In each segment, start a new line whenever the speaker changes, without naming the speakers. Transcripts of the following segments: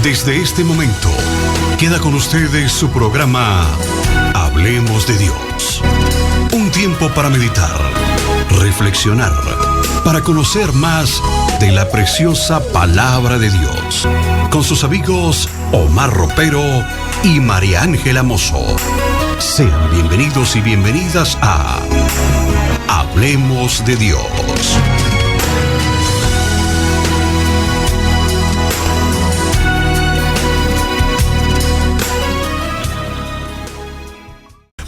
Desde este momento, queda con ustedes su programa Hablemos de Dios. Un tiempo para meditar, reflexionar, para conocer más de la preciosa palabra de Dios. Con sus amigos Omar Ropero y María Ángela Mozo. Sean bienvenidos y bienvenidas a Hablemos de Dios.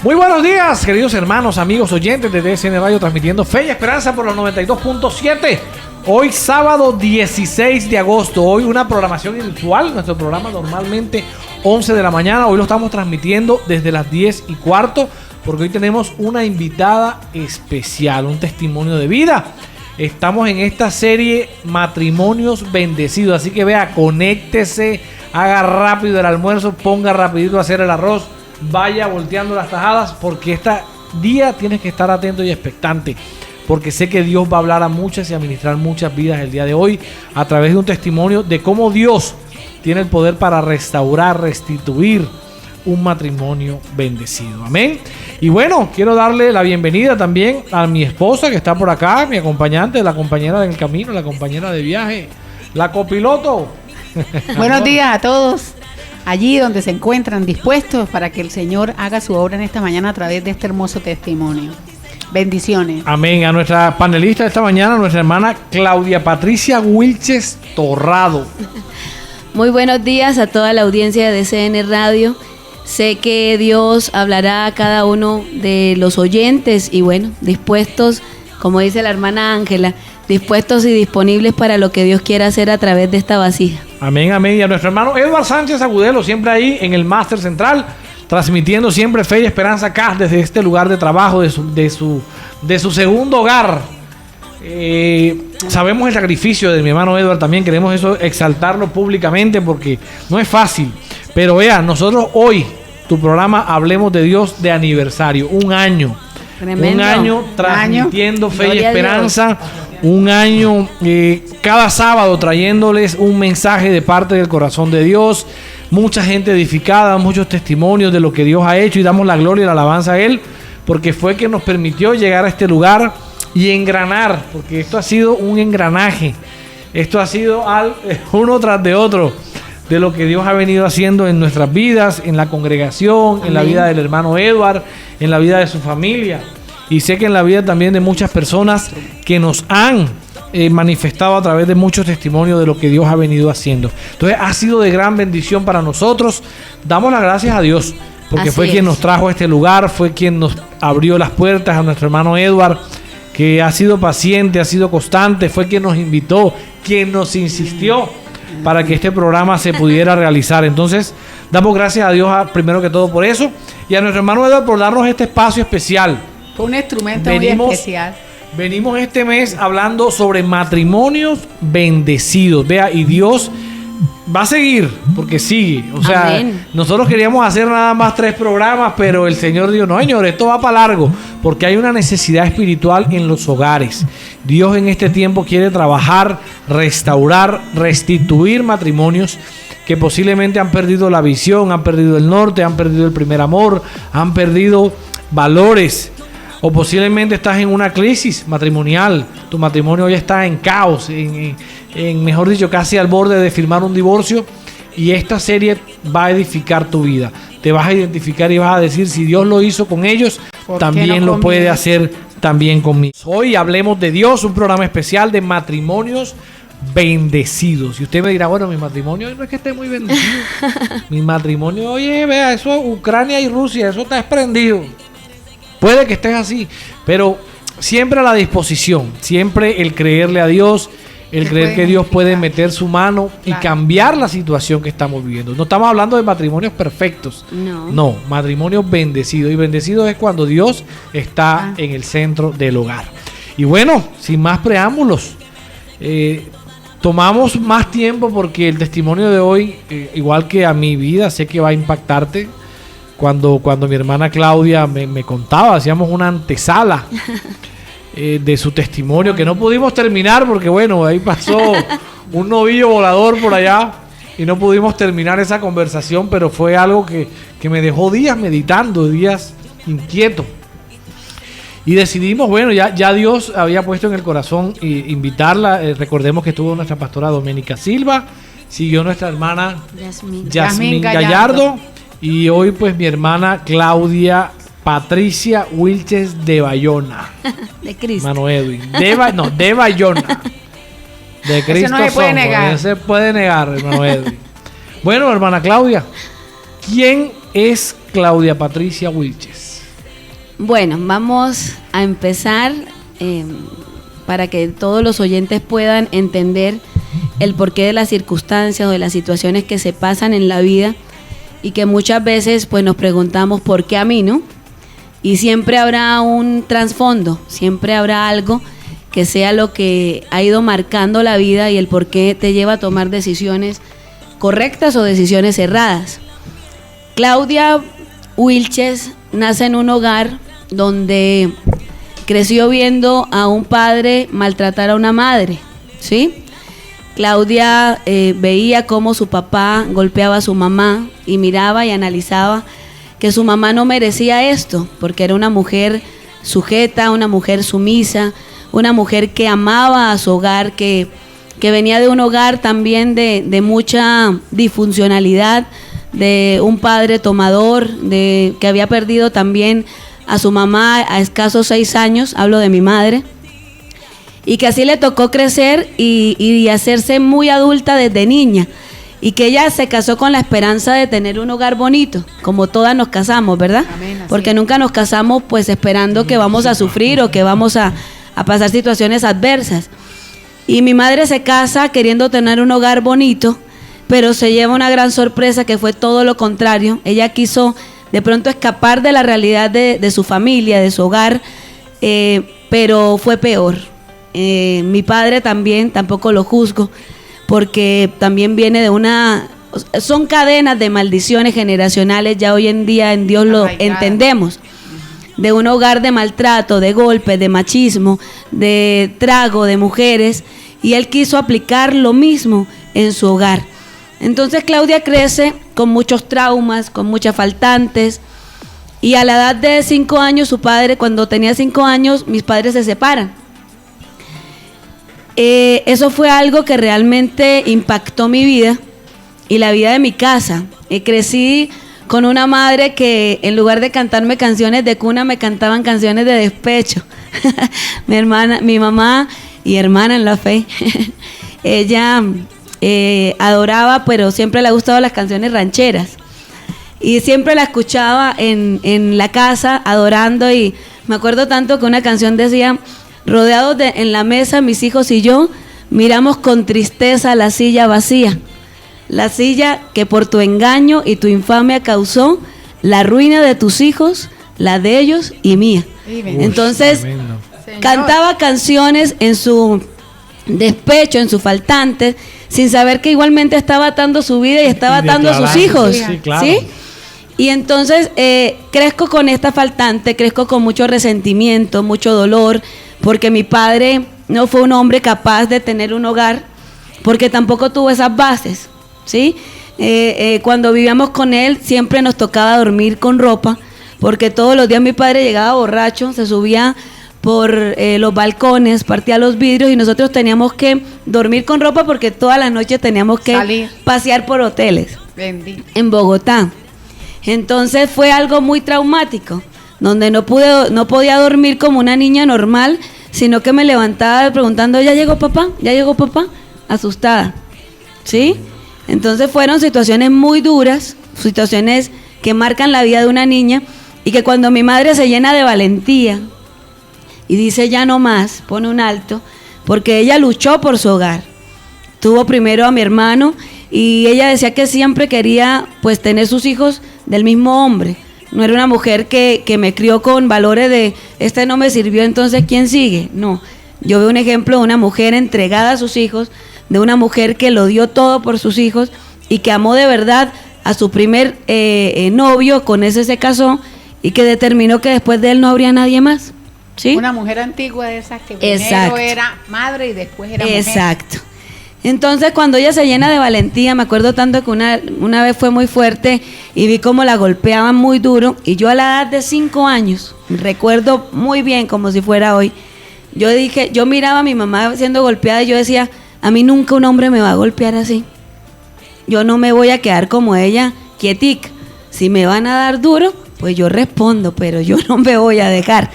Muy buenos días, queridos hermanos, amigos, oyentes de DSN Radio, transmitiendo Fe y Esperanza por los 92.7. Hoy sábado 16 de agosto, hoy una programación inusual. Nuestro programa normalmente 11 de la mañana, hoy lo estamos transmitiendo desde las 10:15, porque hoy tenemos una invitada especial, un testimonio de vida. Estamos en esta serie Matrimonios Bendecidos, así que vea, conéctese, haga rápido el almuerzo, ponga rapidito a hacer el arroz, vaya volteando las tajadas, porque este día tienes que estar atento y expectante, porque sé que Dios va a hablar a muchas y a ministrar muchas vidas el día de hoy a través de un testimonio de cómo Dios tiene el poder para restaurar, restituir un matrimonio bendecido. Amén. Y bueno, quiero darle la bienvenida también a mi esposa que está por acá, mi acompañante, la compañera del camino, la compañera de viaje, la copiloto.
Buenos días a todos, allí donde se encuentran, dispuestos para que el Señor haga su obra en esta mañana a través de este hermoso testimonio. Bendiciones.
Amén. A nuestra panelista de esta mañana, nuestra hermana Claudia Patricia Wilches Torrado.
Muy buenos días a toda la audiencia de DSN Radio. Sé que Dios hablará a cada uno de los oyentes y bueno, dispuestos, como dice la hermana Ángela, dispuestos y disponibles para lo que Dios quiera hacer a través de esta vasija. Amén,
amén. Y a nuestro hermano Edward Sánchez Agudelo, siempre ahí en el máster central, transmitiendo siempre Fe y Esperanza acá desde este lugar de trabajo, de su segundo hogar. Sabemos el sacrificio de mi hermano Edward, también queremos eso exaltarlo públicamente porque no es fácil. Pero vea, nosotros hoy, tu programa Hablemos de Dios de aniversario, un año. Tremendo. Un año transmitiendo Fe y Esperanza. Un año, cada sábado trayéndoles un mensaje de parte del corazón de Dios. Mucha gente edificada, muchos testimonios de lo que Dios ha hecho, y damos la gloria y la alabanza a Él, porque fue que nos permitió llegar a este lugar y engranar, porque esto ha sido un engranaje. Esto ha sido uno tras de otro de lo que Dios ha venido haciendo en nuestras vidas, en la congregación, amén, en la vida del hermano Edward, en la vida de su familia. Y sé que en la vida también de muchas personas que nos han manifestado a través de muchos testimonios de lo que Dios ha venido haciendo. Entonces ha sido de gran bendición para nosotros. Damos las gracias a Dios, porque fue quien nos trajo a este lugar, fue quien nos abrió las puertas a nuestro hermano Edward, que ha sido paciente, ha sido constante, fue quien nos invitó, quien nos insistió para que este programa se pudiera realizar. Entonces, damos gracias a Dios primero que todo por eso, y a nuestro hermano Edward por darnos este espacio especial.
Fue un instrumento muy especial.
Venimos este mes hablando sobre matrimonios bendecidos. Vea, y Dios va a seguir, porque sigue. O sea, amén, nosotros queríamos hacer nada más 3 programas, pero el Señor dijo, no señor, esto va para largo, porque hay una necesidad espiritual en los hogares. Dios en este tiempo quiere trabajar, restaurar, restituir matrimonios que posiblemente han perdido la visión, han perdido el norte, han perdido el primer amor, han perdido valores. O posiblemente estás en una crisis matrimonial, tu matrimonio hoy está en caos, mejor dicho, casi al borde de firmar un divorcio, y esta serie va a edificar tu vida. Te vas a identificar y vas a decir, si Dios lo hizo con ellos, también lo puede hacer también conmigo. Hoy Hablemos de Dios, un programa especial de matrimonios bendecidos. Y usted me dirá, bueno, mi matrimonio no es que esté muy bendecido. Mi matrimonio, oye, vea, eso Ucrania y Rusia, eso está desprendido. Puede que estés así, pero siempre a la disposición, siempre el creerle a Dios, el creer que Dios puede meter su mano y cambiar la situación que estamos viviendo. No estamos hablando de matrimonios perfectos, no, matrimonios bendecidos. Y bendecidos es cuando Dios está en el centro del hogar. Y bueno, sin más preámbulos, tomamos más tiempo porque el testimonio de hoy, igual que a mi vida, sé que va a impactarte. Cuando mi hermana Claudia me contaba, hacíamos una antesala de su testimonio que no pudimos terminar porque bueno, ahí pasó un novillo volador por allá y no pudimos terminar esa conversación, pero fue algo que me dejó días meditando, días inquieto. Y decidimos, bueno, ya Dios había puesto en el corazón invitarla. Recordemos que estuvo nuestra pastora Doménica Silva, siguió nuestra hermana Yasmín Gallardo, y hoy pues mi hermana Claudia Patricia Wilches de Bayona.
De Cristo.
Mano Edwin. De Bayona. De Cristo.
Eso no se puede negar.
No se puede negar, hermano Edwin. Bueno, hermana Claudia, ¿quién es Claudia Patricia Wilches?
Bueno, vamos a empezar para que todos los oyentes puedan entender el porqué de las circunstancias o de las situaciones que se pasan en la vida y que muchas veces pues nos preguntamos ¿por qué a mí, no? Y siempre habrá un trasfondo, siempre habrá algo que sea lo que ha ido marcando la vida y el por qué te lleva a tomar decisiones correctas o decisiones erradas. Claudia Wilches nace en un hogar donde creció viendo a un padre maltratar a una madre, ¿sí? Claudia veía cómo su papá golpeaba a su mamá y miraba y analizaba que su mamá no merecía esto, porque era una mujer sujeta, una mujer sumisa, una mujer que amaba a su hogar, que venía de un hogar también de mucha disfuncionalidad, de un padre tomador, que había perdido también a su mamá a escasos 6 años, hablo de mi madre, y que así le tocó crecer y hacerse muy adulta desde niña, y que ella se casó con la esperanza de tener un hogar bonito, como todas nos casamos, ¿verdad?
Amén,
porque nunca nos casamos pues esperando que vamos a sufrir o que vamos a pasar situaciones adversas. Y mi madre se casa queriendo tener un hogar bonito, pero se lleva una gran sorpresa que fue todo lo contrario. Ella quiso de pronto escapar de la realidad de su familia, de su hogar, pero fue peor. Mi padre también, tampoco lo juzgo, porque también viene de son cadenas de maldiciones generacionales, ya hoy en día en Dios lo entendemos, de un hogar de maltrato, de golpes, de machismo, de trago, de mujeres, y él quiso aplicar lo mismo en su hogar. Entonces Claudia crece con muchos traumas, con muchas faltantes, y a la edad de 5 años, su padre, cuando tenía 5 años, mis padres se separan. Eso fue algo que realmente impactó mi vida y la vida de mi casa. Crecí con una madre que en lugar de cantarme canciones de cuna, me cantaban canciones de despecho. Mi mamá y hermana en la fe, ella adoraba, pero siempre le ha gustado las canciones rancheras. Y siempre la escuchaba en la casa adorando, y me acuerdo tanto que una canción decía: rodeados en la mesa mis hijos y yo, miramos con tristeza la silla vacía, la silla que por tu engaño y tu infamia causó la ruina de tus hijos, la de ellos y mía. Entonces cantaba canciones en su despecho, en sus faltantes, sin saber que igualmente estaba atando su vida y estaba atando a sus hijos.
Sí, claro.
¿Sí? Y entonces crezco con esta faltante, crezco con mucho resentimiento, mucho dolor, porque mi padre no fue un hombre capaz de tener un hogar, porque tampoco tuvo esas bases, ¿sí? Cuando vivíamos con él siempre nos tocaba dormir con ropa, porque todos los días mi padre llegaba borracho, se subía por los balcones, partía los vidrios, y nosotros teníamos que dormir con ropa porque todas las noches teníamos que pasear por hoteles.
Bendito.
En Bogotá. Entonces fue algo muy traumático, donde no podía dormir como una niña normal, sino que me levantaba preguntando: ¿ya llegó papá? ¿Ya llegó papá? Asustada, ¿sí? Entonces fueron situaciones muy duras, situaciones que marcan la vida de una niña, y que cuando mi madre se llena de valentía y dice ya no más, pone un alto, porque ella luchó por su hogar. Tuvo primero a mi hermano, y ella decía que siempre quería pues tener sus hijos del mismo hombre. No era una mujer que me crió con valores de este no me sirvió, entonces ¿quién sigue? No, yo veo un ejemplo de una mujer entregada a sus hijos, de una mujer que lo dio todo por sus hijos y que amó de verdad a su primer novio, con ese se casó, y que determinó que después de él no habría nadie más. ¿Sí?
Una mujer antigua de esas que primero era madre y después era mujer.
Exacto. Entonces cuando ella se llena de valentía, me acuerdo tanto que una vez fue muy fuerte y vi cómo la golpeaban muy duro, y yo a la edad de 5 años, recuerdo muy bien como si fuera hoy, yo miraba a mi mamá siendo golpeada y yo decía, a mí nunca un hombre me va a golpear así, yo no me voy a quedar como ella, quietica, si me van a dar duro, pues yo respondo, pero yo no me voy a dejar.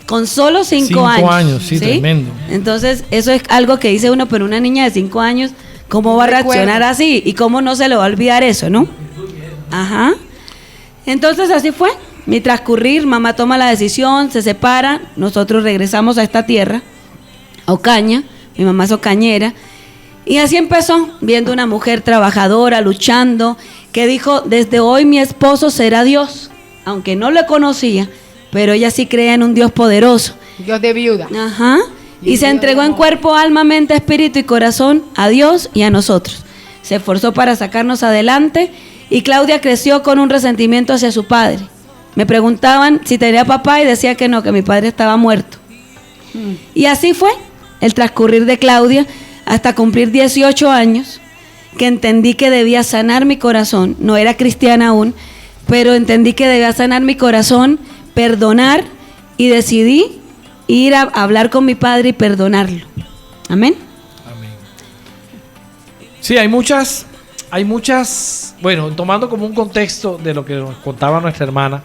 Con solo 5 años.
5 años, sí, tremendo.
Entonces, eso es algo que dice uno, pero una niña de 5 años, ¿cómo va a reaccionar así? ¿Y cómo no se le va a olvidar eso, no? Ajá. Entonces, así fue. Mi transcurrir, mamá toma la decisión, se separa, nosotros regresamos a esta tierra, a Ocaña, mi mamá es ocañera, y así empezó, viendo una mujer trabajadora, luchando, que dijo, desde hoy mi esposo será Dios, aunque no lo conocía, pero ella sí creía en un Dios poderoso.
Dios de viuda.
Ajá. Y se entregó en cuerpo, alma, mente, espíritu y corazón a Dios y a nosotros. Se esforzó para sacarnos adelante y Claudia creció con un resentimiento hacia su padre. Me preguntaban si tenía papá y decía que no, que mi padre estaba muerto. Y así fue el transcurrir de Claudia hasta cumplir 18 años, que entendí que debía sanar mi corazón. No era cristiana aún, pero entendí que debía sanar mi corazón, perdonar, y decidí ir a hablar con mi padre y perdonarlo. Amén.
Amén. Sí, hay muchas, bueno, tomando como un contexto de lo que nos contaba nuestra hermana,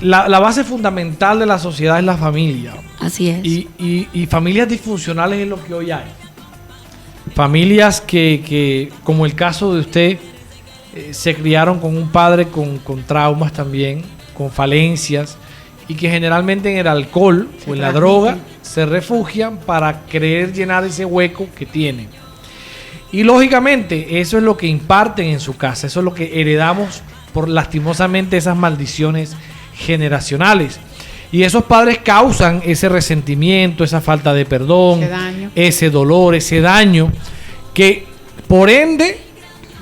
la base fundamental de la sociedad es la familia.
Así es.
Y familias disfuncionales es lo que hoy hay. Familias que como el caso de usted, se criaron con un padre con traumas también, con falencias, y que generalmente en el alcohol o en la droga se refugian para querer llenar ese hueco que tienen. Y lógicamente eso es lo que imparten en su casa, eso es lo que heredamos por lastimosamente esas maldiciones generacionales. Y esos padres causan ese resentimiento, esa falta de perdón, ese dolor, ese daño, que por ende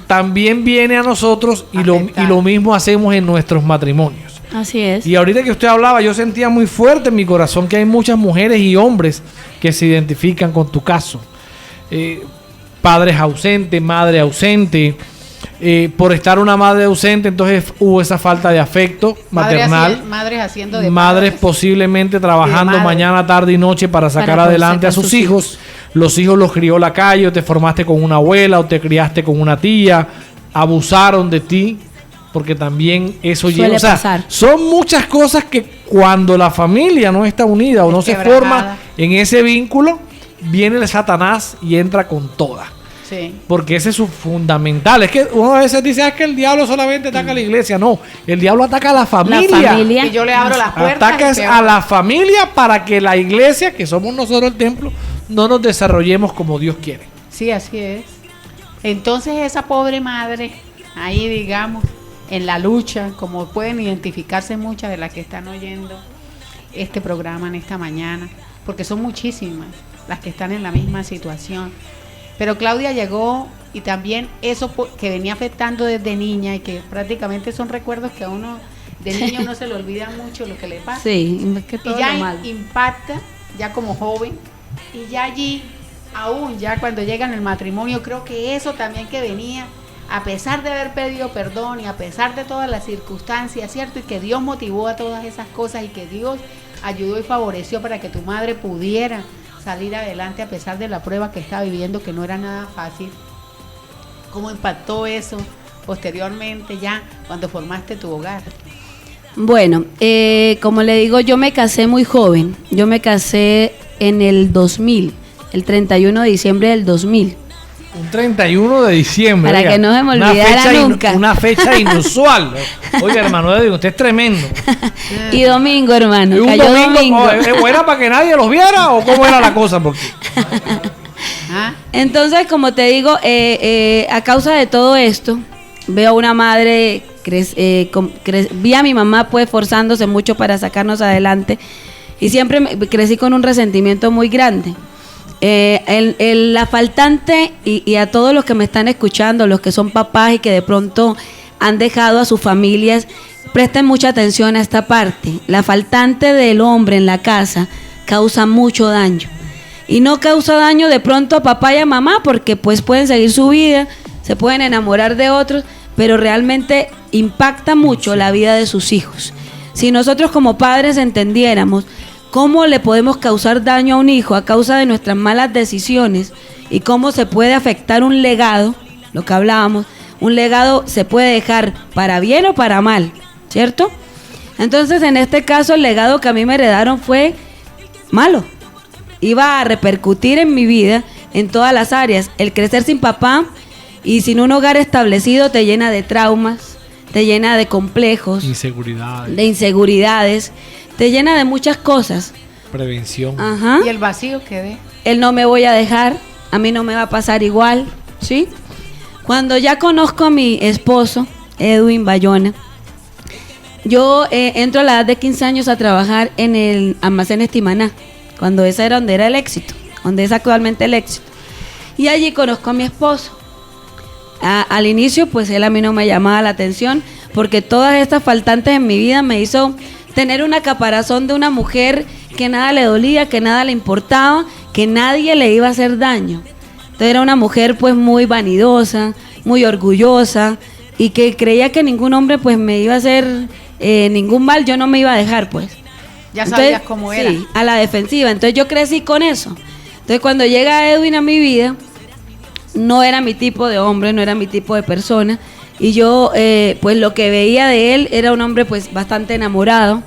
también viene a nosotros y lo mismo hacemos en nuestros matrimonios.
Así es.
Y ahorita que usted hablaba, yo sentía muy fuerte en mi corazón que hay muchas mujeres y hombres que se identifican con tu caso. Padres ausentes, madre ausente. Por estar una madre ausente, entonces hubo esa falta de afecto maternal. Madres posiblemente trabajando mañana, tarde y noche para sacar adelante a sus hijos. Los hijos los crió la calle, o te formaste con una abuela, o te criaste con una tía, abusaron de ti, porque también eso llega. O sea, son muchas cosas que cuando la familia no está unida o no se forma en ese vínculo, viene el Satanás y entra con toda. Sí. Porque ese es su fundamental. Es que uno a veces dice, es que el diablo solamente ataca a la iglesia. No, el diablo ataca a la familia.
Y yo le abro las puertas.
Ataca a la familia para que la iglesia, que somos nosotros el templo, no nos desarrollemos como Dios quiere.
Sí, así es. Entonces esa pobre madre, ahí digamos, en la lucha, como pueden identificarse muchas de las que están oyendo este programa en esta mañana, porque son muchísimas las que están en la misma situación. Pero Claudia llegó y también eso que venía afectando desde niña y que prácticamente son recuerdos que a uno de niño no se le olvida mucho lo que le pasa.
Sí, es que todo
y ya
lo malo
impacta ya como joven y ya allí, aún ya cuando llega en el matrimonio, creo que eso también que venía, a pesar de haber pedido perdón y a pesar de todas las circunstancias, ¿cierto? Y que Dios motivó a todas esas cosas y que Dios ayudó y favoreció para que tu madre pudiera salir adelante a pesar de la prueba que estaba viviendo, que no era nada fácil. ¿Cómo impactó eso posteriormente ya cuando formaste tu hogar?
Bueno, como le digo, yo me casé muy joven. Yo me casé en el 2000, el 31 de diciembre del 2000.
Un 31 de diciembre.
Para que no se me olvidara nunca.
Una fecha inusual. Oiga, hermano, usted es tremendo.
Y domingo, hermano.
¿Y un
cayó
domingo? ¿Era para que nadie los viera o cómo era la cosa? Porque...
Entonces, como te digo, a causa de todo esto, veo a una madre, vi a mi mamá pues esforzándose mucho para sacarnos adelante y siempre crecí con un resentimiento muy grande. La faltante y a todos los que me están escuchando, los que son papás y que de pronto han dejado a sus familias, presten mucha atención a esta parte. La faltante del hombre en la casa causa mucho daño. y no causa daño de pronto a papá y a mamá, porque pues pueden seguir su vida, se pueden enamorar de otros, pero realmente impacta mucho la vida de sus hijos. Si nosotros como padres entendiéramos cómo le podemos causar daño a un hijo a causa de nuestras malas decisiones y cómo se puede afectar un legado, lo que hablábamos, un legado se puede dejar para bien o para mal, ¿cierto? Entonces, en este caso, el legado que a mí me heredaron fue malo. Iba a repercutir en mi vida en todas las áreas. El crecer sin papá y sin un hogar establecido te llena de traumas, te llena de complejos, de inseguridades, te llena de muchas cosas.
Prevención.
Ajá.
Y el vacío que de.
Él no me voy a dejar, a mí no me va a pasar igual, ¿sí? Cuando ya conozco a mi esposo, Edwin Bayona, yo entro a la edad de 15 años a trabajar en el almacén Estimaná, cuando esa era donde era el éxito, donde es actualmente el éxito. Y allí conozco a mi esposo. Al inicio, pues él a mí no me llamaba la atención, porque todas estas faltantes en mi vida me hizo tener una caparazón de una mujer que nada le dolía, que nada le importaba, que nadie le iba a hacer daño. Entonces era una mujer pues muy vanidosa, muy orgullosa, y que creía que ningún hombre pues me iba a hacer ningún mal, yo no me iba a dejar pues.
Ya sabías cómo era.
Sí, a la defensiva. Entonces yo crecí con eso. Entonces cuando llega Edwin a mi vida, no era mi tipo de hombre, no era mi tipo de persona. Y yo, pues lo que veía de él era un hombre pues bastante enamorado.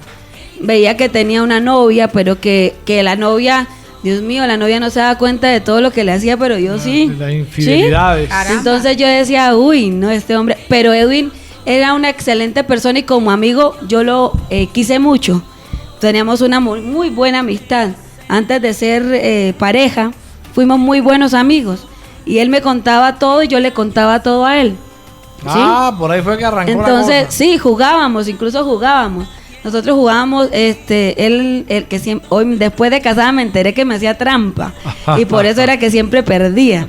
Veía que tenía una novia, pero que la novia, Dios mío, la novia no se daba cuenta de todo lo que le hacía, pero yo sí.
Las infidelidades.
¿Sí? Entonces yo decía, uy, no, este hombre. Pero Edwin era una excelente persona y como amigo yo lo quise mucho. Teníamos una muy buena amistad. Antes de ser pareja, fuimos muy buenos amigos. Y él me contaba todo y yo le contaba todo a él.
Ah,
¿sí?
Por ahí fue que arrancó.
Entonces,
la cosa.
Sí, incluso jugábamos. Nosotros jugábamos, él que siempre, hoy después de casada me enteré que me hacía trampa. Y por eso era que siempre perdía.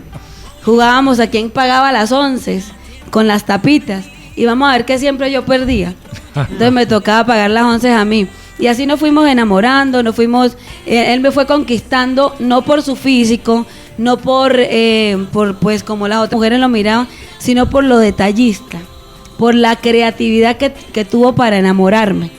Jugábamos a quién pagaba las 11 con las tapitas. Y vamos a ver que siempre yo perdía. Entonces me tocaba pagar las 11 a mí. Y así nos fuimos enamorando, él me fue conquistando, no por su físico, no por pues como las otras mujeres lo miraban, sino por lo detallista, por la creatividad que tuvo para enamorarme,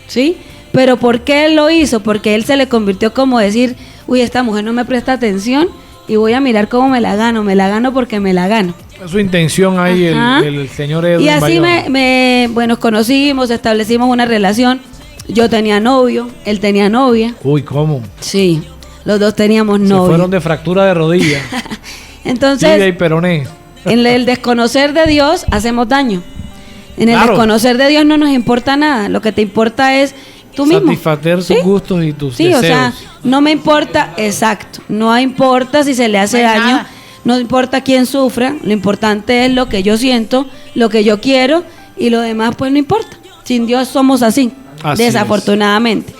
¿sí? Pero ¿por qué él lo hizo? Porque él se le convirtió como decir, uy, esta mujer no me presta atención y voy a mirar cómo me la gano porque me la gano.
Es su intención ahí, el señor Edwin.
Y así nos conocimos, establecimos una relación. Yo tenía novio, él tenía novia.
Uy, ¿cómo?
Sí, los dos teníamos novio.
Se fueron de fractura de rodilla.
Entonces,
tibia y peroné.
En el desconocer de Dios hacemos daño. En el desconocer de Dios no nos importa nada. Lo que te importa es tú mismo.
Satisfacer tus gustos y tus deseos.
Sí, o sea, no me importa, exacto. No importa si se le hace daño. Nada. No importa quién sufra. Lo importante es lo que yo siento, lo que yo quiero y lo demás pues no importa. Sin Dios somos así. Desafortunadamente.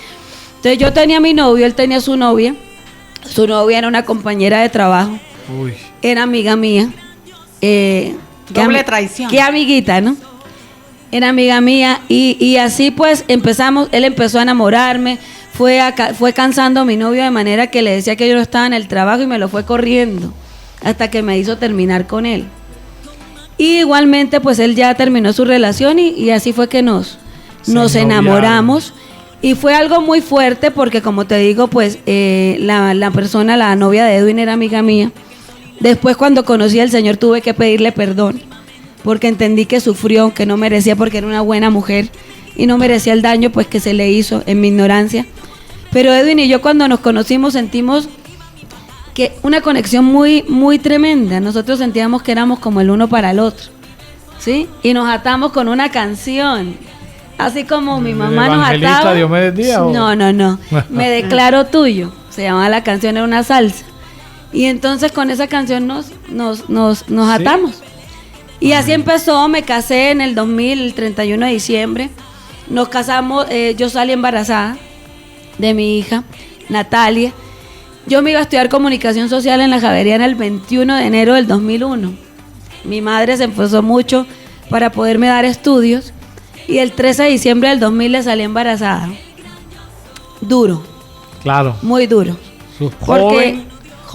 Entonces yo tenía mi novio, él tenía su novia. Su novia era una compañera de trabajo.
Uy.
Era amiga mía.
Doble traición.
Qué amiguita, ¿no? Era amiga mía y así pues empezamos, él empezó a enamorarme, fue cansando a mi novio de manera que le decía que yo no estaba en el trabajo y me lo fue corriendo hasta que me hizo terminar con él. Y igualmente pues él ya terminó su relación y así fue que nos enamoramos y fue algo muy fuerte porque como te digo pues la novia de Edwin era amiga mía. Después cuando conocí al Señor tuve que pedirle perdón porque entendí que sufrió, que no merecía porque era una buena mujer y no merecía el daño pues que se le hizo en mi ignorancia. Pero Edwin y yo cuando nos conocimos sentimos que una conexión muy, muy tremenda. Nosotros sentíamos que éramos como el uno para el otro, ¿sí? Y nos atamos con una canción. Así como mi mamá nos ataba.
Diomedes Díaz,
no. Me declaro tuyo. Se llamaba la canción, era una salsa. Y entonces con esa canción nos atamos. Y así empezó, me casé en el 2000, el 31 de diciembre. Nos casamos, yo salí embarazada de mi hija, Natalia. Yo me iba a estudiar comunicación social en la Javeriana el 21 de enero del 2001. Mi madre se esforzó mucho para poderme dar estudios. Y el 13 de diciembre del 2000 le salí embarazada. Duro.
Claro.
Muy duro.
Porque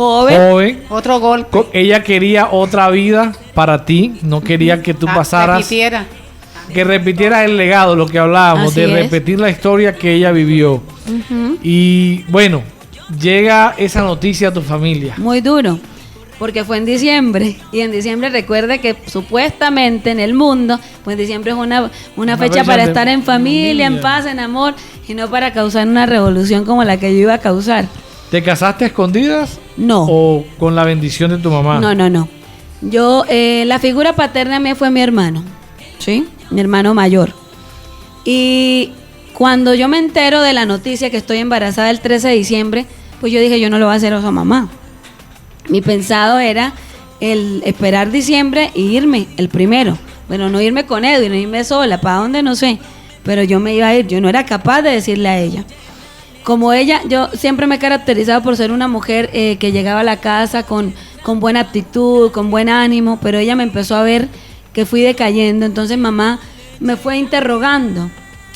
joven.
Otro golpe.
Ella quería otra vida para ti, no quería que tú pasaras. Que repitiera el legado, lo que hablábamos, de repetir la historia que ella vivió. Y bueno, llega esa noticia a tu familia.
Muy duro, porque fue en diciembre. Y en diciembre recuerde que supuestamente en el mundo, pues diciembre es una fecha para estar en familia, en paz, en amor, y no para causar una revolución como la que yo iba a causar.
¿Te casaste a escondidas?
No.
¿O con la bendición de tu mamá?
No. Yo, la figura paterna mía fue mi hermano, ¿sí? Mi hermano mayor. Y cuando yo me entero de la noticia que estoy embarazada el 13 de diciembre, pues yo dije, yo no lo voy a hacer a su mamá. Mi pensado era el esperar diciembre e irme el primero. Bueno, no irme con Edwin, irme sola, ¿para dónde? No sé. Pero yo me iba a ir, yo no era capaz de decirle a ella. Como ella, yo siempre me he caracterizado por ser una mujer que llegaba a la casa con buena actitud, con buen ánimo, pero ella me empezó a ver que fui decayendo, entonces mamá me fue interrogando.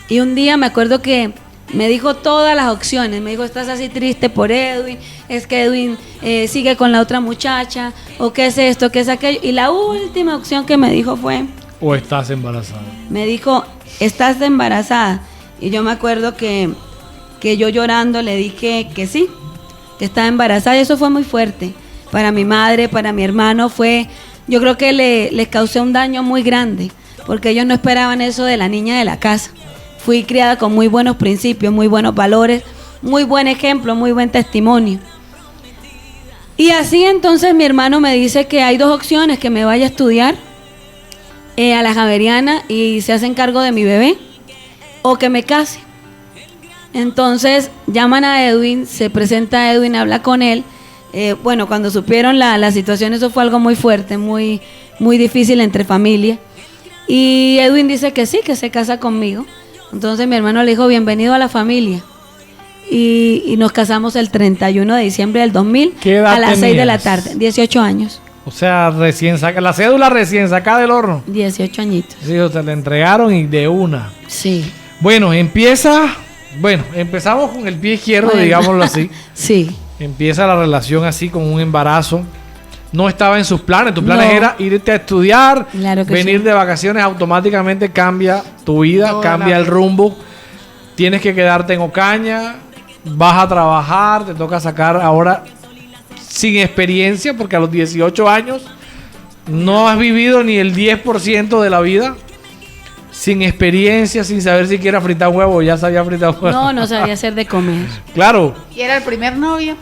Y un día me acuerdo que me dijo todas las opciones, me dijo, estás así triste por Edwin, es que Edwin sigue con la otra muchacha, o qué es esto, qué es aquello. Y la última opción que me dijo fue...
¿O estás embarazada?
Me dijo, estás embarazada. Y yo me acuerdo que yo llorando le dije que sí, que estaba embarazada, y eso fue muy fuerte. Para mi madre, para mi hermano fue... Yo creo que les causé un daño muy grande, porque ellos no esperaban eso de la niña de la casa. Fui criada con muy buenos principios, muy buenos valores, muy buen ejemplo, muy buen testimonio. Y así entonces mi hermano me dice que hay dos opciones, que me vaya a estudiar a la Javeriana y se hacen cargo de mi bebé, o que me case. Entonces llaman a Edwin, se presenta Edwin, habla con él. Bueno, cuando supieron la situación, eso fue algo muy fuerte, muy, muy difícil entre familia. Y Edwin dice que sí, que se casa conmigo. Entonces mi hermano le dijo, bienvenido a la familia. Y nos casamos el 31 de diciembre del 2000 a las 6 de la tarde, 18 años.
O sea, la cédula recién sacada del horno. 18
añitos.
Sí, o sea, le entregaron y de una.
Sí.
Bueno, empezamos con el pie izquierdo, digámoslo así.
Sí.
Empieza la relación así con un embarazo. No estaba en sus planes. Tus planes era irte a estudiar, venir de vacaciones, automáticamente cambia tu vida, cambia el rumbo. Tienes que quedarte en Ocaña, vas a trabajar, te toca sacar ahora sin experiencia, porque a los 18 años no has vivido ni el 10% de la vida. Sin experiencia, sin saber siquiera fritar huevo, ya sabía fritar huevo.
No sabía hacer de comer.
Claro.
¿Y era el primer novio?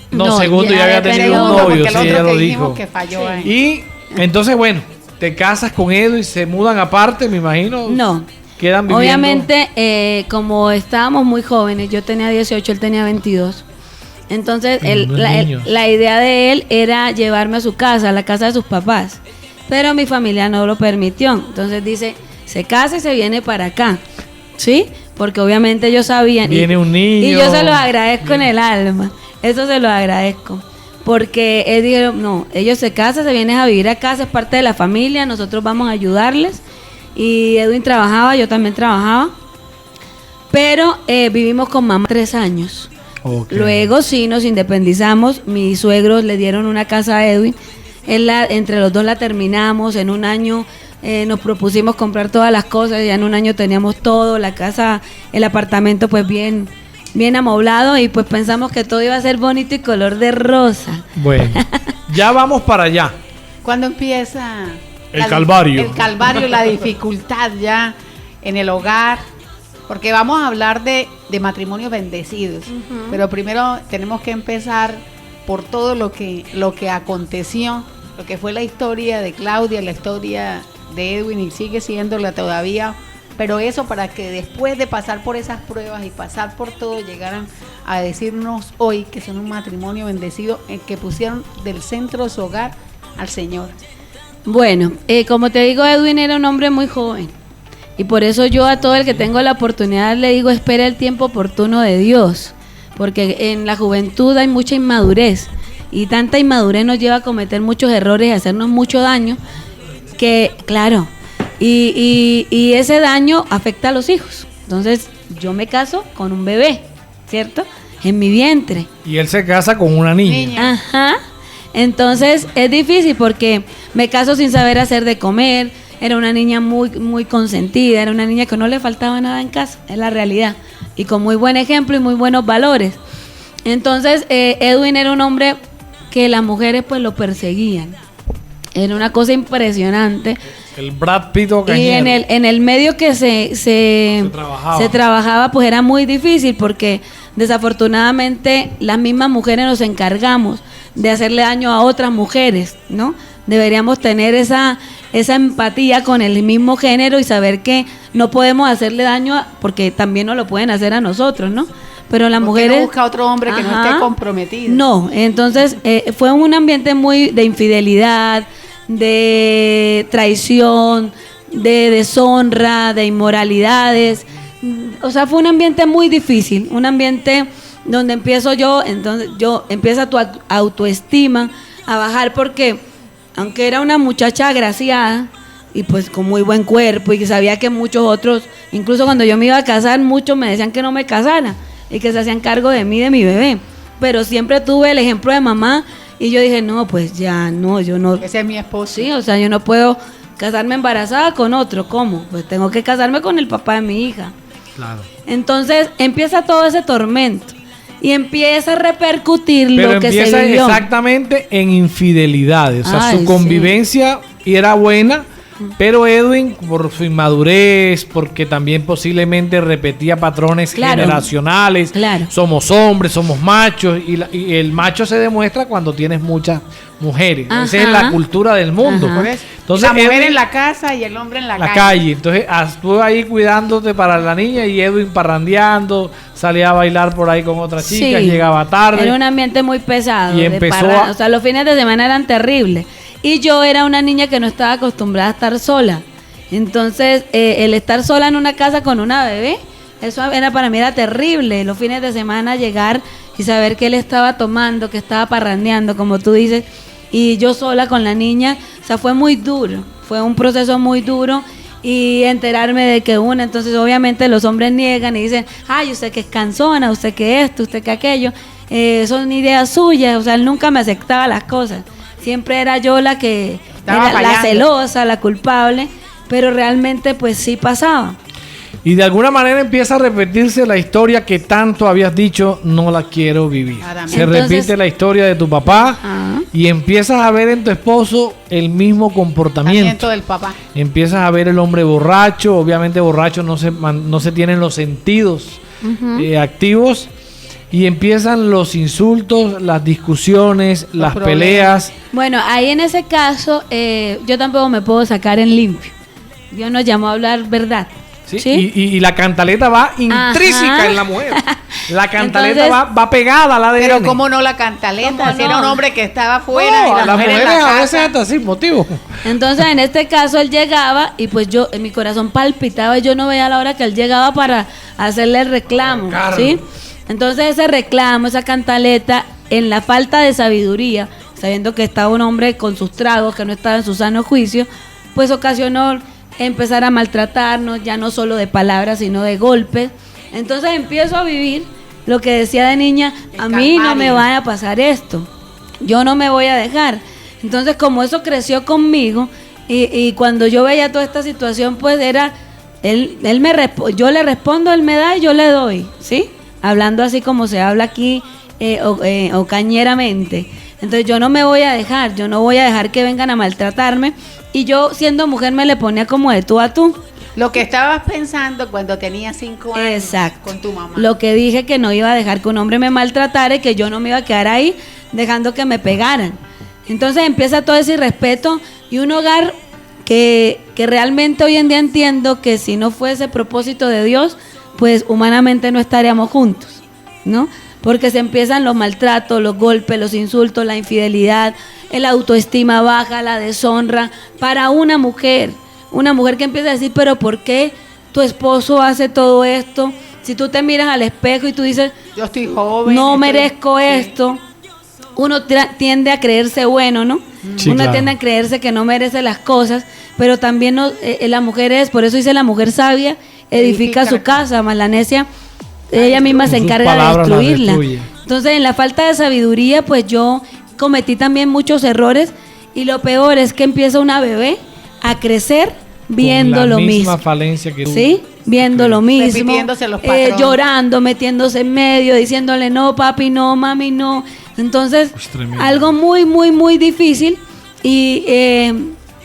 No, segundo ya había tenido un novio, sí, ella lo dijo.
Que falló ahí.
Y entonces, bueno, te casas con Edu y se mudan aparte, me imagino.
No.
Quedan viviendo.
Obviamente, como estábamos muy jóvenes, yo tenía 18, él tenía 22. Entonces, la idea de él era llevarme a su casa, a la casa de sus papás. Pero mi familia no lo permitió. Entonces dice, se casa y se viene para acá. ¿Sí? Porque obviamente ellos sabían.
Viene un niño.
Y yo se los agradezco en el alma. Eso se lo agradezco. Porque él dijo, no, ellos se casan, se vienen a vivir acá, es parte de la familia, nosotros vamos a ayudarles. Y Edwin trabajaba, yo también trabajaba. Pero vivimos con mamá 3 años. Okay. Luego sí nos independizamos. Mis suegros le dieron una casa a Edwin. Entre los dos la terminamos. En un año nos propusimos comprar todas las cosas. Ya en un año teníamos todo, la casa, el apartamento pues bien amoblado, y pues pensamos que todo iba a ser bonito y color de rosa.
Bueno, ya vamos para allá.
¿Cuándo empieza
el calvario?
El calvario, la dificultad ya en el hogar. Porque vamos a hablar de matrimonios bendecidos. Pero primero tenemos que empezar por todo lo que aconteció, lo que fue la historia de Claudia, la historia de Edwin, y sigue siéndola todavía, pero eso para que después de pasar por esas pruebas y pasar por todo, llegaran a decirnos hoy que son un matrimonio bendecido, en que pusieron del centro de su hogar al Señor.
Bueno, como te digo, Edwin era un hombre muy joven, y por eso yo a todo el que tengo la oportunidad le digo, espera el tiempo oportuno de Dios, porque en la juventud hay mucha inmadurez, y tanta inmadurez nos lleva a cometer muchos errores y a hacernos mucho daño, que claro, y ese daño afecta a los hijos. Entonces yo me caso con un bebé, ¿cierto? en mi vientre.
Y él se casa con una niña.
Ajá. Entonces es difícil porque me caso sin saber hacer de comer. Era una niña muy, muy consentida, era una niña que no le faltaba nada en casa, es la realidad. Y con muy buen ejemplo y muy buenos valores. Entonces Edwin era un hombre que las mujeres pues lo perseguían. Era una cosa impresionante.
El Brad Pitt cañero.
Y en el medio que se trabajaba pues era muy difícil porque desafortunadamente las mismas mujeres nos encargamos de hacerle daño a otras mujeres, ¿no? Deberíamos tener esa empatía con el mismo género y saber que no podemos hacerle daño porque también nos lo pueden hacer a nosotros, ¿no? Pero las mujeres...
no busca otro hombre que no esté comprometido.
No, entonces fue un ambiente muy de infidelidad, de traición, de deshonra, de inmoralidades. O sea, fue un ambiente muy difícil, un ambiente donde empieza tu autoestima a bajar porque aunque era una muchacha agraciada y pues con muy buen cuerpo y que sabía que muchos otros, incluso cuando yo me iba a casar, muchos me decían que no me casara y que se hacían cargo de mí, de mi bebé. Pero siempre tuve el ejemplo de mamá y yo dije, no, pues ya no, yo no.
Ese es mi esposo.
Sí, o sea, yo no puedo casarme embarazada con otro. ¿Cómo? Pues tengo que casarme con el papá de mi hija.
Claro.
Entonces empieza todo ese tormento. Y empieza a repercutir
pero
lo que se
empieza
vivió.
Exactamente en infidelidades. O sea,
Ay,
su convivencia era buena, pero Edwin, por su inmadurez, porque también posiblemente repetía patrones generacionales.
Claro.
Somos hombres, somos machos, y el macho se demuestra cuando tienes muchas mujeres. Esa es la cultura del mundo.
Pues.
Entonces,
la mujer en la casa y el hombre en la
calle. Entonces, estuve ahí cuidándote para la niña y Edwin parrandeando, salía a bailar por ahí con otras chicas, llegaba tarde.
Era un ambiente muy pesado.
Y empezó
o sea, los fines de semana eran terribles. Y yo era una niña que no estaba acostumbrada a estar sola. Entonces, el estar sola en una casa con una bebé, eso para mí era terrible. Los fines de semana llegar y saber que él estaba tomando, que estaba parrandeando, como tú dices, y yo sola con la niña, o sea, fue muy duro. Fue un proceso muy duro. Y enterarme de que entonces obviamente los hombres niegan y dicen, ay, usted que es cansona, usted que esto, usted que aquello, son ideas suyas. O sea, él nunca me aceptaba las cosas. Siempre era yo la que era la celosa, la culpable, pero realmente pues sí pasaba.
Y de alguna manera empieza a repetirse la historia que tanto habías dicho, no la quiero vivir. Se repite la historia de tu papá y empiezas a ver en tu esposo el mismo comportamiento
del papá.
Empiezas a ver el hombre borracho, obviamente borracho no se tienen los sentidos activos. Y empiezan los insultos, las discusiones, las peleas.
Bueno, ahí en ese caso, yo tampoco me puedo sacar en limpio. Dios nos llamó a hablar verdad.
¿Sí? ¿Sí? Y la cantaleta va intrínseca en la mujer. La cantaleta entonces, va pegada a la ADN.
Pero cómo no la cantaleta, si era un hombre que estaba afuera y
las mujeres a veces hasta sin motivo.
Entonces en este caso él llegaba y pues yo, en mi corazón palpitaba y yo no veía la hora que él llegaba para hacerle el reclamo, ¿sí? Entonces ese reclamo, esa cantaleta, en la falta de sabiduría, sabiendo que estaba un hombre con sus tragos, que no estaba en su sano juicio, pues ocasionó empezar a maltratarnos, ya no solo de palabras, sino de golpes. Entonces empiezo a vivir lo que decía de niña, a mí no me va a pasar esto, yo no me voy a dejar. Entonces como eso creció conmigo, y cuando yo veía toda esta situación, pues era, yo le respondo, él me da y yo le doy, ¿sí? Hablando así como se habla aquí, o cañeramente. Entonces yo no me voy a dejar, yo no voy a dejar que vengan a maltratarme. Y yo, siendo mujer, me le ponía como de tú a tú.
Lo que estabas pensando cuando tenías 5 años.
Exacto.
Con tu mamá.
Lo que dije, que no iba a dejar que un hombre me maltratara y que yo no me iba a quedar ahí dejando que me pegaran. Entonces empieza todo ese irrespeto y un hogar que realmente hoy en día entiendo que si no fuese propósito de Dios, pues humanamente no estaríamos juntos, ¿no? Porque se empiezan los maltratos, los golpes, los insultos, la infidelidad, el autoestima baja, la deshonra para una mujer que empieza a decir, pero ¿por qué tu esposo hace todo esto? Si tú te miras al espejo y tú dices,
yo estoy joven,
no merezco esto, uno tiende a creerse bueno, ¿no?
Sí,
uno tiende a creerse que no merece las cosas, pero también la mujer por eso dice la mujer sabia edifica su casa, más la necia ella misma se encarga de destruirla. Entonces, en la falta de sabiduría, pues yo cometí también muchos errores, y lo peor es que empieza una bebé a crecer viendo lo mismo. Con la misma
falencia que tú.
¿Sí? Viendo lo mismo, llorando, metiéndose en medio, diciéndole no, papi, no, mami, no. Entonces, algo muy, muy, muy difícil. Y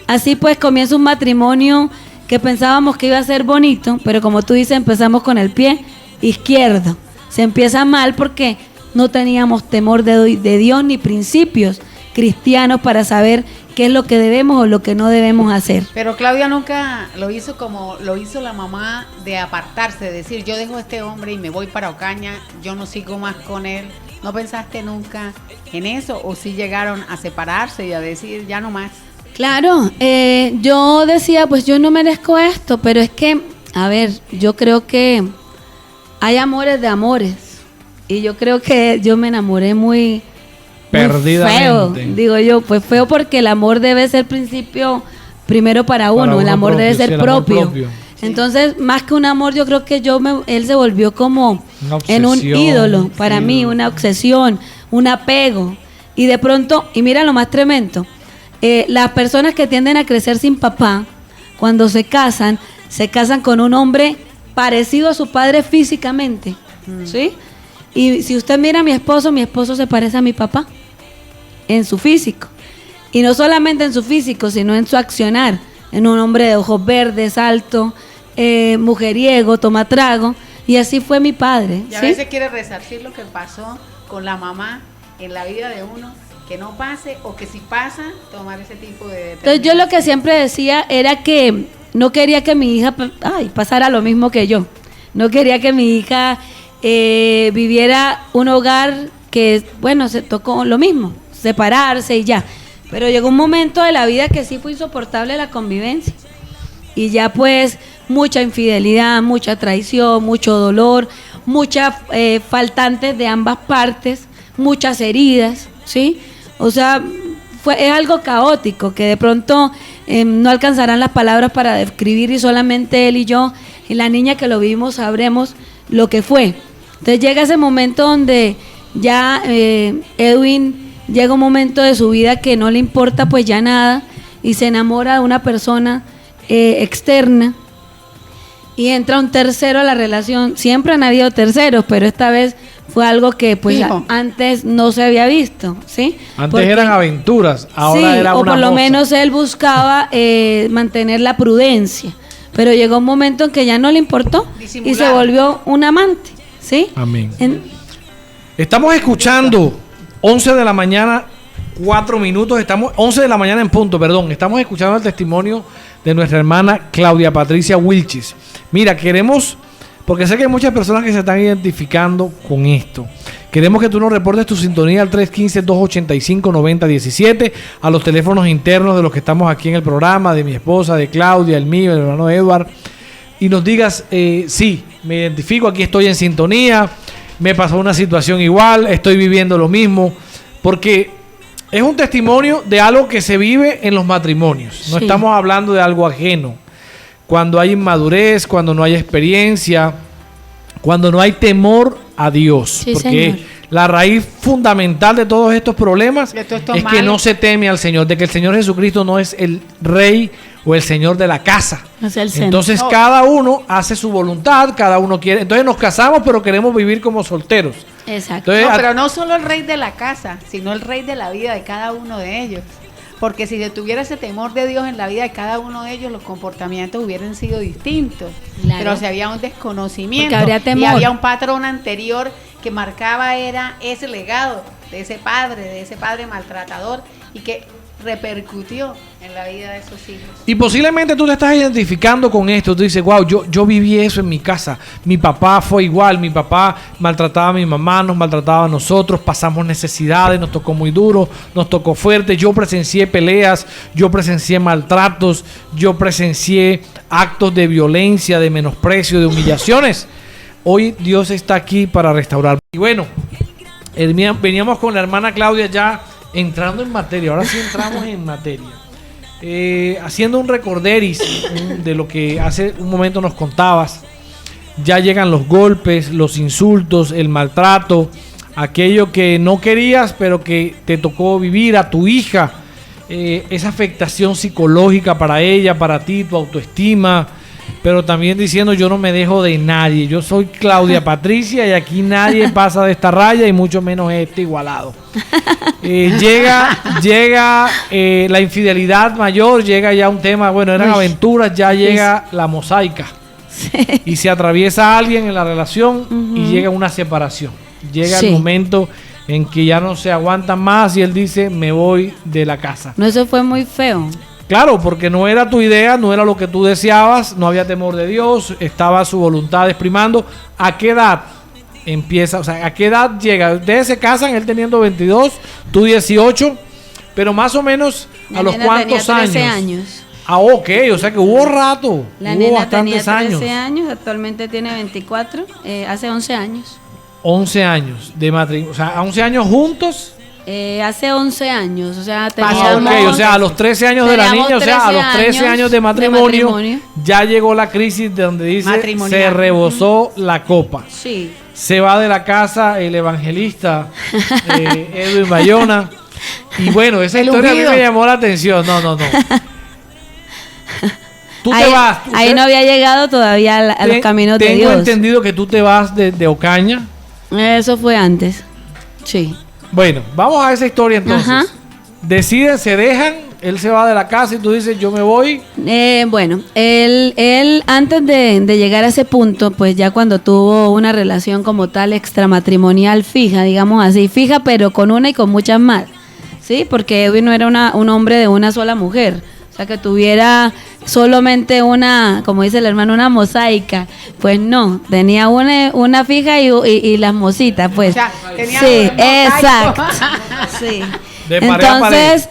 así pues comienza un matrimonio que pensábamos que iba a ser bonito, pero como tú dices, empezamos con el pie izquierdo. Se empieza mal porque no teníamos temor de Dios ni principios cristianos para saber qué es lo que debemos o lo que no debemos hacer.
Pero Claudia nunca lo hizo como lo hizo la mamá, de apartarse, de decir, yo dejo a este hombre y me voy para Ocaña, yo no sigo más con él. ¿No pensaste nunca en eso? ¿O sí llegaron a separarse y a decir, ya no más?
Claro, yo decía, pues yo no merezco esto, pero es que, a ver, yo creo que hay amores de amores, y yo creo que yo me enamoré muy feo, digo yo, pues feo, porque el amor debe ser principio primero para uno, el amor propio, debe ser propio. Entonces, más que un amor, yo creo que él se volvió como en un ídolo para mí, una obsesión, un apego. Y de pronto, y mira lo más tremendo, las personas que tienden a crecer sin papá, cuando se casan con un hombre parecido a su padre físicamente, ¿sí? Y si usted mira a mi esposo se parece a mi papá en su físico. Y no solamente en su físico, sino en su accionar. En un hombre de ojos verdes, alto, mujeriego, toma trago. Y así fue mi padre.
Y a veces quiere resarcir lo que pasó con la mamá en la vida de uno, que no pase, o que si pasa, tomar ese tipo de...
Entonces yo lo que siempre decía era que no quería que mi hija pasara lo mismo que yo. No quería que mi hija viviera un hogar que, bueno, se tocó lo mismo, separarse y ya. Pero llegó un momento de la vida que sí fue insoportable la convivencia. Y ya pues mucha infidelidad, mucha traición, mucho dolor, muchas faltantes de ambas partes, muchas heridas, ¿sí? O sea, es algo caótico que de pronto no alcanzarán las palabras para describir, y solamente él y yo y la niña que lo vimos sabremos lo que fue. Entonces llega ese momento donde ya Edwin llega un momento de su vida que no le importa pues ya nada, y se enamora de una persona externa, y entra un tercero a la relación. Siempre han habido terceros, pero esta vez fue algo que pues antes no se había visto, ¿sí?
Antes eran aventuras, ahora era una
o por lo
moza.
menos él buscaba mantener la prudencia, pero llegó un momento en que ya no le importó y se volvió un amante, ¿sí?
Amén. Estamos escuchando 11 de la mañana, 4 minutos, 11 de la mañana en punto, perdón. Estamos escuchando el testimonio de nuestra hermana Claudia Patricia Wilches. Mira, queremos, porque sé que hay muchas personas que se están identificando con esto. Queremos que tú nos reportes tu sintonía al 315-285-9017, a los teléfonos internos de los que estamos aquí en el programa, de mi esposa, de Claudia, el mío, el hermano Edward, y nos digas, sí, me identifico, aquí estoy en sintonía, me pasó una situación igual, estoy viviendo lo mismo, porque es un testimonio de algo que se vive en los matrimonios. No estamos hablando de algo ajeno. Cuando hay inmadurez, cuando no hay experiencia, cuando no hay temor a Dios. Sí, porque señor, la raíz fundamental de todos estos problemas es que no se teme al Señor, de que el Señor Jesucristo no es el rey o el Señor de la casa. Es el entonces cada uno hace su voluntad, cada uno quiere. Entonces nos casamos, pero queremos vivir como solteros.
Exacto.
Entonces, pero no solo el rey de la casa, sino el rey de la vida de cada uno de ellos. Porque si se tuviera ese temor de Dios en la vida de cada uno de ellos, los comportamientos hubieran sido distintos. Claro. Pero si había un desconocimiento y había un patrón anterior que marcaba era ese legado de ese padre maltratador, y que repercutió en la vida de esos hijos.
Y posiblemente tú te estás identificando con esto. Tú dices, wow, yo viví eso en mi casa. Mi papá fue igual. Mi papá maltrataba a mi mamá, nos maltrataba a nosotros, pasamos necesidades, nos tocó muy duro, nos tocó fuerte. Yo presencié peleas, yo presencié maltratos, yo presencié actos de violencia, de menosprecio, de humillaciones. Hoy Dios está aquí para restaurar. Y bueno, veníamos con la hermana Claudia ya entrando en materia. Ahora sí entramos en materia. Haciendo un recorderis de lo que hace un momento nos contabas. ya llegan los golpes, los insultos, el maltrato, aquello que no querías pero que te tocó vivir, a tu hija, esa afectación psicológica para ella, para ti, tu autoestima, pero también diciendo yo no me dejo de nadie, yo soy Claudia Patricia y aquí nadie pasa de esta raya y mucho menos igualado. Llega la infidelidad mayor, llega ya un tema, bueno, eran aventuras, ya llega la mosaica. Sí. Y se atraviesa alguien en la relación y llega una separación. Llega el momento en que ya no se aguantan más y él dice, me voy de la casa.
No, eso fue muy feo.
Claro, porque no era tu idea, no era lo que tú deseabas, no había temor de Dios, estaba su voluntad exprimando. ¿A qué edad empieza? O sea, ¿a qué edad llega? Ustedes se casan, él teniendo 22, tú 18, pero más o menos a los cuántos
tenía 13 años.
Ah, ok, o sea que hubo rato,
la
hubo
nena
bastantes
tenía 13
años.
años, actualmente tiene 24, hace 11 años.
11 años de matrimonio, o sea, 11 años juntos.
Hace 11 años, o sea,
o sea, a los 13 años de la niña, o sea, a los 13 años de matrimonio, ya llegó la crisis de donde dice, se rebosó la copa.
Sí.
Se va de la casa el evangelista Edwin Bayona. Y bueno, esa historia a mí me llamó la atención. No. Tú te vas.
Ahí no había llegado todavía a los caminos de Dios.
Tengo entendido que tú te vas de Ocaña.
Eso fue antes. Sí.
Bueno, vamos a esa historia entonces. Ajá. Deciden, se dejan, él se va de la casa y tú dices, yo me voy.
Bueno, él antes de llegar a ese punto, pues ya cuando tuvo una relación como tal extramatrimonial fija, digamos así, fija pero con una y con muchas más, ¿sí? Porque Edwin no era un hombre de una sola mujer. O sea, que tuviera solamente una, como dice el hermano, una mosaica. Pues no, tenía una fija y las mositas, pues. O sea, tenía sí, exacto. Sí. Entonces,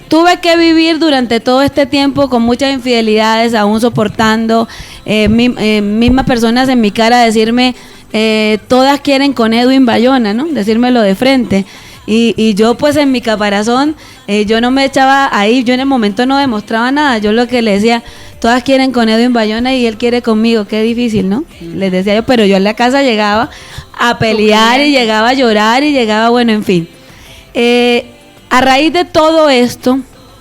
tuve que vivir durante todo este tiempo con muchas infidelidades, aún soportando mismas personas en mi cara decirme, todas quieren con Edwin Bayona, ¿no? Decírmelo de frente. Y yo pues en mi caparazón, yo no me echaba ahí, yo en el momento no demostraba nada, yo lo que le decía, todas quieren con Edwin Bayona y él quiere conmigo, qué difícil, ¿no? Les decía yo, pero yo en la casa llegaba a pelear y llegaba a llorar y llegaba, bueno, en fin. A raíz de todo esto,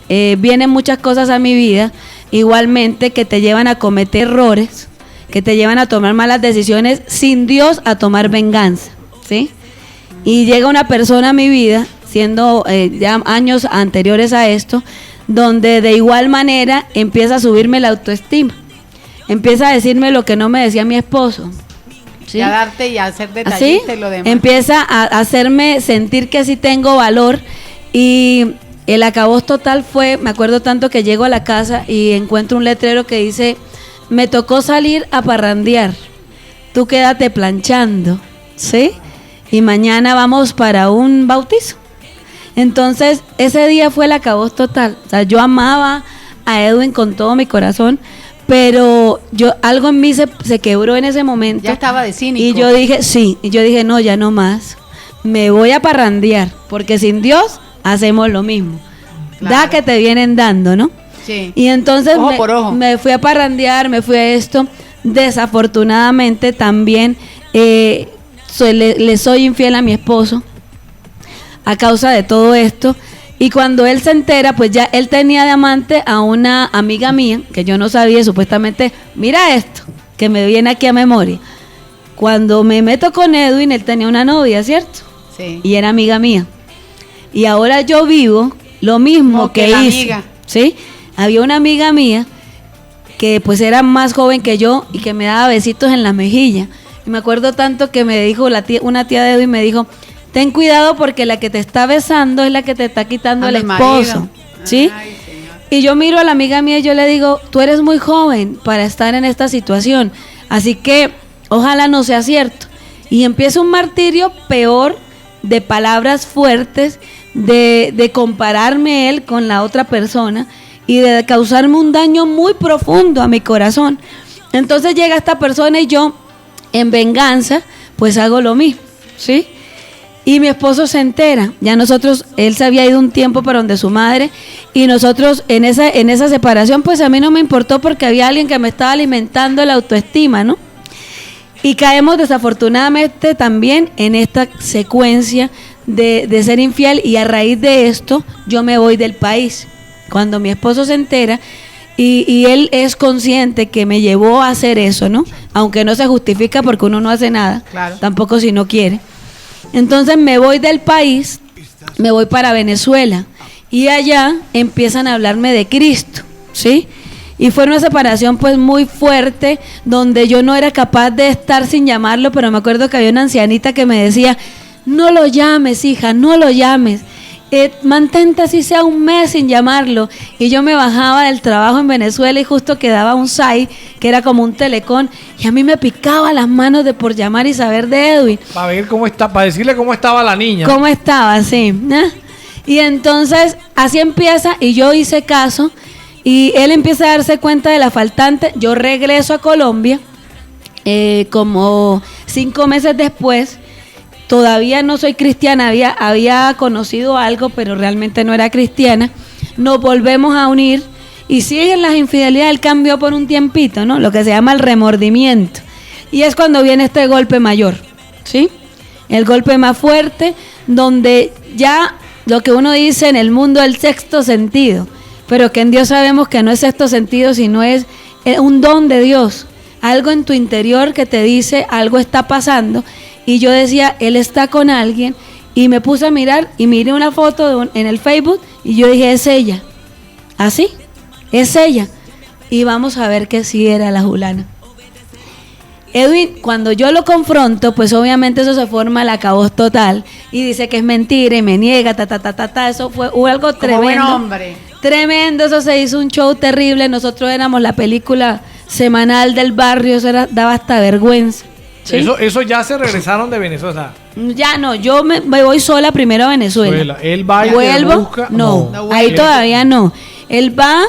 vienen muchas cosas a mi vida, igualmente que te llevan a cometer errores, que te llevan a tomar malas decisiones sin Dios a tomar venganza, ¿sí? Y llega una persona a mi vida, siendo ya años anteriores a esto, donde de igual manera empieza a subirme la autoestima. Empieza a decirme lo que no me decía mi esposo. ¿Sí?
Y a darte y a hacer detallista y lo demás.
Empieza a hacerme sentir que sí tengo valor. Y el acabose total fue, me acuerdo tanto que llego a la casa y encuentro un letrero que dice, me tocó salir a parrandear, tú quédate planchando, ¿sí? Y mañana vamos para un bautizo. Entonces, ese día fue el acabose total. O sea, yo amaba a Edwin con todo mi corazón, pero algo en mí se quebró en ese momento.
Ya estaba de cínico.
Y yo dije, no, ya no más. Me voy a parrandear, porque sin Dios hacemos lo mismo. Claro. Da que te vienen dando, ¿no?
Sí.
Y entonces
ojo por ojo.
Me fui a parrandear, me fui a esto. Desafortunadamente también le soy infiel a mi esposo a causa de todo esto. Y cuando él se entera, pues ya él tenía de amante a una amiga mía, que yo no sabía, supuestamente, mira esto, que me viene aquí a memoria. Cuando me meto con Edwin, él tenía una novia, ¿cierto?
Sí.
Y era amiga mía. Y ahora yo vivo lo mismo que hizo. Amiga. ¿Sí? Había una amiga mía que pues era más joven que yo y que me daba besitos en la mejilla. Y me acuerdo tanto que me dijo una tía de Edwin, me dijo, ten cuidado porque la que te está besando es la que te está quitando el esposo. ¿Sí? Ay, y yo miro a la amiga mía y yo le digo, tú eres muy joven para estar en esta situación, así que ojalá no sea cierto. Y empieza un martirio peor, de palabras fuertes, de compararme él con la otra persona y de causarme un daño muy profundo a mi corazón. Entonces llega esta persona y yo, en venganza, pues hago lo mismo, ¿sí? Y mi esposo se entera. Ya él se había ido un tiempo para donde su madre, y nosotros en esa separación, pues a mí no me importó porque había alguien que me estaba alimentando la autoestima, ¿no? Y caemos desafortunadamente también en esta secuencia de ser infiel, y a raíz de esto yo me voy del país. Cuando mi esposo se entera y él es consciente que me llevó a hacer eso, ¿no? Aunque no se justifica porque uno no hace nada, claro, tampoco si no quiere. Entonces me voy del país, me voy para Venezuela, y allá empiezan a hablarme de Cristo, ¿sí? Y fue una separación pues muy fuerte, donde yo no era capaz de estar sin llamarlo, pero me acuerdo que había una ancianita que me decía: no lo llames, hija, no lo llames, mantente así sea un mes sin llamarlo. Y yo me bajaba del trabajo en Venezuela y justo quedaba un SAI, que era como un telecom, y a mí me picaba las manos de por llamar y saber de Edwin.
Para ver cómo está, para decirle cómo estaba la niña.
Cómo estaba, sí. Y entonces así empieza, y yo hice caso. Y él empieza a darse cuenta de la faltante. Yo regreso a Colombia, como 5 meses después. Todavía no soy cristiana, había conocido algo, pero realmente no era cristiana. Nos volvemos a unir y siguen las infidelidades. Él cambió por un tiempito, ¿no? Lo que se llama el remordimiento. Y es cuando viene este golpe mayor, ¿sí? El golpe más fuerte, donde ya lo que uno dice en el mundo el sexto sentido, pero que en Dios sabemos que no es sexto sentido, sino es un don de Dios, algo en tu interior que te dice algo está pasando. Y yo decía, él está con alguien, y me puse a mirar y miré una foto en el Facebook y yo dije, es ella, así, es ella, y vamos a ver que sí era la Julana. Edwin, cuando yo lo confronto, pues obviamente eso se forma la caos total, y dice que es mentira y me niega, eso fue algo tremendo.
Buen hombre.
Tremendo, eso se hizo un show terrible. Nosotros éramos la película semanal del barrio, eso daba hasta vergüenza. ¿Sí?
Eso ya se regresaron de Venezuela.
Ya no, yo me voy sola primero a Venezuela.
Él va y
¿vuelvo?
busca.
No, ahí todavía no. Él va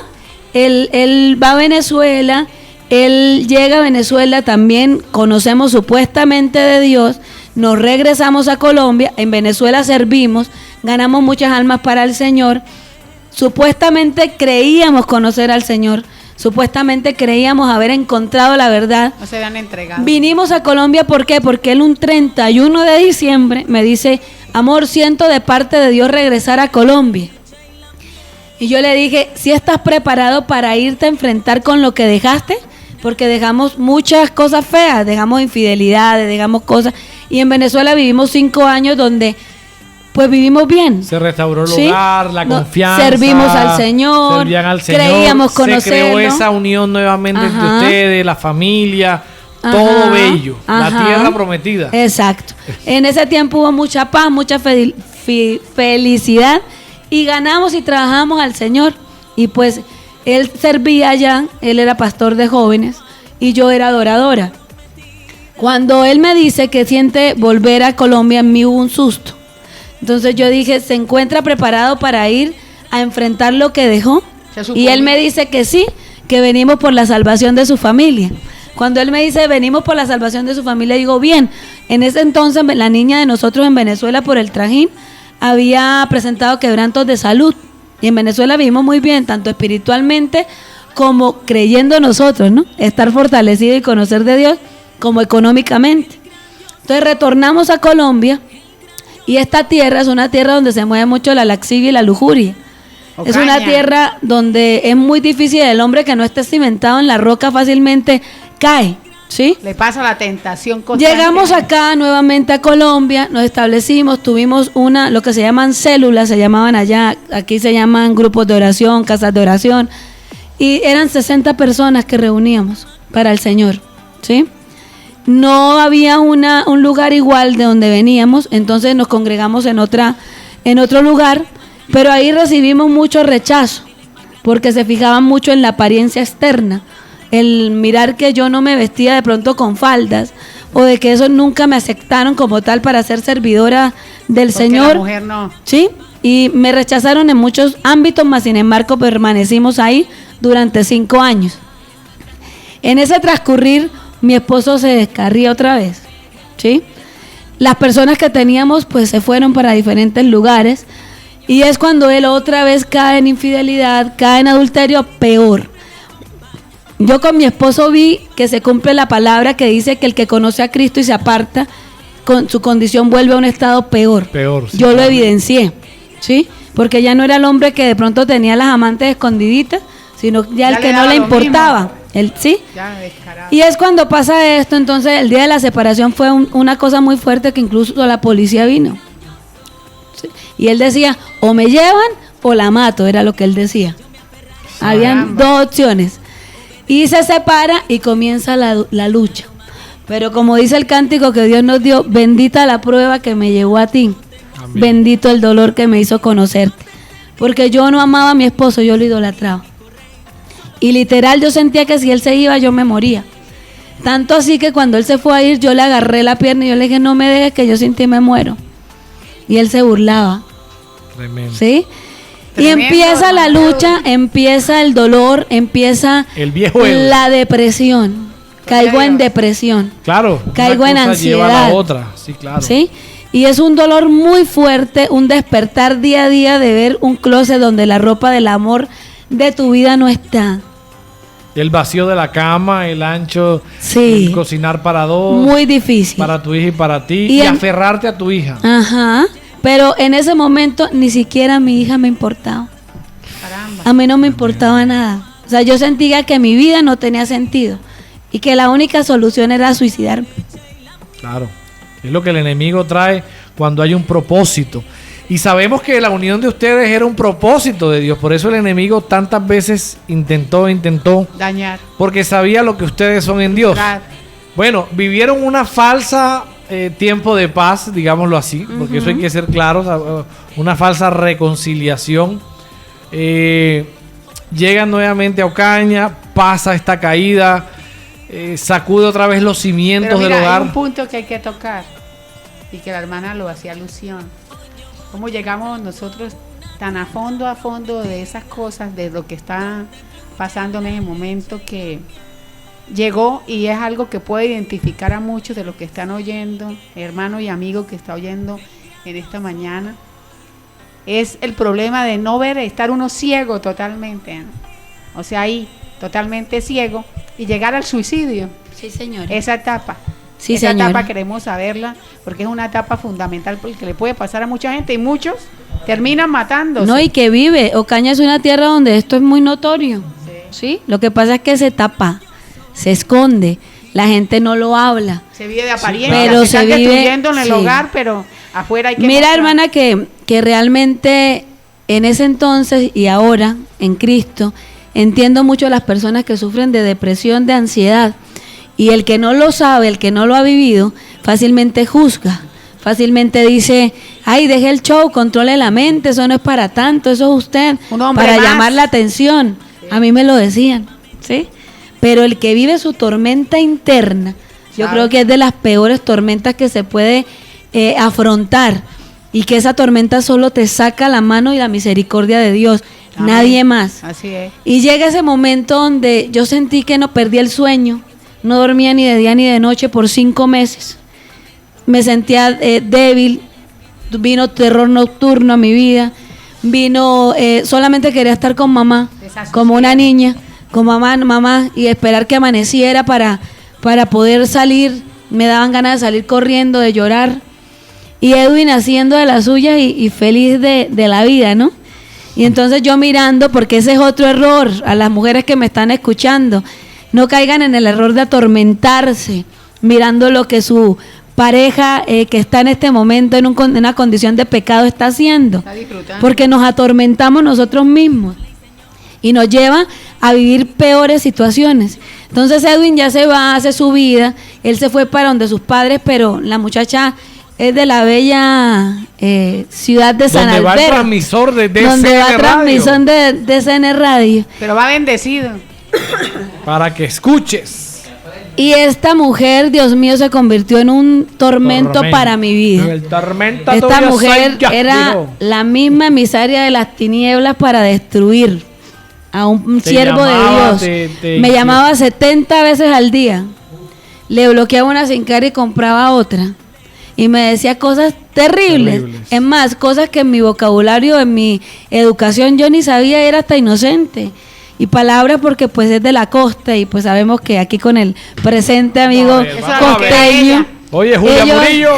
a Venezuela, él llega a Venezuela también, conocemos supuestamente de Dios, nos regresamos a Colombia, en Venezuela servimos, ganamos muchas almas para el Señor. Supuestamente creíamos conocer al Señor, supuestamente creíamos haber encontrado la verdad.
No se habían entregado.
Vinimos a Colombia, ¿por qué? Porque él un 31 de diciembre me dice, amor, siento de parte de Dios regresar a Colombia. Y yo le dije, ¿sí estás preparado para irte a enfrentar con lo que dejaste? Porque dejamos muchas cosas feas, dejamos infidelidades, dejamos cosas. Y en Venezuela vivimos 5 años donde pues vivimos bien.
Se restauró el hogar, la confianza.
Servimos al Señor,
servían al Señor,
creíamos conocerlo.
Se creó esa unión nuevamente entre ustedes, la familia, todo bello. La tierra prometida.
Exacto. En ese tiempo hubo mucha paz, mucha felicidad, y ganamos y trabajamos al Señor. Y pues él servía allá, él era pastor de jóvenes y yo era adoradora. Cuando él me dice que siente volver a Colombia, en mí hubo un susto. Entonces yo dije, ¿se encuentra preparado para ir a enfrentar lo que dejó? Y él me dice que sí, que venimos por la salvación de su familia. Cuando él me dice, venimos por la salvación de su familia, digo, bien. En ese entonces la niña de nosotros en Venezuela, por el trajín, había presentado quebrantos de salud. Y en Venezuela vivimos muy bien, tanto espiritualmente como creyendo nosotros, ¿no? Estar fortalecido y conocer de Dios, como económicamente. Entonces retornamos a Colombia. Y esta tierra es una tierra donde se mueve mucho la lascivia y la lujuria. Es una tierra donde es muy difícil, el hombre que no esté cimentado en la roca fácilmente cae, ¿sí?
Le pasa la tentación constante.
Llegamos acá nuevamente a Colombia, nos establecimos, tuvimos lo que se llaman células, se llamaban allá, aquí se llaman grupos de oración, casas de oración, y eran 60 personas que reuníamos para el Señor, ¿sí? No había un lugar igual de donde veníamos, entonces nos congregamos en otro lugar, pero ahí recibimos mucho rechazo, porque se fijaban mucho en la apariencia externa, el mirar que yo no me vestía de pronto con faldas, o de que eso nunca me aceptaron como tal para ser servidora del Señor.
La mujer no.
Sí, y me rechazaron en muchos ámbitos, mas sin embargo permanecimos ahí durante 5 años. En ese transcurrir, mi esposo se descarría otra vez, ¿sí? Las personas que teníamos pues se fueron para diferentes lugares, y es cuando él otra vez cae en infidelidad, cae en adulterio, peor. yo con mi esposo vi que se cumple la palabra que dice que el que conoce a Cristo y se aparta, con su condición vuelve a un estado peor.
Sí,
yo lo evidencié, ¿sí? Porque ya no era el hombre que de pronto tenía las amantes escondiditas, sino ya el que no le importaba. ¿Sí? Y es cuando pasa esto. Entonces el día de la separación fue una cosa muy fuerte, que incluso la policía vino, ¿sí? Y él decía, o me llevan o la mato, era lo que él decía. Habían dos opciones. Y se separa y comienza la lucha. Pero como dice el cántico que Dios nos dio, bendita la prueba que me llevó a ti. Amén. Bendito el dolor que me hizo conocerte. Porque yo no amaba a mi esposo, yo lo idolatraba. Y literal yo sentía que si él se iba yo me moría. Tanto así que cuando él se fue a ir yo le agarré la pierna y yo le dije, no me dejes que yo sin ti me muero. Y él se burlaba. Tremendo. ¿Sí? Tremendo, y empieza la lucha, empieza el dolor, empieza la depresión. Caigo en depresión.
Claro.
Caigo en ansiedad.
Lleva a la otra. Sí, claro.
¿Sí? Y es un dolor muy fuerte, un despertar día a día de ver un closet donde la ropa del amor de tu vida no está.
El vacío de la cama, el ancho,
sí,
el cocinar para dos.
Muy difícil.
Para tu hija y para ti. Y aferrarte a tu hija.
Ajá. Pero en ese momento ni siquiera mi hija me importaba. Caramba. A mí no me importaba nada. O sea, yo sentía que mi vida no tenía sentido y que la única solución era suicidarme.
Claro. Es lo que el enemigo trae cuando hay un propósito. Y sabemos que la unión de ustedes era un propósito de Dios. Por eso el enemigo tantas veces intentó
dañar.
Porque sabía lo que ustedes son en Dios. Claro. Bueno, vivieron una falsa tiempo de paz, digámoslo así, porque eso hay que ser claros, una falsa reconciliación. Llegan nuevamente a Ocaña, pasa esta caída, sacude otra vez los cimientos del hogar.
Hay un punto que hay que tocar y que la hermana lo hacía alusión. ¿Cómo llegamos nosotros tan a fondo de esas cosas, de lo que está pasando en ese momento, que llegó, y es algo que puede identificar a muchos de los que están oyendo, hermano y amigo que está oyendo en esta mañana? Es el problema de no ver, estar uno ciego totalmente, ¿no? O sea, ahí, totalmente ciego, y llegar al suicidio.
Sí, señora.
Esa etapa. Sí, esa etapa queremos saberla, porque es una etapa fundamental porque le puede pasar a mucha gente y muchos terminan matándose.
No, y que vive. Ocaña es una tierra donde esto es muy notorio. Sí. Lo que pasa es que se tapa, se esconde, la gente no lo habla.
Se vive de apariencia,
pero se vive
destruyendo en el hogar, pero afuera hay que
mira, mostrar. Hermana, que realmente en ese entonces y ahora en Cristo entiendo mucho a las personas que sufren de depresión, de ansiedad. Y el que no lo sabe, el que no lo ha vivido, fácilmente juzga, fácilmente dice, ay, deje el show, controle la mente, eso no es para tanto, eso es usted, para llamar la atención. Sí. A mí me lo decían, ¿sí? Pero el que vive su tormenta interna, yo creo que es de las peores tormentas que se puede afrontar, y que esa tormenta solo te saca la mano y la misericordia de Dios, amén, nadie más.
Así es.
Y llega ese momento donde yo sentí que no perdí el sueño. No dormía ni de día ni de noche por 5 meses. Me sentía débil. Vino terror nocturno a mi vida. Vino, solamente quería estar con mamá, como una niña, con mamá, y esperar que amaneciera para poder salir. Me daban ganas de salir corriendo, de llorar. Y Edwin haciendo de las suyas y feliz de la vida, ¿no? Y entonces yo mirando, porque ese es otro error, a las mujeres que me están escuchando. No caigan en el error de atormentarse mirando lo que su pareja que está en este momento en una condición de pecado está haciendo. Porque nos atormentamos nosotros mismos y nos lleva a vivir peores situaciones. Entonces Edwin ya se va, hace su vida, él se fue para donde sus padres, pero la muchacha es de la bella ciudad de San Albert.
Donde va el transmisor de DCN Radio.
Donde va el transmisor de DCN Radio.
Pero va bendecido.
Para que escuches.
Y esta mujer, Dios mío, se convirtió en un tormento para mi vida. Esta mujer era la misma emisaria de las tinieblas para destruir a un siervo de Dios. Me llamaba 70 veces al día. Le bloqueaba una sin cara y compraba otra. Y me decía cosas terribles. Es más, cosas que en mi vocabulario, en mi educación yo ni sabía, era hasta inocente. y palabras porque pues es de la costa y pues sabemos que aquí con el presente amigo costeño.
Oye, Julia Murillo.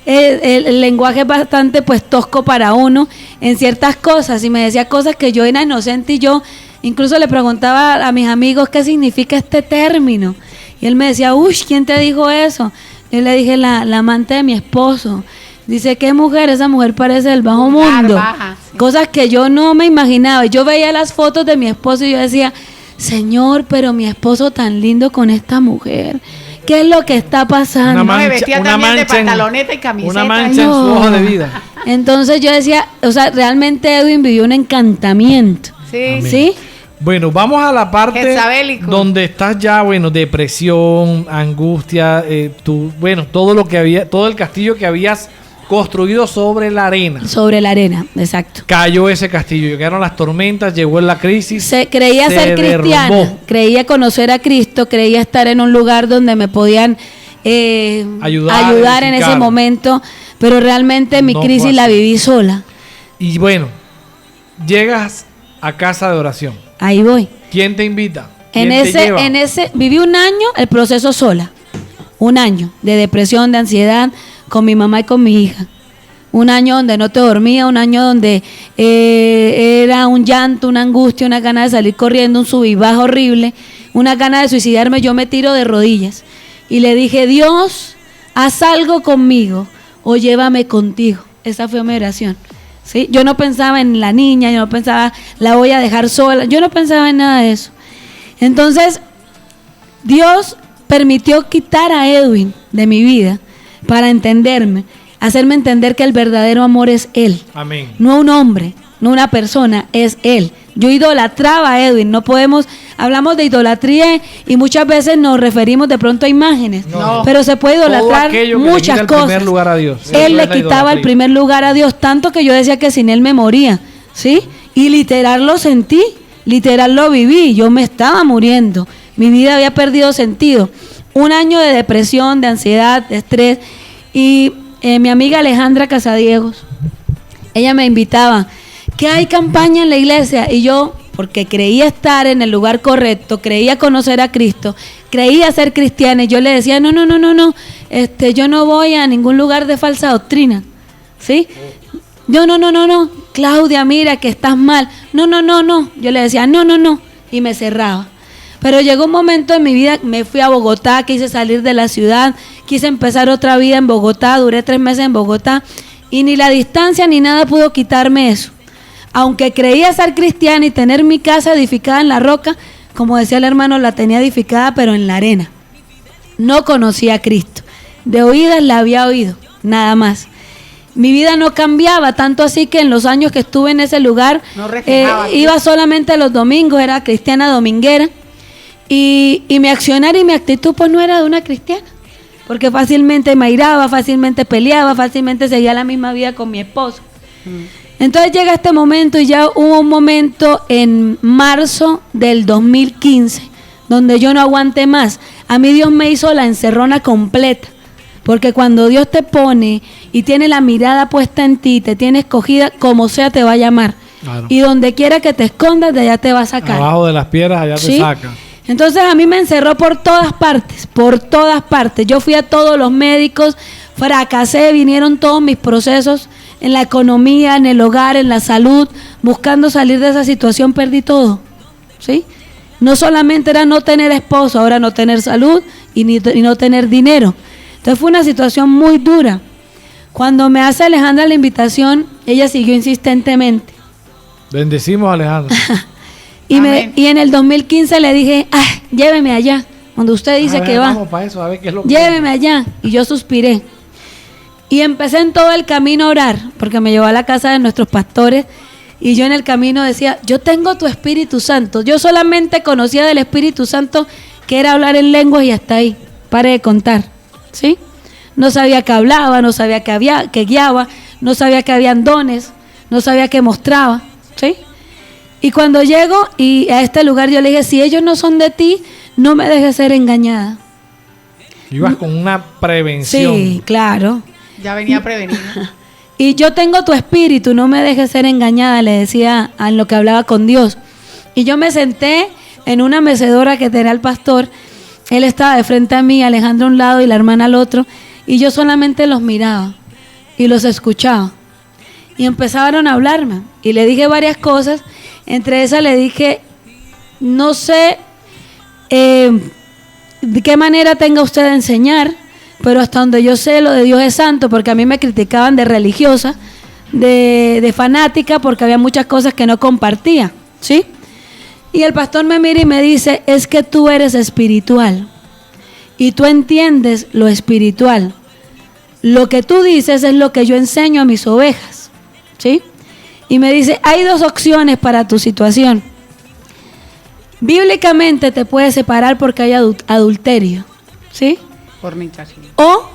El lenguaje es bastante pues tosco para uno en ciertas cosas y me decía cosas que yo era inocente y yo incluso le preguntaba a mis amigos qué significa este término y él me decía, uy, ¿quién te dijo eso? Yo le dije, la amante de mi esposo. Dice, ¿qué mujer? Esa mujer parece del bajo mundo. Baja, sí. Cosas que yo no me imaginaba. Yo veía las fotos de mi esposo y yo decía, Señor, pero mi esposo tan lindo con esta mujer. ¿Qué es lo que está pasando?
Me vestía también de pantaloneta y camiseta.
Una mancha en su hoja de vida.
Entonces yo decía, o sea, realmente Edwin vivió un encantamiento.
Sí.
¿Sí?
Bueno, vamos a la parte donde estás ya, bueno, depresión, angustia, todo lo que había, todo el castillo que habías construido sobre la arena.
Sobre la arena, exacto.
Cayó ese castillo, llegaron las tormentas, llegó la crisis.
Creía ser cristiana, creía conocer a Cristo, creía estar en un lugar donde me podían ayudar en ese momento, pero realmente mi crisis la viví sola.
Y bueno, llegas a casa de oración.
Ahí voy.
¿Quién te invita?
Viví un año el proceso sola. Un año de depresión, de ansiedad, con mi mamá y con mi hija. Un año donde no te dormía, un año donde era un llanto, una angustia, una gana de salir corriendo, un sub y baja horrible, una gana de suicidarme. Yo me tiro de rodillas y le dije, Dios, haz algo conmigo o llévame contigo. Esa fue mi oración. ¿Sí? Yo no pensaba en la niña, yo no pensaba, la voy a dejar sola, yo no pensaba en nada de eso. Entonces, Dios permitió quitar a Edwin de mi vida para entenderme, hacerme entender que el verdadero amor es Él.
Amén.
No un hombre, no una persona, es Él. Yo idolatraba a Edwin, no podemos, hablamos de idolatría y muchas veces nos referimos de pronto a imágenes, pero se puede idolatrar muchas cosas.
Lugar a Dios.
Él le quitaba el primer lugar a Dios, tanto que yo decía que sin Él me moría, ¿sí? Y literal lo sentí, literal lo viví, yo me estaba muriendo, mi vida había perdido sentido. Un año de depresión, de ansiedad, de estrés, y mi amiga Alejandra Casadiegos, ella me invitaba, que hay campaña en la iglesia, y yo, porque creía estar en el lugar correcto, creía conocer a Cristo, creía ser cristiana, y yo le decía, no, yo no voy a ningún lugar de falsa doctrina, ¿sí? Yo, no, Claudia, mira que estás mal, no, yo le decía, no, y me cerraba. Pero llegó un momento en mi vida, me fui a Bogotá, quise salir de la ciudad, quise empezar otra vida en Bogotá, duré 3 meses en Bogotá, y ni la distancia ni nada pudo quitarme eso. Aunque creía ser cristiana y tener mi casa edificada en la roca, como decía el hermano, la tenía edificada pero en la arena. No conocía a Cristo. De oídas la había oído, nada más. Mi vida no cambiaba, tanto así que en los años que estuve en ese lugar, iba solamente los domingos, era cristiana dominguera. Y mi accionar y mi actitud pues no era de una cristiana. Porque fácilmente me airaba, fácilmente peleaba, fácilmente seguía la misma vida con mi esposo. Entonces llega este momento y ya hubo un momento en marzo del 2015 donde yo no aguanté más. A mí Dios me hizo la encerrona completa, porque cuando Dios te pone y tiene la mirada puesta en ti, te tiene escogida, como sea te va a llamar. Claro. Y donde quiera que te escondas, de allá te va a sacar.
Abajo de las piedras allá te saca.
Entonces a mí me encerró por todas partes, Yo fui a todos los médicos, fracasé, vinieron todos mis procesos en la economía, en el hogar, en la salud, buscando salir de esa situación, perdí todo, ¿sí? No solamente era no tener esposo, ahora no tener salud y no tener dinero. Entonces fue una situación muy dura. Cuando me hace Alejandra la invitación, ella siguió insistentemente.
Bendecimos a Alejandra.
y en el 2015 le dije, lléveme allá, donde usted dice que va.
Vamos para eso, a ver qué es lo que
lléveme allá. Y yo suspiré. Y empecé en todo el camino a orar, porque me llevó a la casa de nuestros pastores, y yo en el camino decía, yo tengo tu Espíritu Santo. Yo solamente conocía del Espíritu Santo que era hablar en lenguas y hasta ahí, pare de contar, ¿sí? No sabía que hablaba, no sabía que guiaba, no sabía que habían dones, no sabía que mostraba, ¿sí? Y cuando llego y a este lugar yo le dije, si ellos no son de ti, no me dejes ser engañada.
Ibas con una prevención.
Sí, claro.
Ya venía prevenida.
Y yo tengo tu espíritu, no me dejes ser engañada, le decía a lo que hablaba con Dios. Y yo me senté en una mecedora que tenía el pastor. Él estaba de frente a mí, Alejandro a un lado y la hermana al otro. Y yo solamente los miraba y los escuchaba. Y empezaron a hablarme. Y le dije varias cosas. Entre esas le dije, no sé de qué manera tenga usted de enseñar, pero hasta donde yo sé lo de Dios es santo, porque a mí me criticaban de religiosa, de fanática, porque había muchas cosas que no compartía, ¿sí? Y el pastor me mira y me dice, es que tú eres espiritual y tú entiendes lo espiritual. Lo que tú dices es lo que yo enseño a mis ovejas, ¿sí? Y me dice, hay dos opciones para tu situación. Bíblicamente te puedes separar porque hay adulterio, ¿sí?
Fornicación.
O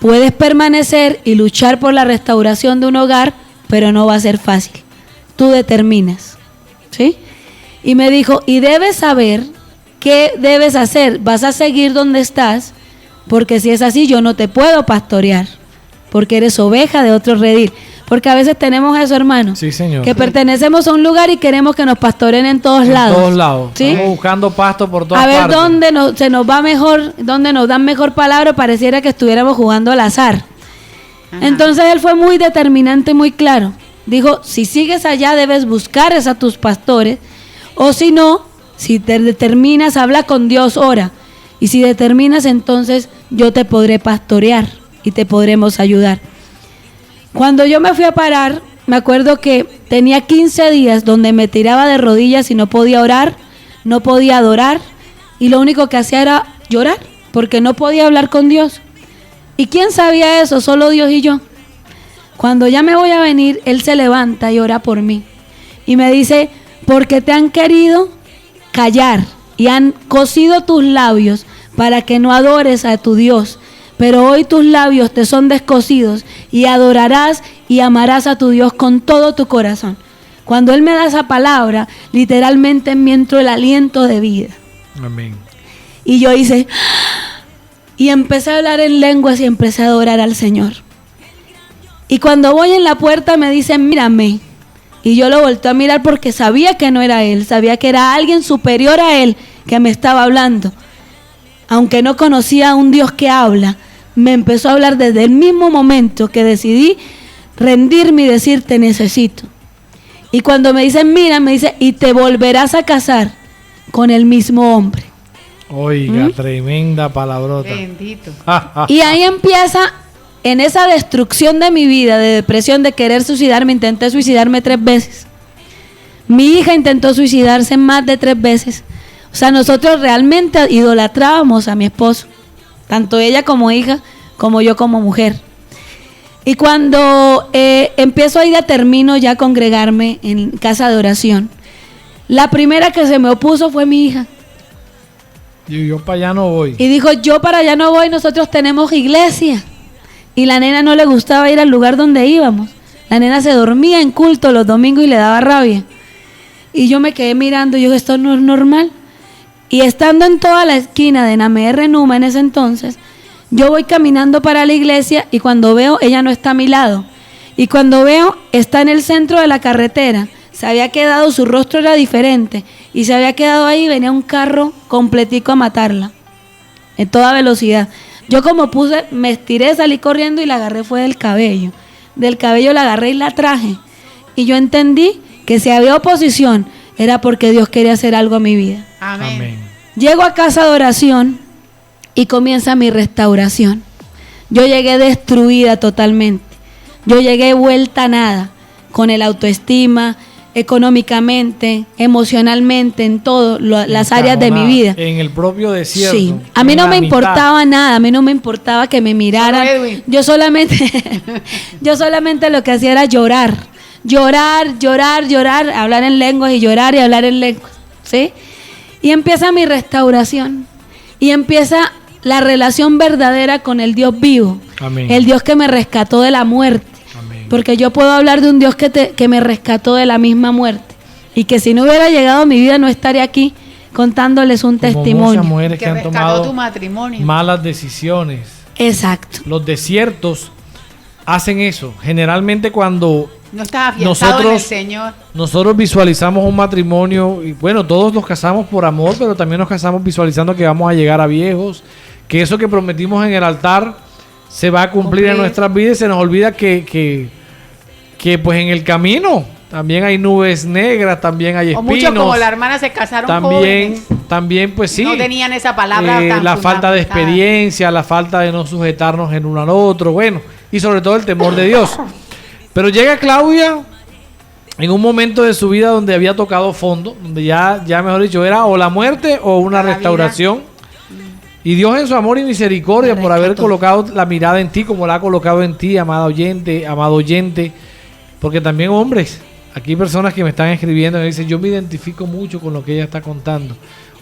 puedes permanecer y luchar por la restauración de un hogar, pero no va a ser fácil. Tú determinas, ¿sí? Y me dijo, y debes saber qué debes hacer. Vas a seguir donde estás, porque si es así yo no te puedo pastorear, porque eres oveja de otro redil. Porque a veces tenemos eso, hermano.
Sí, señor.
Que pertenecemos a un lugar y queremos que nos pastoreen en todos lados. En
todos lados.
¿Sí?
Estamos buscando pasto por todas
partes.
partes.
A ver dónde se nos va mejor, dónde nos dan mejor palabra, pareciera que estuviéramos jugando al azar. Ajá. Entonces él fue muy determinante, muy claro. Dijo, si sigues allá debes buscar a tus pastores, o si no, si te determinas, habla con Dios, ora. Y si determinas, entonces yo te podré pastorear y te podremos ayudar. Cuando yo me fui a parar, me acuerdo que tenía 15 días donde me tiraba de rodillas y no podía orar, no podía adorar, y lo único que hacía era llorar, porque no podía hablar con Dios. ¿Y quién sabía eso? Solo Dios y yo. Cuando ya me voy a venir, Él se levanta y ora por mí. Y me dice, porque te han querido callar y han cosido tus labios para que no adores a tu Dios. Pero hoy tus labios te son descosidos y adorarás y amarás a tu Dios con todo tu corazón. Cuando Él me da esa palabra, literalmente me entró el aliento de vida.
Amén.
Y yo hice, y empecé a hablar en lenguas y empecé a adorar al Señor. Y cuando voy en la puerta me dicen, mírame. Y yo lo volteé a mirar porque sabía que no era Él, sabía que era alguien superior a Él que me estaba hablando. Aunque no conocía a un Dios que habla, me empezó a hablar desde el mismo momento que decidí rendirme y decir, te necesito. Y cuando me dicen, mira, me dice, y te volverás a casar con el mismo hombre.
Oiga, tremenda palabrota.
Bendito.
Y ahí empieza, en esa destrucción de mi vida, de depresión, de querer suicidarme, intenté suicidarme 3 veces. Mi hija intentó suicidarse más de 3 veces. O sea, nosotros realmente idolatrábamos a mi esposo, tanto ella como hija, como yo como mujer. Y cuando empiezo ahí, determino ya congregarme en casa de oración, la primera que se me opuso fue mi hija.
Y yo para allá no voy.
Y dijo, yo para allá no voy, nosotros tenemos iglesia. Y la nena no le gustaba ir al lugar donde íbamos. La nena se dormía en culto los domingos y le daba rabia. Y yo me quedé mirando, y yo, esto no es normal. Y estando en toda la esquina de Namer Numa en ese entonces, yo voy caminando para la iglesia y cuando veo, ella no está a mi lado. Y cuando veo, está en el centro de la carretera. Se había quedado, su rostro era diferente. Y se había quedado ahí, venía un carro completico a matarla. En toda velocidad. Yo como puse, me estiré, salí corriendo y la agarré fue del cabello. Del cabello la agarré y la traje. Y yo entendí que si había oposición, era porque Dios quería hacer algo a mi vida.
Amén.
Amén.
Llego a casa de oración y comienza mi restauración. Yo llegué destruida totalmente. Yo llegué vuelta a nada, con el autoestima, económicamente, emocionalmente, en todas las áreas de mi vida.
En el propio desierto.
Sí, a mí no me importaba nada, a mí no me importaba que me miraran. Yo solamente lo que hacía era llorar, hablar en lenguas y llorar y hablar en lenguas, ¿sí? Y empieza mi restauración y empieza la relación verdadera con el Dios vivo. Amén. El Dios que me rescató de la muerte. Amén. Porque yo puedo hablar de un Dios que me rescató de la misma muerte y que si no hubiera llegado a mi vida no estaría aquí contándoles un testimonio.
Muchas mujeres que han tomado
tu matrimonio.
Malas decisiones.
Exacto.
Los desiertos hacen eso. Generalmente cuando
No estás afianzado en el Señor.
Nosotros visualizamos un matrimonio, y bueno, todos nos casamos por amor, pero también nos casamos visualizando que vamos a llegar a viejos, que eso que prometimos en el altar se va a cumplir en nuestras vidas, y se nos olvida que pues en el camino también hay nubes negras, también hay espinos. O muchos
como la hermana se casaron jóvenes.
También pues sí.
No tenían esa palabra tan
la falta de experiencia, la falta de no sujetarnos en uno al otro, bueno, y sobre todo el temor de Dios. Pero llega Claudia en un momento de su vida donde había tocado fondo, donde ya mejor dicho, era o la muerte o una restauración. Y Dios en su amor y misericordia por haber colocado la mirada en ti como la ha colocado en ti, amado oyente, porque también hombres, aquí hay personas que me están escribiendo y me dicen, yo me identifico mucho con lo que ella está contando.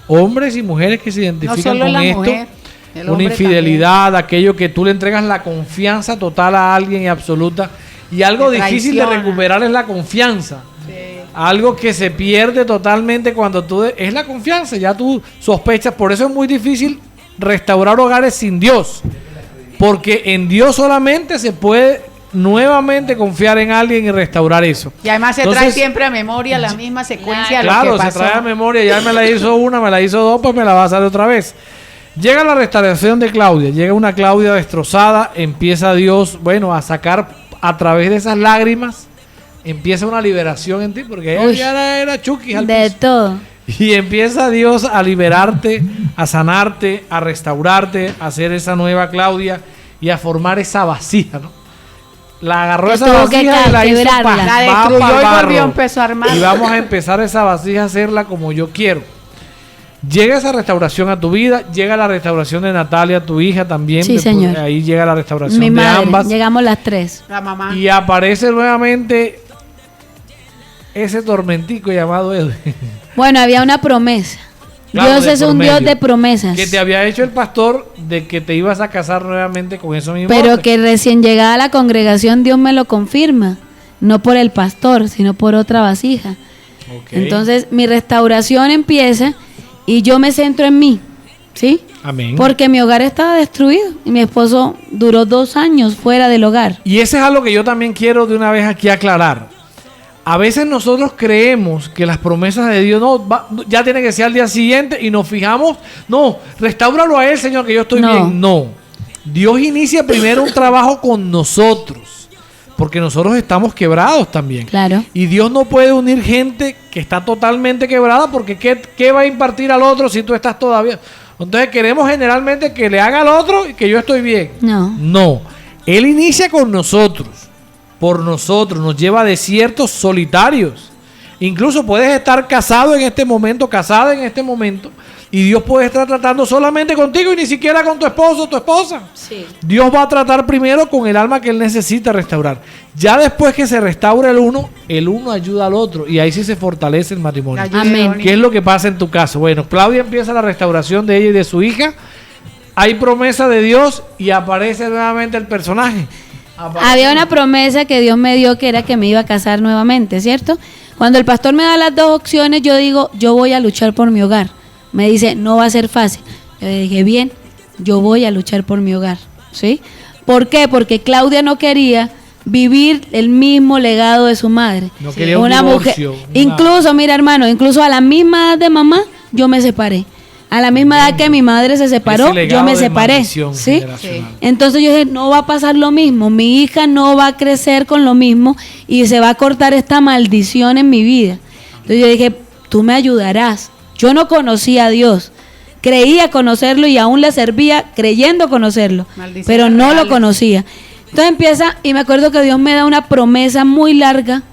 Hombres y mujeres que se identifican con esto, una infidelidad, también. Aquello que tú le entregas la confianza total a alguien y absoluta. Y algo difícil de recuperar es la confianza. Sí. Algo que se pierde totalmente cuando es la confianza, ya tú sospechas. Por eso es muy difícil restaurar hogares sin Dios. Porque en Dios solamente se puede nuevamente confiar en alguien y restaurar eso.
Y además trae siempre a memoria la misma secuencia.
Claro,
lo que pasó.
Se trae a memoria. Ya me la hizo una, me la hizo dos, pues me la va a hacer otra vez. Llega la restauración de Claudia. Llega una Claudia destrozada. Empieza Dios, a sacar a través de esas lágrimas, empieza una liberación en ti, porque ella ya era Chucky al
de
piso.
Todo.
Y empieza Dios a liberarte, a sanarte, a restaurarte, a hacer esa nueva Claudia y a formar esa vasija, ¿no? La agarró esa vasija y la hizo
la destruyó y volvió, empezó a armar.
Y vamos a empezar esa vasija a hacerla como yo quiero. Llega esa restauración a tu vida, llega la restauración de Natalia, tu hija también.
Sí, señor.
Ahí llega la restauración
Mi madre,
de ambas.
Llegamos las tres.
La mamá.
Y aparece nuevamente ese tormentico llamado Edwin.
Bueno, había una promesa. Claro, Dios es un Dios de promesas.
Que te había hecho el pastor de que te ibas a casar nuevamente con eso mismo.
Pero que recién llegada a la congregación Dios me lo confirma. No por el pastor, sino por otra vasija. Okay. Entonces mi restauración empieza y yo me centro en mí. ¿Sí?
Amén.
Porque mi hogar estaba destruido y mi esposo duró 2 años fuera del hogar.
Y ese es algo que yo también quiero de una vez aquí aclarar. A veces nosotros creemos que las promesas de Dios ya tiene que ser al día siguiente y nos fijamos, restáuralo a Él, Señor, que yo estoy bien. No, Dios inicia primero un trabajo con nosotros, porque nosotros estamos quebrados también.
Claro.
Y Dios no puede unir gente que está totalmente quebrada, porque ¿qué va a impartir al otro si tú estás todavía? Entonces queremos generalmente que le haga al otro y que yo estoy bien. No, Él inicia con nosotros. Por nosotros, nos lleva a desiertos solitarios. Incluso puedes estar casado en este momento, casada en este momento, y Dios puede estar tratando solamente contigo y ni siquiera con tu esposo o tu esposa.
Sí.
Dios va a tratar primero con el alma que Él necesita restaurar. Ya después que se restaura el uno ayuda al otro, y ahí sí se fortalece el matrimonio.
Amén.
¿Qué es lo que pasa en tu caso? Bueno, Claudia empieza la restauración de ella y de su hija. Hay promesa de Dios y aparece nuevamente el personaje.
Había una promesa que Dios me dio, que era que me iba a casar nuevamente, ¿cierto? Cuando el pastor me da las 2 opciones, yo digo, yo voy a luchar por mi hogar. Me dice, no va a ser fácil. Yo dije, bien, yo voy a luchar por mi hogar, ¿sí? ¿Por qué? Porque Claudia no quería vivir el mismo legado de su madre.
No quería una divorcio,
mujer. Incluso, mira, hermano, incluso a la misma edad de mamá, yo me separé. A la misma edad que mi madre se separó, yo me separé. ¿Sí? Entonces yo dije, no va a pasar lo mismo. Mi hija no va a crecer con lo mismo y se va a cortar esta maldición en mi vida. Entonces yo dije, tú me ayudarás. Yo no conocía a Dios. Creía conocerlo y aún le servía creyendo conocerlo. Pero no lo conocía. Entonces empieza, y me acuerdo que Dios me da una promesa muy larga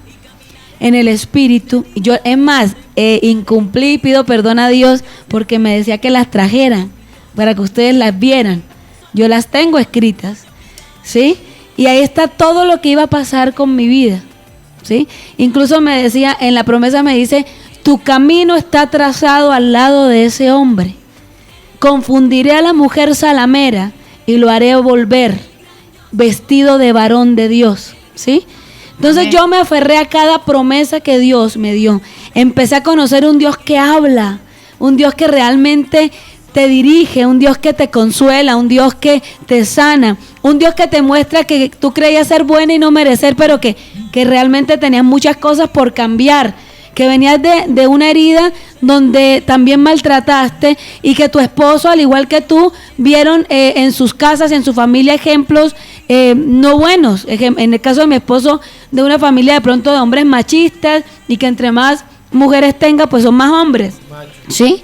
en el espíritu. Yo, es más, incumplí y pido perdón a Dios porque me decía que las trajeran para que ustedes las vieran. Yo las tengo escritas, ¿sí? Y ahí está todo lo que iba a pasar con mi vida, ¿sí? Incluso me decía, en la promesa me dice, tu camino está trazado al lado de ese hombre. Confundiré a la mujer salamera y lo haré volver vestido de varón de Dios, ¿sí? Entonces yo me aferré a cada promesa que Dios me dio. Empecé a conocer un Dios que habla, un Dios que realmente te dirige, un Dios que te consuela, un Dios que te sana, un Dios que te muestra que tú creías ser buena y no merecer, pero que realmente tenías muchas cosas por cambiar, que venías de una herida donde también maltrataste y que tu esposo, al igual que tú, vieron en sus casas, en su familia, ejemplos no buenos. En el caso de mi esposo, de una familia de pronto de hombres machistas y que entre más mujeres tenga, pues son más hombres, ¿sí?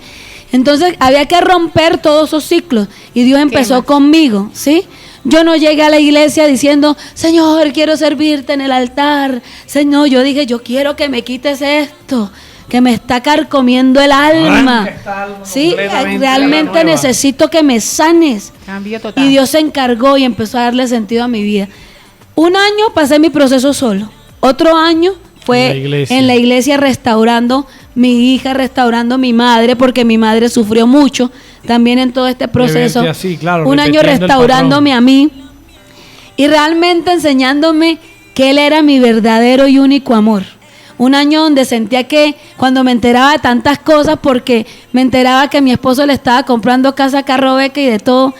Entonces había que romper todos esos ciclos y Dios empezó conmigo, ¿sí? Yo no llegué a la iglesia diciendo, Señor, quiero servirte en el altar. Señor, yo dije, yo quiero que me quites esto, que me está carcomiendo el alma. Sí, realmente necesito que me sanes.
Cambio total.
Y Dios se encargó y empezó a darle sentido a mi vida. Un año pasé mi proceso solo. Otro año fue en la iglesia restaurando mi hija, restaurando mi madre, porque mi madre sufrió mucho también en todo este proceso.
Así, claro,
un año restaurándome a mí y realmente enseñándome que Él era mi verdadero y único amor. Un año donde sentía que cuando me enteraba de tantas cosas, porque me enteraba que mi esposo le estaba comprando casa, carro, beca y de todo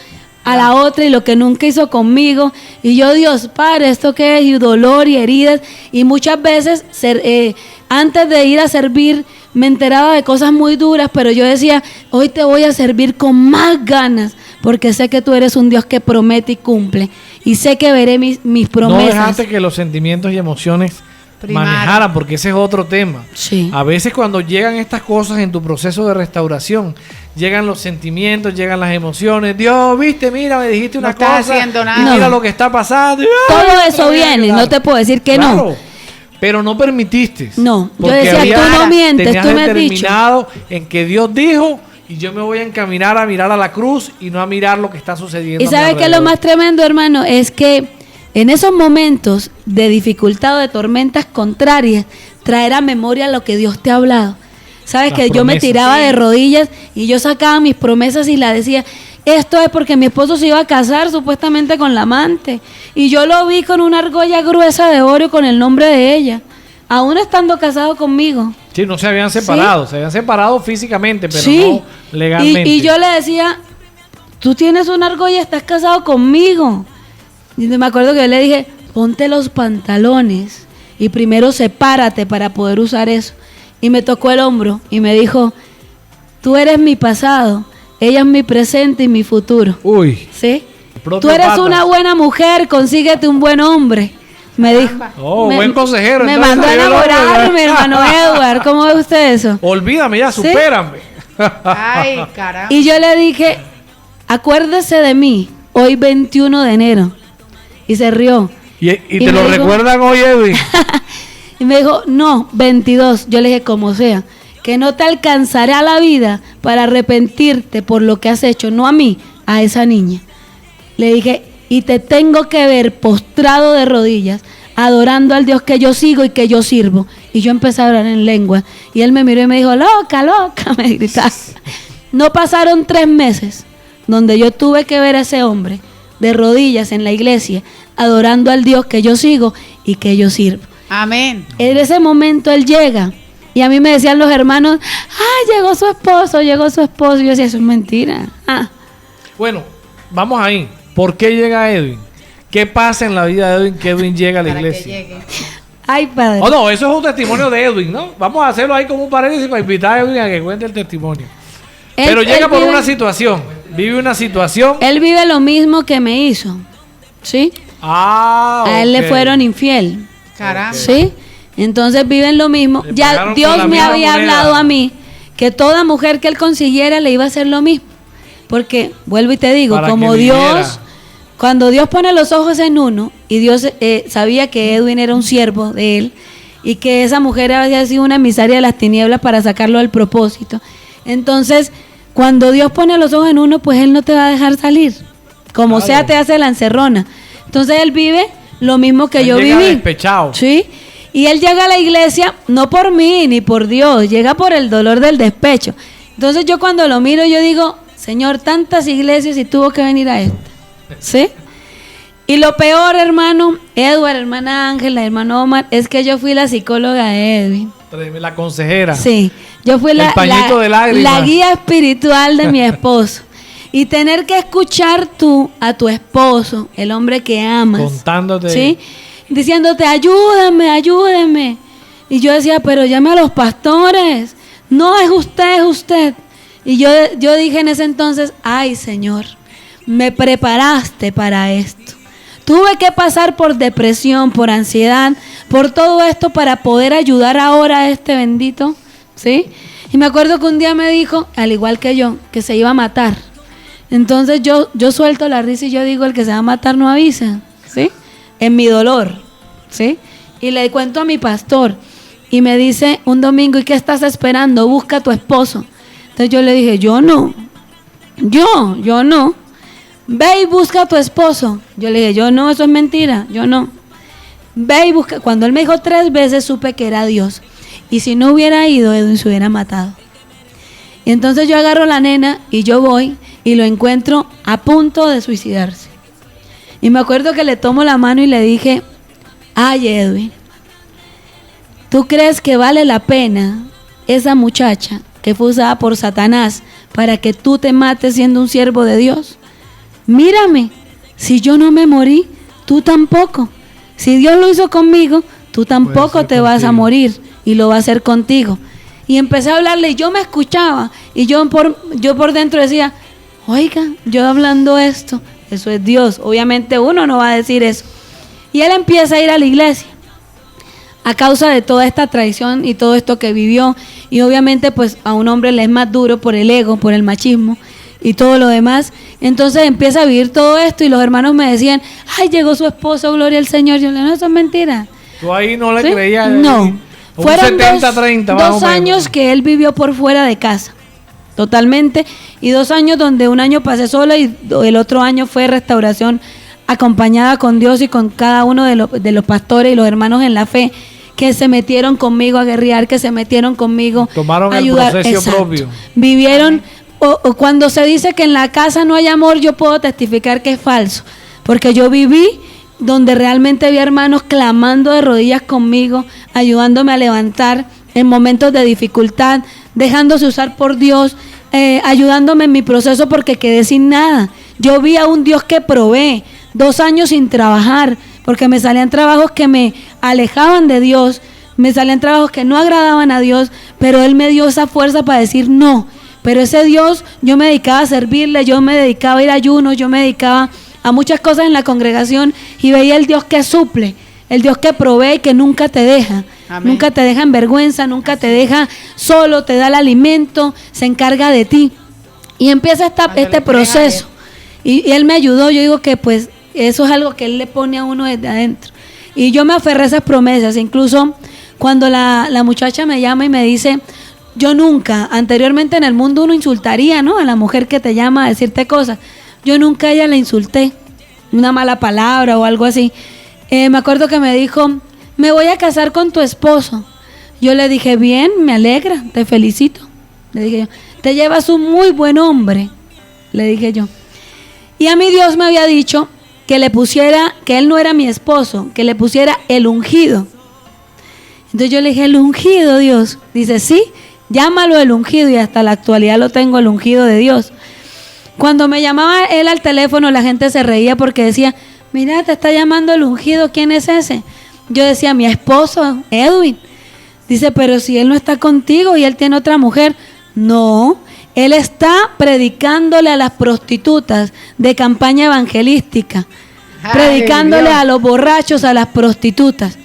a la otra, y lo que nunca hizo conmigo, y yo, Dios Padre, ¿esto qué es? Y dolor y heridas, y muchas veces antes de ir a servir me enteraba de cosas muy duras, pero yo decía, hoy te voy a servir con más ganas, porque sé que tú eres un Dios que promete y cumple, y sé que veré mis promesas.
No dejaste que los sentimientos y emociones manejaran, porque ese es otro tema.
Sí.
A veces cuando llegan estas cosas en tu proceso de restauración, llegan los sentimientos, llegan las emociones. Dios, viste, mira, me dijiste una cosa,
haciendo nada.
y mira lo que está pasando.
Todo eso viene, no te puedo decir que no.
Pero no permitiste.
No, yo decía, tú no mientes, tú me has dicho.
Determinado en que Dios dijo, y yo me voy a encaminar a mirar a la cruz y no a mirar lo que está sucediendo.
¿Y sabes qué es lo más tremendo, hermano? Es que en esos momentos de dificultad o de tormentas contrarias, traer a memoria lo que Dios te ha hablado. Sabes que yo me tiraba de rodillas y yo sacaba mis promesas y la decía, esto es porque mi esposo se iba a casar supuestamente con la amante. Y yo lo vi con una argolla gruesa de oro con el nombre de ella, aún estando casado conmigo.
Sí, no se habían separado, se habían separado físicamente, pero no legalmente.
Y yo le decía, tú tienes una argolla, estás casado conmigo. Y me acuerdo que yo le dije, ponte los pantalones y primero sepárate para poder usar eso. Y me tocó el hombro y me dijo, tú eres mi pasado, ella es mi presente y mi futuro.
Uy.
¿Sí? Tú eres una buena mujer, consíguete un buen hombre. Me dijo.
Buen consejero.
Me mandó a enamorarme, hermano Edward. ¿Cómo ve usted eso?
Olvídame ya,
¿Sí?
supérame.
Ay, caramba.
Y yo le dije, acuérdese de mí, hoy 21 de enero. Y se rió.
¿Y te lo recuerdan hoy, Edwin?
Y me dijo, no, 22. Yo le dije, como sea, que no te alcanzará la vida para arrepentirte por lo que has hecho, no a mí, a esa niña. Le dije, y te tengo que ver postrado de rodillas, adorando al Dios que yo sigo y que yo sirvo. Y yo empecé a hablar en lengua. Y él me miró y me dijo, loca, loca, me gritaba. No pasaron 3 meses donde yo tuve que ver a ese hombre de rodillas en la iglesia, adorando al Dios que yo sigo y que yo sirvo.
Amén.
En ese momento él llega y a mí me decían los hermanos, ¡ay, llegó su esposo! Y yo decía, eso es mentira.
Bueno, vamos ahí. ¿Por qué llega Edwin? ¿Qué pasa en la vida de Edwin que Edwin llega a la iglesia?
Ay, padre.
Oh, no, eso es un testimonio de Edwin, ¿no? Vamos a hacerlo ahí como un paréntesis para invitar a Edwin a que cuente el testimonio. Pero llega por una situación, vive una situación.
Él vive lo mismo que me hizo, ¿sí? A él le fueron infiel.
Caramba.
¿Sí? Entonces viven lo mismo. Ya Dios me había hablado a mí que toda mujer que él consiguiera le iba a hacer lo mismo. Porque, vuelvo y te digo, como Dios, cuando Dios pone los ojos en uno, y Dios sabía que Edwin era un siervo de él, y que esa mujer había sido una emisaria de las tinieblas para sacarlo del propósito. Entonces, cuando Dios pone los ojos en uno, pues Él no te va a dejar salir. Como sea, te hace la encerrona. Entonces, Él vive lo mismo que yo viví.
Despechado.
¿Sí? Y Él llega a la iglesia, no por mí ni por Dios, llega por el dolor del despecho. Entonces, yo cuando lo miro, yo digo, Señor, tantas iglesias y tuvo que venir a esta. ¿Sí? Y lo peor, hermano Edward, hermana Ángela, hermano Omar, es que yo fui la psicóloga de Edwin.
La consejera.
Sí, yo fui la guía espiritual de mi esposo. Y tener que escuchar a tu esposo, el hombre que amas.
Contándote.
¿Sí? Diciéndote, ayúdame. Y yo decía, pero llame a los pastores. No, es usted. Y yo dije en ese entonces, ay, Señor, me preparaste para esto. Tuve que pasar por depresión, por ansiedad, por todo esto para poder ayudar ahora a este bendito, ¿sí? Y me acuerdo que un día me dijo, al igual que yo, que se iba a matar. Entonces yo suelto la risa y yo digo, el que se va a matar no avisa, ¿sí? En mi dolor, ¿sí? Y le cuento a mi pastor y me dice un domingo, ¿y qué estás esperando? Busca a tu esposo. Entonces yo le dije, yo no. Ve y busca a tu esposo. Yo le dije, yo no, eso es mentira, yo no. Ve y busca. Cuando él me dijo 3 veces, supe que era Dios. Y si no hubiera ido, Edwin se hubiera matado. Y entonces yo agarro a la nena y yo voy y lo encuentro a punto de suicidarse. Y me acuerdo que le tomo la mano y le dije, ay, Edwin, ¿tú crees que vale la pena esa muchacha que fue usada por Satanás para que tú te mates siendo un siervo de Dios? Mírame, si yo no me morí, tú tampoco. Si Dios lo hizo conmigo, tú tampoco te vas a morir y lo va a hacer contigo. Y empecé a hablarle y yo me escuchaba y yo por dentro decía, oiga, yo hablando esto, eso es Dios. Obviamente uno no va a decir eso. Y él empieza a ir a la iglesia a causa de toda esta traición y todo esto que vivió. Y obviamente pues a un hombre le es más duro por el ego, por el machismo y todo lo demás. Entonces empieza a vivir todo esto y los hermanos me decían, ay, llegó su esposo, gloria al Señor. Yo le digo, no, eso es mentira.
¿Tú ahí no le creías?
No. Fueron
70-30,
2 años que él vivió por fuera de casa, totalmente, y 2 años donde un año pasé sola y el otro año fue restauración acompañada con Dios y con cada uno de los pastores y los hermanos en la fe que se metieron conmigo a guerrear, que se metieron conmigo
tomaron
a ayudar.
El proceso propio.
Vivieron, o cuando se dice que en la casa no hay amor, yo puedo testificar que es falso, porque yo viví donde realmente había hermanos clamando de rodillas conmigo, ayudándome a levantar en momentos de dificultad, dejándose usar por Dios, ayudándome en mi proceso porque quedé sin nada. Yo vi a un Dios que provee, 2 años sin trabajar, porque me salían trabajos que me alejaban de Dios, me salían trabajos que no agradaban a Dios, pero Él me dio esa fuerza para decir no. Pero ese Dios, yo me dedicaba a servirle, yo me dedicaba a ir a ayunos, yo me dedicaba a muchas cosas en la congregación y veía el Dios que suple, el Dios que provee y que nunca te deja. Amén. Nunca te deja en vergüenza, nunca te deja solo, te da el alimento, se encarga de ti. Y empieza este proceso. Y Él me ayudó, yo digo que pues eso es algo que Él le pone a uno desde adentro. Y yo me aferré a esas promesas, incluso cuando la muchacha me llama y me dice, yo nunca, anteriormente en el mundo uno insultaría, ¿no? A la mujer que te llama a decirte cosas. Yo nunca a ella la insulté, una mala palabra o algo así. Me acuerdo que me dijo, me voy a casar con tu esposo. Yo le dije, bien, me alegra, te felicito. Le dije yo, te llevas un muy buen hombre, le dije yo. Y a mí Dios me había dicho que le pusiera, que él no era mi esposo, que le pusiera el ungido. Entonces yo le dije, el ungido, Dios. Dice, sí, llámalo el ungido, y hasta la actualidad lo tengo, el ungido de Dios. Cuando me llamaba él al teléfono, la gente se reía porque decía, mira, te está llamando el ungido, ¿quién es ese? Yo decía, mi esposo, Edwin. Dice, pero si él no está contigo y él tiene otra mujer. No, él está predicándole a las prostitutas de campaña evangelística, predicándole a los borrachos, a las prostitutas.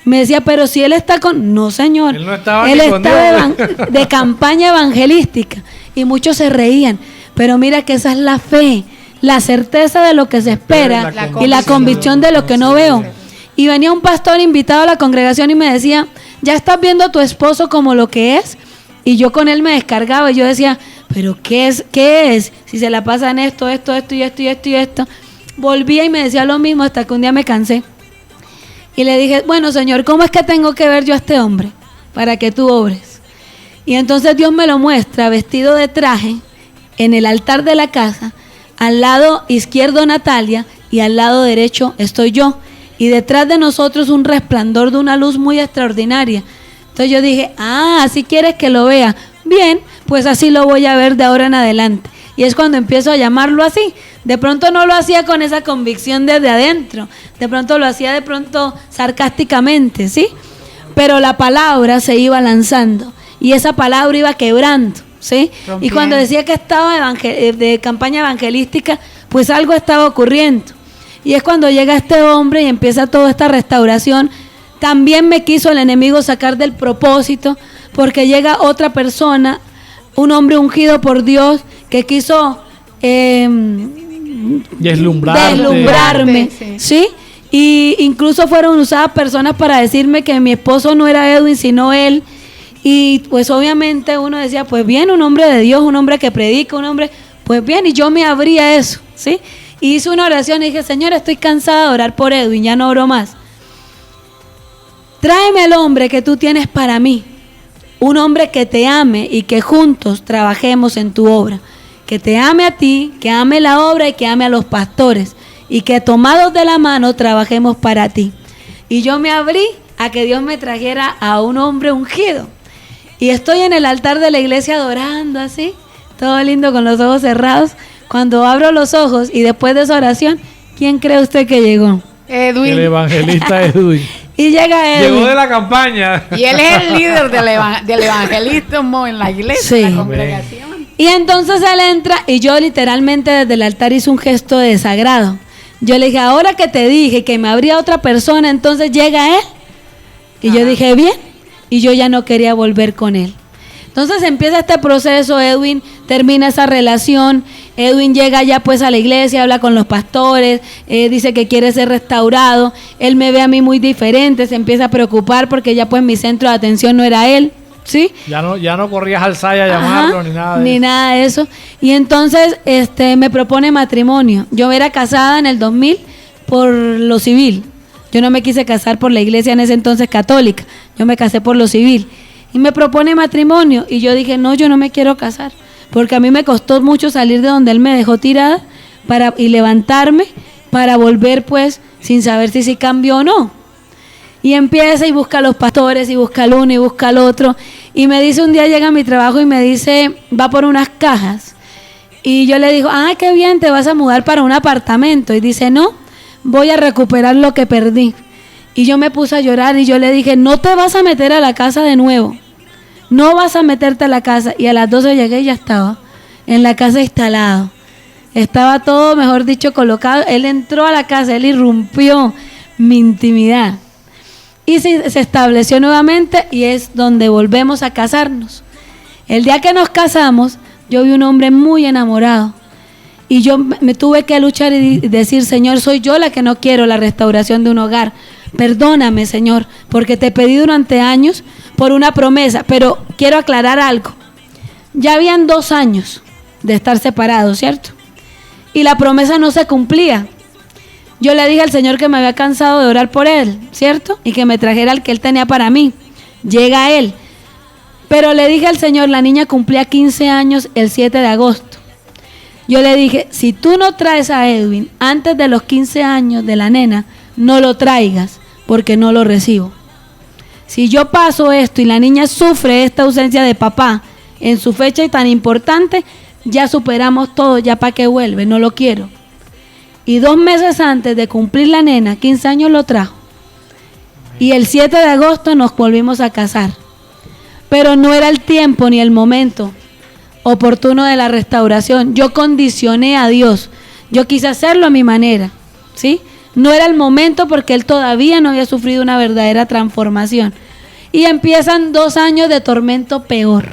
Me decía, pero si él está con... No, señor, él, no estaba él está de campaña evangelística. Y muchos se reían. Pero mira que esa es la fe, la certeza de lo que se espera y la convicción de lo que no veo. Y venía un pastor invitado a la congregación y me decía, ¿ya estás viendo a tu esposo como lo que es? Y yo con él me descargaba y yo decía, ¿pero qué es? Si se la pasa en esto y esto. Volvía y me decía lo mismo hasta que un día me cansé. Y le dije, bueno, Señor, ¿cómo es que tengo que ver yo a este hombre para que tú obres? Y entonces Dios me lo muestra vestido de traje, en el altar de la casa, al lado izquierdo Natalia y al lado derecho estoy yo. Y detrás de nosotros un resplandor de una luz muy extraordinaria. Entonces yo dije, ¿así quieres que lo vea? Bien, pues así lo voy a ver de ahora en adelante. Y es cuando empiezo a llamarlo así. De pronto no lo hacía con esa convicción desde adentro. De pronto lo hacía sarcásticamente, ¿sí? Pero la palabra se iba lanzando. Y esa palabra iba quebrando, ¿sí? Rompiendo. Y cuando decía que estaba de campaña evangelística, pues algo estaba ocurriendo. Y es cuando llega este hombre y empieza toda esta restauración. También me quiso el enemigo sacar del propósito, porque llega otra persona, un hombre ungido por Dios, que quiso deslumbrarme, ¿sí? Y incluso fueron usadas personas para decirme que mi esposo no era Edwin, sino él. Y pues obviamente uno decía, pues bien, un hombre de Dios, un hombre que predica, un hombre, pues bien, y yo me abría a eso, ¿sí? Y hice una oración y dije, Señor, estoy cansada de orar por Edwin, ya no oro más. Tráeme al hombre que tú tienes para mí, un hombre que te ame y que juntos trabajemos en tu obra, que te ame a ti, que ame la obra y que ame a los pastores, y que tomados de la mano trabajemos para ti. Y yo me abrí a que Dios me trajera a un hombre ungido. Y estoy en el altar de la iglesia adorando así, todo lindo con los ojos cerrados. Cuando abro los ojos y después de esa oración, ¿quién cree usted que llegó?
Edwin.
El evangelista Edwin.
Y llega Edwin.
Llegó de la campaña.
Y él es el líder del evangelismo en la iglesia,
sí,
en la congregación.
Y entonces él entra y yo literalmente desde el altar hice un gesto de desagrado. Yo le dije, ahora que te dije que me abría otra persona, entonces llega él. Y yo dije, bien. Y yo ya no quería volver con él. Entonces empieza este proceso, Edwin termina esa relación, Edwin llega ya pues a la iglesia, habla con los pastores, dice que quiere ser restaurado, él me ve a mí muy diferente, se empieza a preocupar porque ya pues mi centro de atención no era él, ¿sí?
Ya no corrías al SAI a llamarlo ni nada de eso.
Ni nada de eso. Y entonces me propone matrimonio. Yo era casada en el 2000 por lo civil. Yo no me quise casar por la iglesia en ese entonces católica, yo me casé por lo civil. Y me propone matrimonio y yo dije, no, yo no me quiero casar, porque a mí me costó mucho salir de donde él me dejó tirada y levantarme para volver pues sin saber si cambió o no. Y empieza y busca a los pastores y busca al uno y busca al otro. Y me dice, un día llega a mi trabajo y me dice, va por unas cajas. Y yo le digo, qué bien, te vas a mudar para un apartamento. Y dice, no, voy a recuperar lo que perdí. Y yo me puse a llorar y yo le dije, no te vas a meter a la casa de nuevo. No vas a meterte a la casa. Y a las 12 llegué y ya estaba en la casa instalado. Estaba todo, mejor dicho, colocado. Él entró a la casa, él irrumpió mi intimidad. Y se estableció nuevamente y es donde volvemos a casarnos. El día que nos casamos, yo vi un hombre muy enamorado. Y yo me tuve que luchar y decir, Señor, soy yo la que no quiero la restauración de un hogar. Perdóname, Señor, porque te pedí durante años por una promesa, pero quiero aclarar algo. Ya habían 2 años de estar separados, ¿cierto? Y la promesa no se cumplía. Yo le dije al Señor que me había cansado de orar por él, ¿cierto? Y que me trajera el que él tenía para mí. Llega él. Pero le dije al Señor, la niña cumplía 15 años el 7 de agosto. Yo le dije, si tú no traes a Edwin antes de los 15 años de la nena, no lo traigas, porque no lo recibo. Si yo paso esto y la niña sufre esta ausencia de papá en su fecha tan importante, ya superamos todo, ya para qué vuelve, no lo quiero. Y 2 meses antes de cumplir la nena, 15 años lo trajo. Y el 7 de agosto nos volvimos a casar. Pero no era el tiempo ni el momento oportuno de la restauración. Yo condicioné a Dios. Yo quise hacerlo a mi manera, ¿sí? No era el momento porque él todavía no había sufrido una verdadera transformación. Y empiezan 2 años de tormento peor,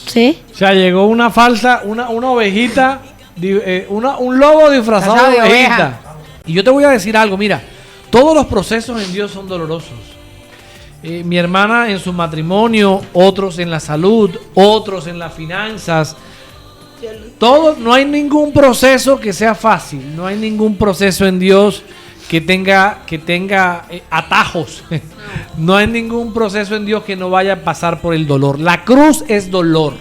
¿sí?
O sea, llegó una falsa, una ovejita, un lobo disfrazado de ovejita. Y yo te voy a decir algo, mira, todos los procesos en Dios son dolorosos. Mi hermana en su matrimonio, otros en la salud, otros en las finanzas. No hay ningún proceso que sea fácil, no hay ningún proceso en Dios que tenga atajos. No hay ningún proceso en Dios que no vaya a pasar por el dolor. La cruz es dolor.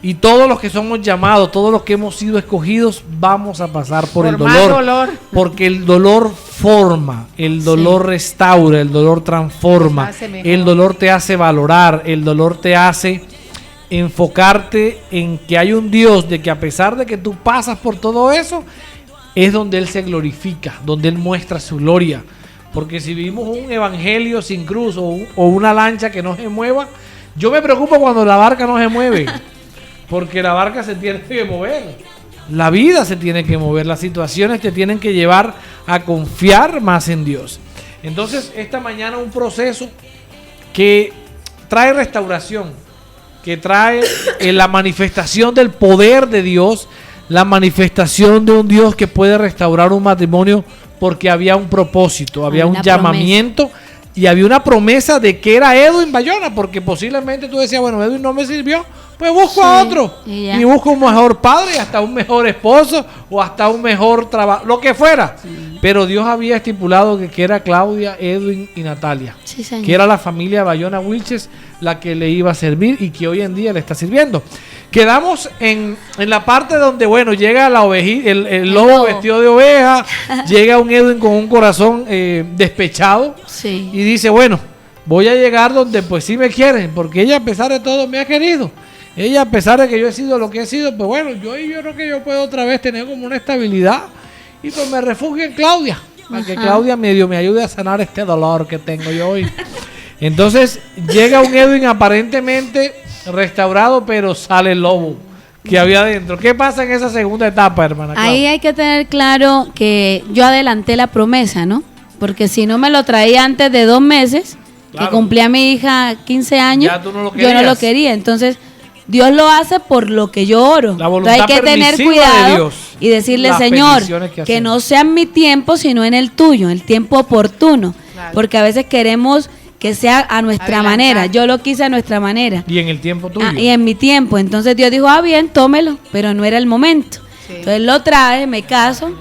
Y todos los que somos llamados, todos los que hemos sido escogidos, vamos a pasar por el dolor. Porque el dolor forma, el dolor restaura, el dolor transforma, el dolor te hace valorar, el dolor te hace enfocarte en que hay un Dios, de que a pesar de que tú pasas por todo eso, es donde Él se glorifica, donde Él muestra su gloria. Porque si vivimos un evangelio sin cruz o una lancha que no se mueva, yo me preocupo cuando la barca no se mueve. Porque la barca se tiene que mover, la vida se tiene que mover, las situaciones te tienen que llevar a confiar más en Dios. Entonces, esta mañana un proceso que trae restauración, que trae la manifestación del poder de Dios, la manifestación de un Dios que puede restaurar un matrimonio porque había un propósito, había un llamamiento y había una promesa de que era Edwin Bayona, porque posiblemente tú decías, bueno, Edwin no me sirvió, pues busco a otro y busco un mejor padre, hasta un mejor esposo o hasta un mejor trabajo, lo que fuera. Pero Dios había estipulado que era Claudia, Edwin y Natalia, que era la familia Bayona Wilches la que le iba a servir y que hoy en día le está sirviendo. Quedamos en la parte donde, bueno, llega la ovejita, el lobo vestido de oveja, llega un Edwin con un corazón despechado y dice, bueno, voy a llegar donde pues sí me quieren, porque ella a pesar de todo me ha querido. Ella a pesar de que yo he sido lo que he sido, pues bueno, yo creo que yo puedo otra vez tener como una estabilidad y pues me refugio en Claudia, para que Claudia me ayude a sanar este dolor que tengo yo hoy. Entonces llega un Edwin aparentemente restaurado, pero sale el lobo que había adentro. ¿Qué pasa en esa segunda etapa, hermana Claudia?
Ahí hay que tener claro que yo adelanté la promesa, ¿no? Porque si no me lo traía antes de 2 meses, que cumplía mi hija 15 años, yo no lo quería. Entonces, Dios lo hace por lo que yo oro.
La voluntad
Entonces hay que tener cuidado de Dios, y decirle, Señor, que no sea en mi tiempo, sino en el tuyo, el tiempo oportuno. Claro. Porque a veces queremos que sea a nuestra manera. Yo lo quise a nuestra manera.
Y en el tiempo tuyo.
Y en mi tiempo. Entonces Dios dijo, bien, tómelo, pero no era el momento. Sí. Entonces lo trae, me caso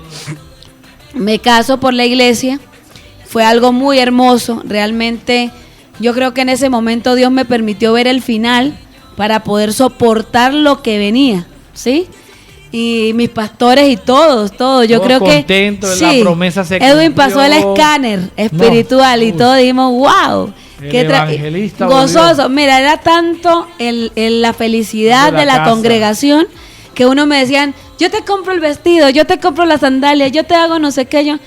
por la iglesia. Fue algo muy hermoso. Realmente yo creo que en ese momento Dios me permitió ver el final para poder soportar lo que venía, ¿sí? Y mis pastores y todos, yo creo que
sí, la promesa se
Edwin pasó el escáner espiritual y todos dijimos, wow, qué gozoso. Mira, era tanto la felicidad de la congregación que uno me decían, yo te compro el vestido, yo te compro las sandalias, yo te hago no sé qué,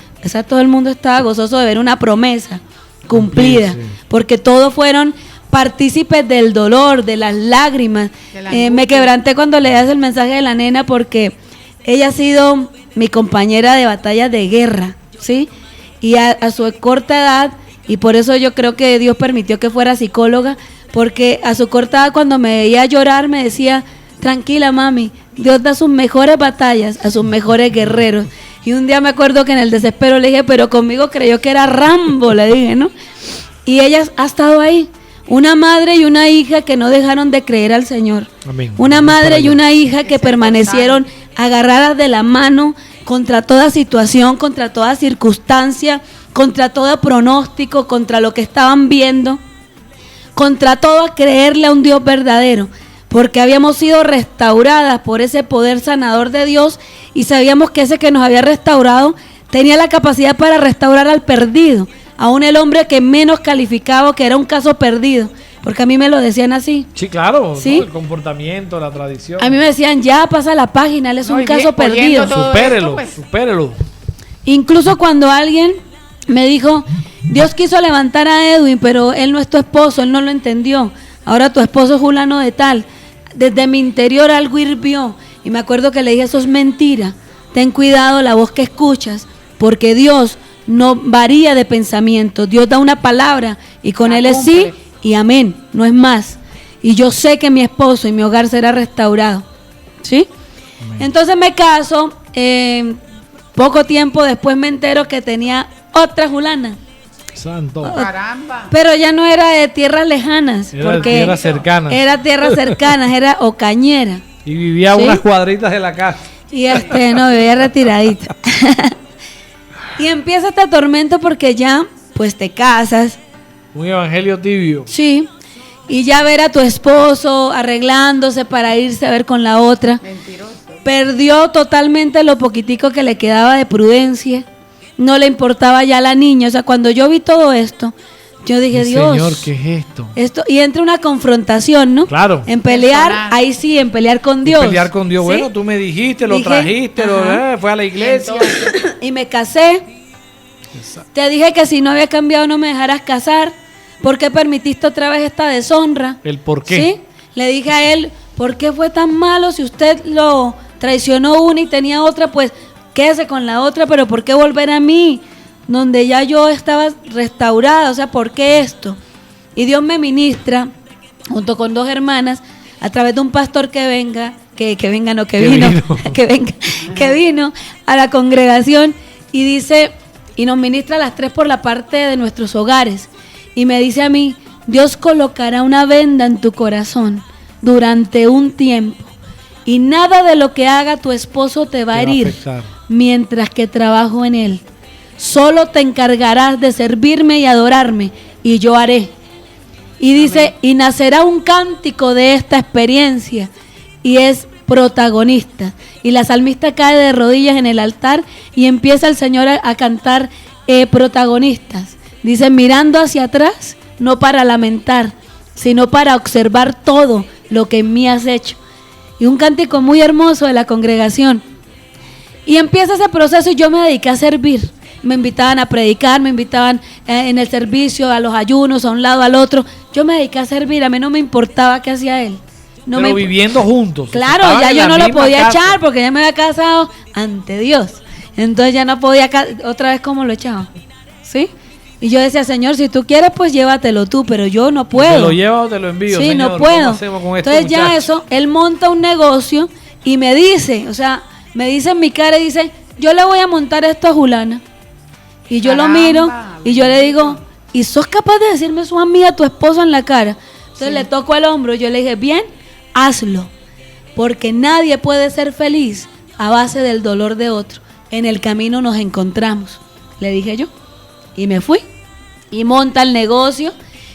todo el mundo estaba gozoso de ver una promesa cumplida, porque todos fueron partícipes del dolor, de las lágrimas. Me quebranté cuando leías el mensaje de la nena porque ella ha sido mi compañera de batallas de guerra, ¿sí? Y a su corta edad, y por eso yo creo que Dios permitió que fuera psicóloga, porque a su corta edad cuando me veía llorar me decía, tranquila mami, Dios da sus mejores batallas a sus mejores guerreros. Y un día me acuerdo que en el desespero le dije, pero conmigo creyó que era Rambo, le dije, ¿no? Y ella ha estado ahí. Una madre y una hija que no dejaron de creer al Señor. Amén. Una madre y una hija que permanecieron agarradas de la mano contra toda situación, contra toda circunstancia, contra todo pronóstico, contra lo que estaban viendo, contra todo a creerle a un Dios verdadero, porque habíamos sido restauradas por ese poder sanador de Dios y sabíamos que ese que nos había restaurado tenía la capacidad para restaurar al perdido. Aún el hombre que menos calificaba, que era un caso perdido, porque a mí me lo decían así.
Sí, claro, ¿sí? ¿No? El comportamiento, la tradición.
A mí me decían, ya pasa la página, él es un caso perdido.
Supérelo.
Incluso cuando alguien me dijo, Dios quiso levantar a Edwin, pero él no es tu esposo, él no lo entendió. Ahora tu esposo es fulano de tal. Desde mi interior algo hirvió. Y me acuerdo que le dije, eso es mentira. Ten cuidado la voz que escuchas, porque Dios no varía de pensamiento. Dios da una palabra y con Él es sí y amén, no es más. Y yo sé que mi esposo y mi hogar será restaurado, ¿sí? Amén. Entonces me caso, poco tiempo después me entero que tenía otra fulana.
Santo.
Caramba.
Pero ya no era de tierras lejanas, porque
de tierras cercanas.
Era tierras cercanas, era ocañera.
Y vivía a unas cuadritas de la casa.
Y no, vivía retiradita. Y empieza este tormento porque ya, pues te casas.
Un evangelio tibio.
Sí. y ya ver a tu esposo arreglándose para irse a ver con la otra.
Mentiroso.
Perdió totalmente lo poquitico que le quedaba de prudencia. No le importaba ya a la niña. O sea, cuando yo vi todo esto, yo dije, Dios,
Señor, ¿qué es esto?
Y entra una confrontación, ¿no?
Claro.
En pelear,
Personal.
ahí sí, en pelear con Dios.
Pelear con Dios.
¿Sí?
Bueno, tú me dijiste, lo
Dije,
trajiste, fue a la iglesia.
Y me casé. Te dije que si no había cambiado no me dejaras casar. ¿Por qué permitiste otra vez esta deshonra?
¿El por qué?
¿Sí? Le dije a él, ¿por qué fue tan malo? Si usted lo traicionó una y tenía otra, pues quédese con la otra, pero ¿por qué volver a mí? Donde ya yo estaba restaurada, o sea, ¿por qué esto? Y Dios me ministra, junto con 2 hermanas, a través de un pastor que vino a la congregación y dice, y nos ministra a las 3 por la parte de nuestros hogares, y me dice a mí, Dios colocará una venda en tu corazón durante un tiempo, y nada de lo que haga tu esposo te va a herir, mientras que trabajo en él. Solo te encargarás de servirme y adorarme, y yo haré. Y dice, amén. Y nacerá un cántico de esta experiencia, y es protagonista. Y la salmista cae de rodillas en el altar y empieza el Señor a cantar protagonistas. Dice, mirando hacia atrás, no para lamentar, sino para observar todo lo que en mí has hecho. Y un cántico muy hermoso de la congregación. Y empieza ese proceso y yo me dediqué a servir. Me invitaban a predicar, me invitaban en el servicio, a los ayunos, a un lado, al otro. Yo me dediqué a servir, a mí no me importaba qué hacía él. No
pero viviendo juntos.
Claro, ya yo no lo podía echar porque ya me había casado ante Dios. Entonces ya no podía, otra vez como lo echaba. ¿Sí? Y yo decía, Señor, si tú quieres, pues llévatelo tú, pero yo no puedo. ¿Te
lo llevas o te lo envío,
sí,
Señor?
No puedo.
¿Cómo hacemos con
Entonces
este
ya
muchacho?
eso, él monta un negocio y me dice, o sea, me dice en mi cara y dice, yo le voy a montar esto a Julana. Y yo lo miro y yo le digo, ¿y sos capaz de decirme eso a mí, a tu esposo en la cara? Entonces le toco el hombro y yo le dije, bien, hazlo. Porque nadie puede ser feliz a base del dolor de otro. En el camino nos encontramos, le dije yo. Y me fui. Y monta el negocio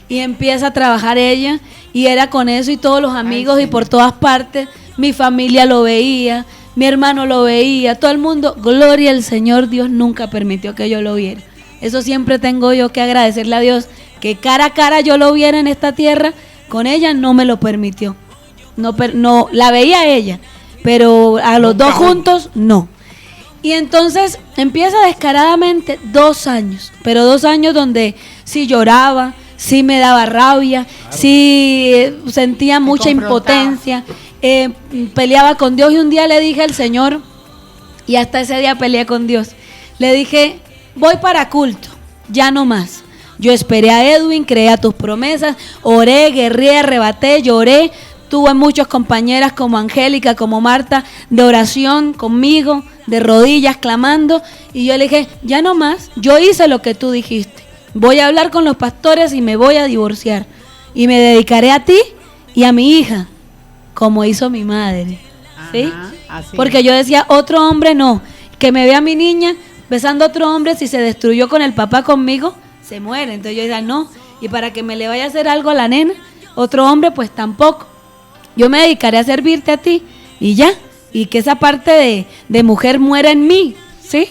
y empieza a trabajar ella. Y era con eso y todos los amigos. Ay, sí. Y por todas partes. Mi familia lo veía, mi hermano lo veía, todo el mundo. Gloria al Señor, Dios nunca permitió que yo lo viera. Eso siempre tengo yo que agradecerle a Dios. Que cara a cara yo lo viera en esta tierra. Con ella no me lo permitió. No, la veía ella, pero a los dos juntos, no. Y entonces empieza descaradamente 2 años, pero 2 años donde sí lloraba, sí me daba rabia, claro. Sí sentía mucha impotencia, peleaba con Dios y un día le dije al Señor, y hasta ese día peleé con Dios, le dije, voy para culto, ya no más. Yo esperé a Edwin, creé a tus promesas, oré, guerré, arrebaté, lloré. Tuve muchas compañeras como Angélica, como Marta, de oración conmigo, de rodillas, clamando. Y yo le dije, ya no más, yo hice lo que tú dijiste. Voy a hablar con los pastores y me voy a divorciar. Y me dedicaré a ti y a mi hija, como hizo mi madre. ¿Sí? Así. Porque yo decía, otro hombre no. Que me vea mi niña besando a otro hombre, si se destruyó con el papá conmigo, se muere. Entonces yo decía, no. Y para que me le vaya a hacer algo a la nena, otro hombre, pues tampoco. Yo me dedicaré a servirte a ti y ya, y que esa parte de mujer muera en mí, ¿sí?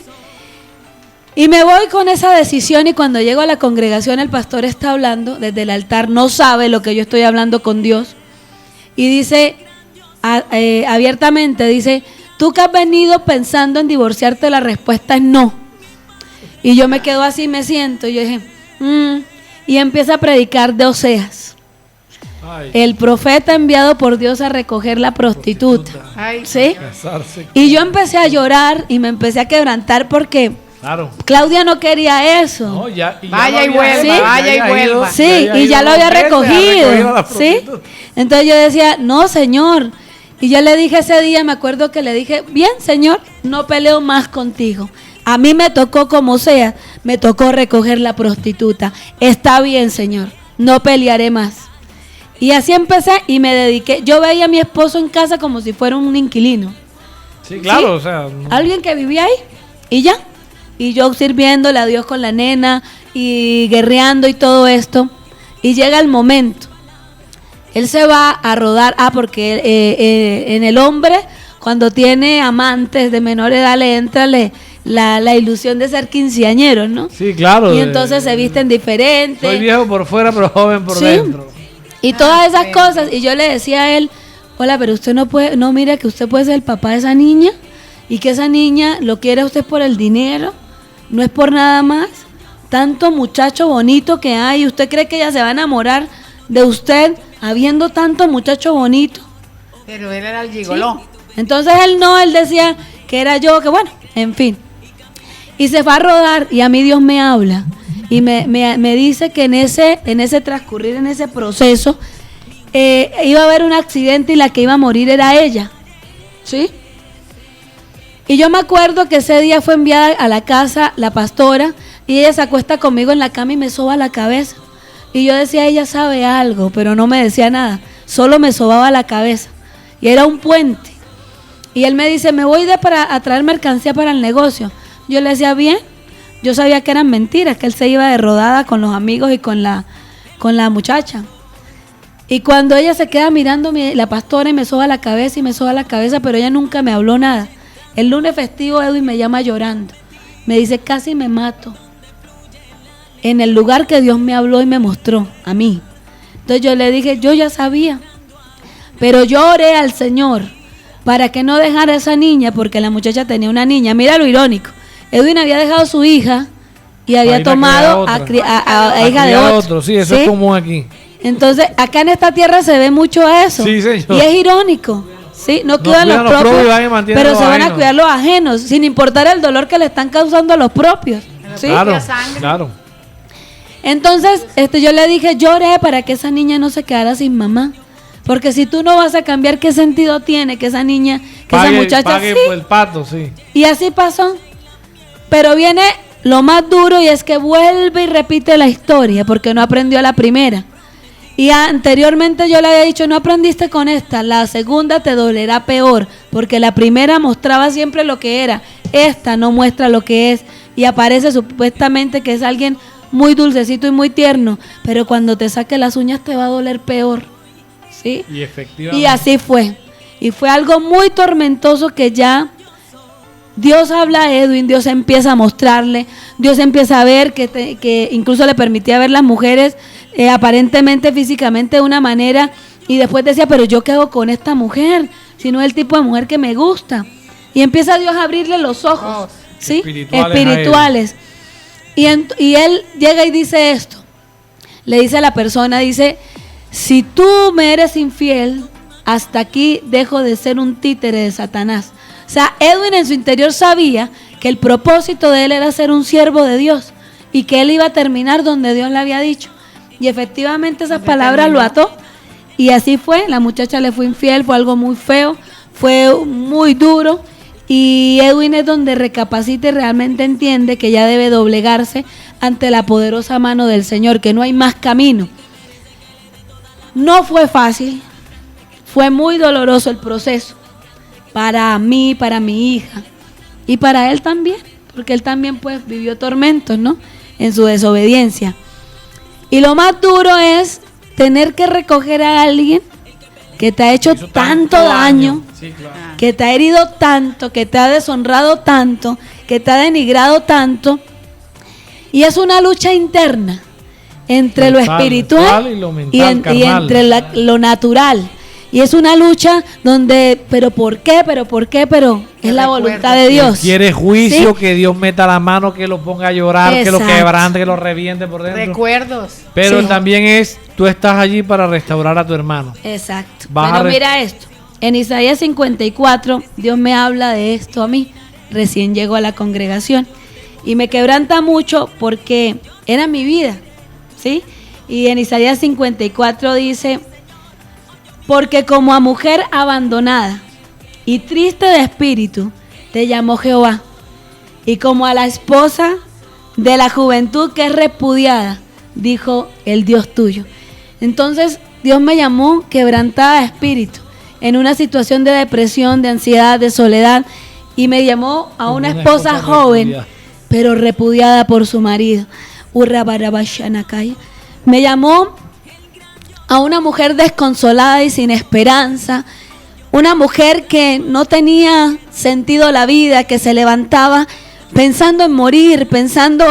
Y me voy con esa decisión y cuando llego a la congregación el pastor está hablando desde el altar, no sabe lo que yo estoy hablando con Dios y dice abiertamente, dice, tú que has venido pensando en divorciarte, la respuesta es no. Y yo me quedo así, me siento y yo dije, y empieza a predicar de Oseas. Ay. El profeta enviado por Dios a recoger la prostituta. Ay, ¿sí? Y yo empecé a llorar y me empecé a quebrantar porque claro. Claudia no quería eso. No,
vaya y vuelva, ¿sí? Vaya y vuelva.
Sí, y ya lo había recogido. ¿Sí? Entonces yo decía, no, Señor. Y yo le dije ese día, me acuerdo que le dije, bien, Señor, no peleo más contigo. A mí me tocó como sea, me tocó recoger la prostituta. Está bien, Señor, no pelearé más. Y así empecé y me dediqué. Yo veía a mi esposo en casa como si fuera un inquilino.
Sí, claro, ¿sí?
O sea, alguien que vivía ahí y ya. Y yo sirviéndole a Dios con la nena y guerreando y todo esto. Y llega el momento él se va a rodar, porque en el hombre, cuando tiene amantes de menor edad, le entra la ilusión de ser quinceañeros, ¿no?
Sí, claro.
Y entonces se visten diferentes.
Soy viejo por fuera, pero joven por dentro.
Y todas esas cosas. Y yo le decía a él, hola, pero usted no mira que usted puede ser el papá de esa niña y que esa niña lo quiere a usted por el dinero, no es por nada más. Tanto muchacho bonito que hay, ¿usted cree que ella se va a enamorar de usted habiendo tanto muchacho bonito?
Pero él era el gigoló.
¿Sí? Entonces él decía que era yo, que bueno, en fin. Y se va a rodar y a mí Dios me habla y me dice que en ese transcurrir, en ese proceso, iba a haber un accidente y la que iba a morir era ella, ¿sí? Y yo me acuerdo que ese día fue enviada a la casa la pastora y ella se acuesta conmigo en la cama y me soba la cabeza. Y yo decía, ella sabe algo, pero no me decía nada, solo me sobaba la cabeza. Y era un puente. Y él me dice, me voy a traer mercancía para el negocio. Yo le decía, bien. Yo sabía que eran mentiras, que él se iba de rodada con los amigos y con la muchacha. Y cuando ella se queda mirando, la pastora, y me soba la cabeza, pero ella nunca me habló nada. El lunes festivo, Edwin me llama llorando. Me dice, casi me mato. En el lugar que Dios me habló y me mostró a mí. Entonces yo le dije, yo ya sabía. Pero yo oré al Señor para que no dejara a esa niña, porque la muchacha tenía una niña. Mira lo irónico. Edwin había dejado a su hija y había tomado a hija de otro.
Sí, eso es común aquí.
Entonces, acá en esta tierra se ve mucho eso.
Sí, señor.
Y es irónico. Sí, no cuidan los propios, pero se van a cuidar los ajenos, sin importar el dolor que le están causando a los propios. ¿Sí?
Claro.
Entonces, yo le dije, lloré para que esa niña no se quedara sin mamá. Porque si tú no vas a cambiar, ¿qué sentido tiene que esa niña, esa muchacha sí?
El pato, sí.
Y así pasó. Pero viene lo más duro y es que vuelve y repite la historia porque no aprendió la primera. Y anteriormente yo le había dicho, no aprendiste con esta, la segunda te dolerá peor, porque la primera mostraba siempre lo que era, esta no muestra lo que es, y aparece supuestamente que es alguien muy dulcecito y muy tierno, pero cuando te saque las uñas te va a doler peor, ¿sí?
Y efectivamente.
Y así fue, y fue algo muy tormentoso que ya Dios habla a Edwin, Dios empieza a mostrarle, Dios empieza a ver que incluso le permitía ver las mujeres aparentemente físicamente de una manera, y después decía, pero yo qué hago con esta mujer, si no es el tipo de mujer que me gusta. Y empieza Dios a abrirle los ojos, ¿sí? Espirituales. Y él llega y dice esto, le dice a la persona, dice, si tú me eres infiel, hasta aquí dejo de ser un títere de Satanás. O sea, Edwin en su interior sabía que el propósito de él era ser un siervo de Dios y que él iba a terminar donde Dios le había dicho. Y efectivamente esas palabras lo ató. Y así fue, la muchacha le fue infiel, fue algo muy feo, fue muy duro. Y Edwin es donde recapacita y realmente entiende que ya debe doblegarse ante la poderosa mano del Señor, que no hay más camino. No fue fácil, fue muy doloroso el proceso. Para mí, para mi hija y para él también, porque él también pues vivió tormentos, ¿no? En su desobediencia. Y lo más duro es tener que recoger a alguien que te ha hecho tanto daño, sí, claro, que te ha herido tanto, que te ha deshonrado tanto, que te ha denigrado tanto. Y es una lucha interna entre lo espiritual y lo mental, y entre lo natural. Y es una lucha donde, pero ¿por qué? Pero es la voluntad de Dios.
Quiere juicio, ¿sí? Que Dios meta la mano, que lo ponga a llorar, exacto, que lo quebrante, que lo reviente por dentro.
Recuerdos.
Pero sí, también tú estás allí para restaurar a tu hermano.
Exacto. Pero mira esto, en Isaías 54, Dios me habla de esto a mí. Recién llego a la congregación y me quebranta mucho porque era mi vida, ¿sí? Y en Isaías 54 dice, porque como a mujer abandonada y triste de espíritu te llamó Jehová, y como a la esposa de la juventud que es repudiada, dijo el Dios tuyo. Entonces Dios me llamó quebrantada de espíritu, en una situación de depresión, de ansiedad, de soledad, y me llamó a una esposa joven, pero repudiada por su marido. Me llamó a una mujer desconsolada y sin esperanza, una mujer que no tenía sentido la vida, que se levantaba pensando en morir, pensando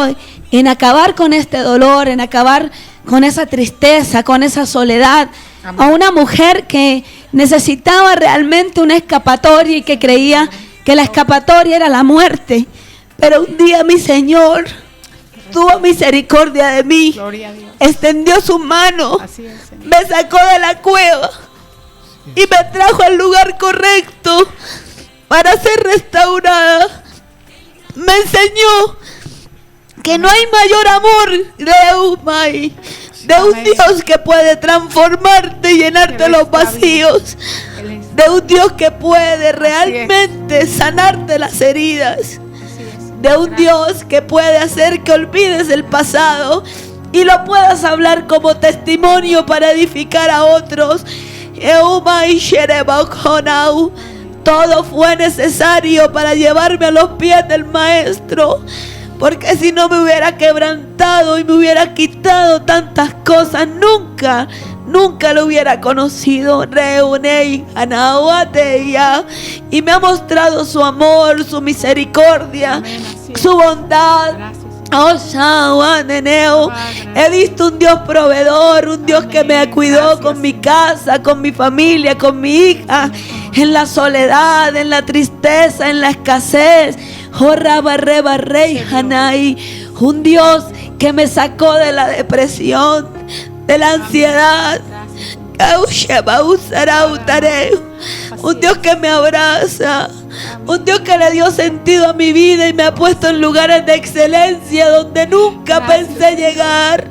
en acabar con este dolor, en acabar con esa tristeza, con esa soledad. Amén. A una mujer que necesitaba realmente una escapatoria y que creía que la escapatoria era la muerte. Pero un día mi Señor tuvo misericordia de mí, extendió su mano, me sacó de la cueva y me trajo al lugar correcto para ser restaurada. Me enseñó que no hay mayor amor de un Dios que puede transformarte y llenarte los vacíos, de un Dios que puede realmente sanarte las heridas, de un Dios que puede hacer que olvides el pasado y lo puedas hablar como testimonio para edificar a otros. Todo fue necesario para llevarme a los pies del Maestro, porque si no me hubiera quebrantado y me hubiera quitado tantas cosas, nunca lo hubiera conocido. Y me ha mostrado su amor, su misericordia, su bondad. He visto un Dios proveedor, un Dios que me cuidó con mi casa, con mi familia, con mi hija, en la soledad, en la tristeza, en la escasez. Un Dios que me sacó de la depresión, de la ansiedad. Un Dios que me abraza, un Dios que le dio sentido a mi vida y me ha puesto en lugares de excelencia donde nunca pensé llegar.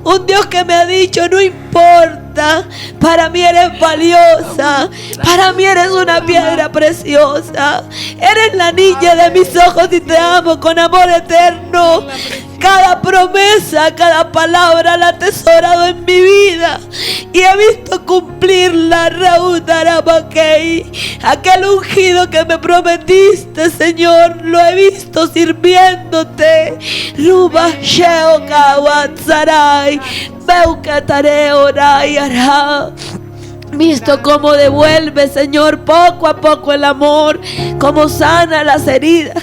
Un Dios que me ha dicho: no importa, para mí eres valiosa, para mí eres una piedra preciosa, eres la niña de mis ojos y te amo con amor eterno. Cada promesa, cada palabra la he atesorado en mi vida y he visto cumplirla. Aquel ungido que me prometiste, Señor, lo he visto sirviéndote. Visto cómo devuelve, Señor, poco a poco el amor, cómo sana las heridas.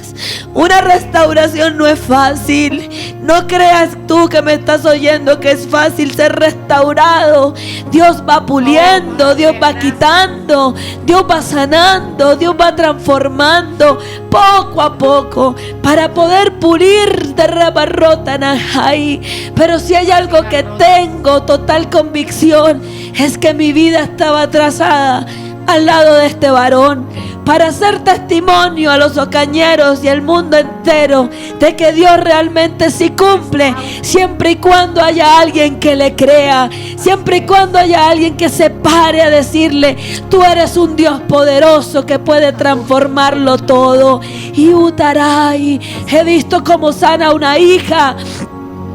Una restauración no es fácil. No creas tú que me estás oyendo que es fácil ser restaurado. Dios va puliendo, Dios va quitando, Dios va sanando, Dios va transformando poco a poco para poder pulir de rabarrota najai. Pero si hay algo que tengo total convicción, es que mi vida estaba trazada al lado de este varón para hacer testimonio a los ocañeros y al mundo entero de que Dios realmente sí cumple, siempre y cuando haya alguien que le crea, siempre y cuando haya alguien que se pare a decirle: tú eres un Dios poderoso que puede transformarlo todo. Y Utaray, he visto cómo sana una hija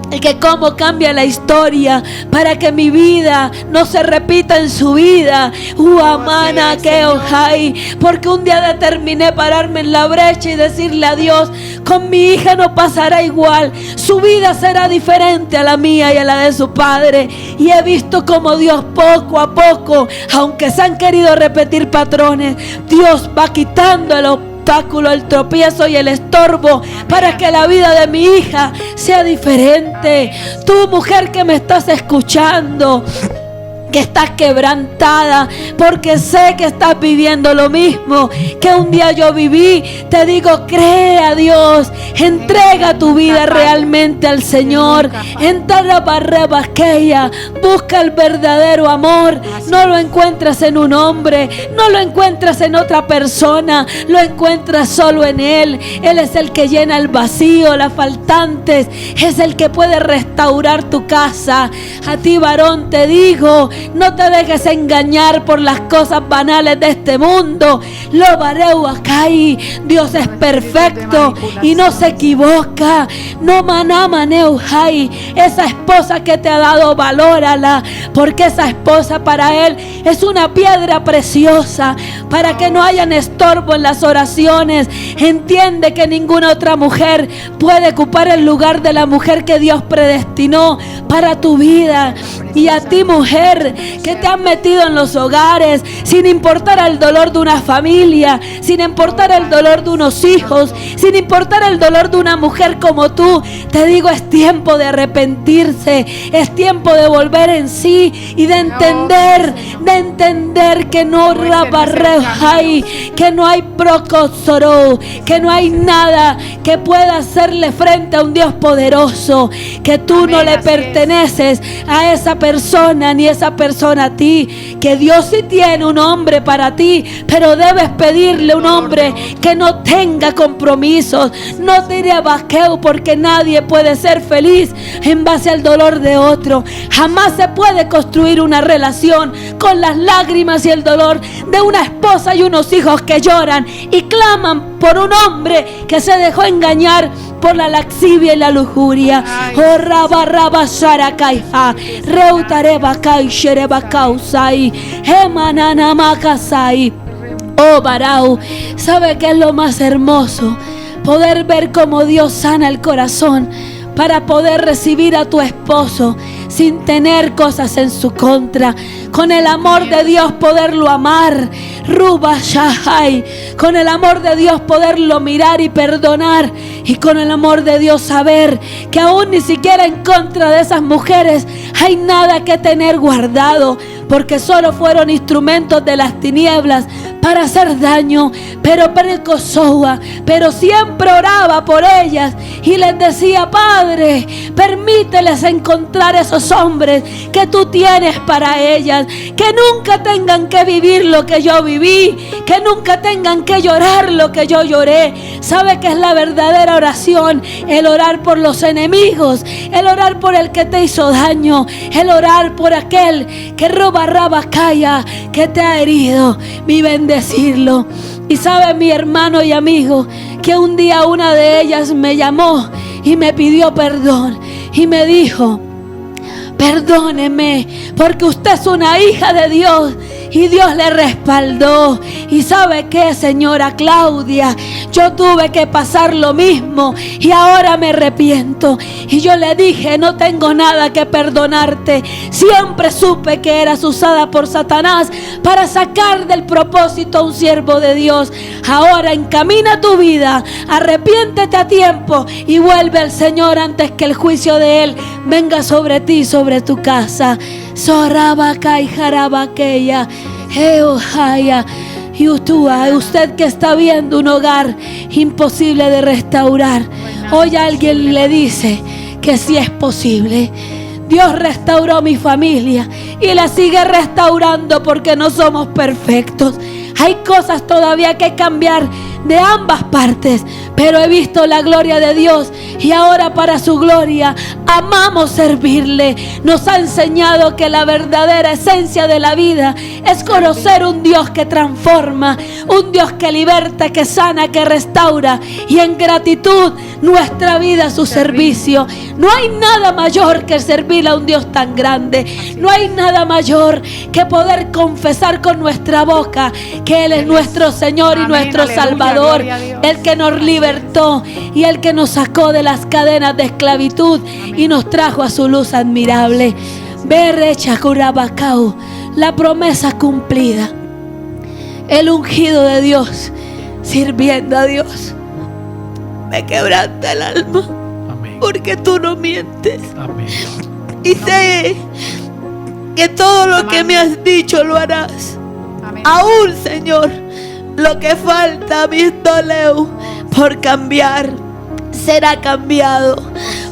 y que cómo cambia la historia para que mi vida no se repita en su vida. Uamana que ojai, porque un día determiné pararme en la brecha y decirle a Dios: con mi hija no pasará igual, su vida será diferente a la mía y a la de su padre. Y he visto como Dios poco a poco, aunque se han querido repetir patrones, Dios va quitando el obstáculo, el tropiezo y el estorbo para que la vida de mi hija sea diferente. Tú, mujer que me estás escuchando, que estás quebrantada porque sé que estás viviendo lo mismo que un día yo viví, te digo: cree a Dios, entrega tu vida realmente al Señor, busca el verdadero amor. No lo encuentras en un hombre, no lo encuentras en otra persona, lo encuentras solo en Él. Él es el que llena el vacío, las faltantes, es el que puede restaurar tu casa. A ti, varón, te digo: No te dejes engañar por las cosas banales de este mundo. Lo bareu acai. Dios es perfecto y no se equivoca. No manamaneu hay. Esa esposa que te ha dado, valórala, porque esa esposa para Él es una piedra preciosa, para que no hayan estorbo en las oraciones. Entiende que ninguna otra mujer puede ocupar el lugar de la mujer que Dios predestinó para tu vida. Y a ti, mujer, que te han metido en los hogares sin importar el dolor de una familia, sin importar el dolor de unos hijos, sin importar el dolor de una mujer como tú, te digo, es tiempo de arrepentirse, es tiempo de volver en sí y de entender que no hay, que no hay procosoro, que no hay nada que pueda hacerle frente a un Dios poderoso, que tú no le perteneces a esa persona ni esa persona a ti, que Dios sí tiene un hombre para ti, pero debes pedirle un hombre que no tenga compromisos. No te iré a vaqueo, porque nadie puede ser feliz en base al dolor de otro. Jamás se puede construir una relación con las lágrimas y el dolor de una esposa y unos hijos que lloran y claman por un hombre que se dejó engañar por la laxivia y la lujuria. Oh, rabarraba sharakaija, reutareba kai shereba kausai, emanana makasai. Oh, Barau, ¿sabe qué es lo más hermoso? Poder ver cómo Dios sana el corazón para poder recibir a tu esposo sin tener cosas en su contra. Con el amor de Dios poderlo amar. Ruba Shahai. Con el amor de Dios poderlo mirar y perdonar. Y con el amor de Dios saber que aún ni siquiera en contra de esas mujeres hay nada que tener guardado, porque solo fueron instrumentos de las tinieblas para hacer daño. Pero siempre oraba por ellas y les decía: Padre, permíteles encontrar esos hombres que tú tienes para ellas, que nunca tengan que vivir lo que yo viví, que nunca tengan que llorar lo que yo lloré. ¿Sabe qué es la verdadera oración? El orar por los enemigos, el orar por el que te hizo daño, el orar por aquel que roba rabacaya, que te ha herido, mi bendecirlo. Y sabe, mi hermano y amigo, que un día una de ellas me llamó y me pidió perdón y me dijo: perdóneme, porque usted es una hija de Dios. Y Dios le respaldó. Y ¿sabe qué, señora Claudia? Yo tuve que pasar lo mismo y ahora me arrepiento. Y yo le dije: no tengo nada que perdonarte. Siempre supe que eras usada por Satanás para sacar del propósito a un siervo de Dios. Ahora encamina tu vida, arrepiéntete a tiempo y vuelve al Señor antes que el juicio de Él venga sobre ti y sobre tu casa. Sorabaca y jarabaqueya, eojaya. Y usted que está viendo un hogar imposible de restaurar, hoy alguien le dice que sí es posible. Dios restauró mi familia y la sigue restaurando, porque no somos perfectos. Hay cosas todavía que cambiar de ambas partes, pero he visto la gloria de Dios y ahora para su gloria amamos servirle. Nos ha enseñado que la verdadera esencia de la vida es conocer un Dios que transforma, un Dios que liberta, que sana, que restaura, y en gratitud nuestra vida a su servicio. No hay nada mayor que servir a un Dios tan grande. No hay nada mayor que poder confesar con nuestra boca que Él es nuestro Señor y nuestro Salvador, el que nos libertó y el que nos sacó de las cadenas de esclavitud y nos trajo a su luz admirable. Berrecha Curabacao, la promesa cumplida, el ungido de Dios, sirviendo a Dios. Me quebranta el alma. Amén. Porque tú no mientes. Amén. Y sé que todo lo que me has dicho lo harás. Amén. Aún, Señor, lo que falta, mi doleu, por cambiar, será cambiado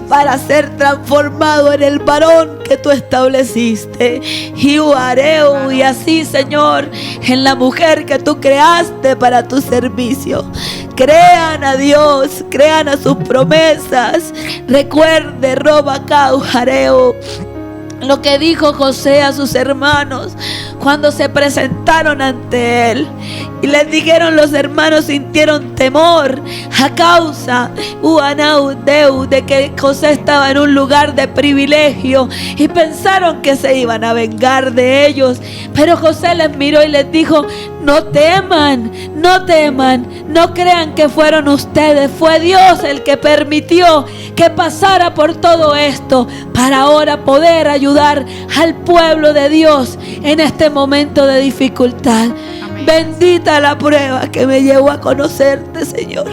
para ser transformado en el varón que tú estableciste. Y así, Señor, en la mujer que tú creaste para tu servicio. Crean a Dios, crean a sus promesas. Recuerde, roba caujareo. lo que dijo José a sus hermanos cuando se presentaron ante él. Y les dijeron, los hermanos sintieron temor a causa de que José estaba en un lugar de privilegio y pensaron que se iban a vengar de ellos. Pero José les miró y les dijo, no teman, no teman, no crean que fueron ustedes, fue Dios el que permitió que pasara por todo esto para ahora poder ayudar al pueblo de Dios en este momento de dificultad. Amén. Bendita la prueba que me llevó a conocerte, Señor.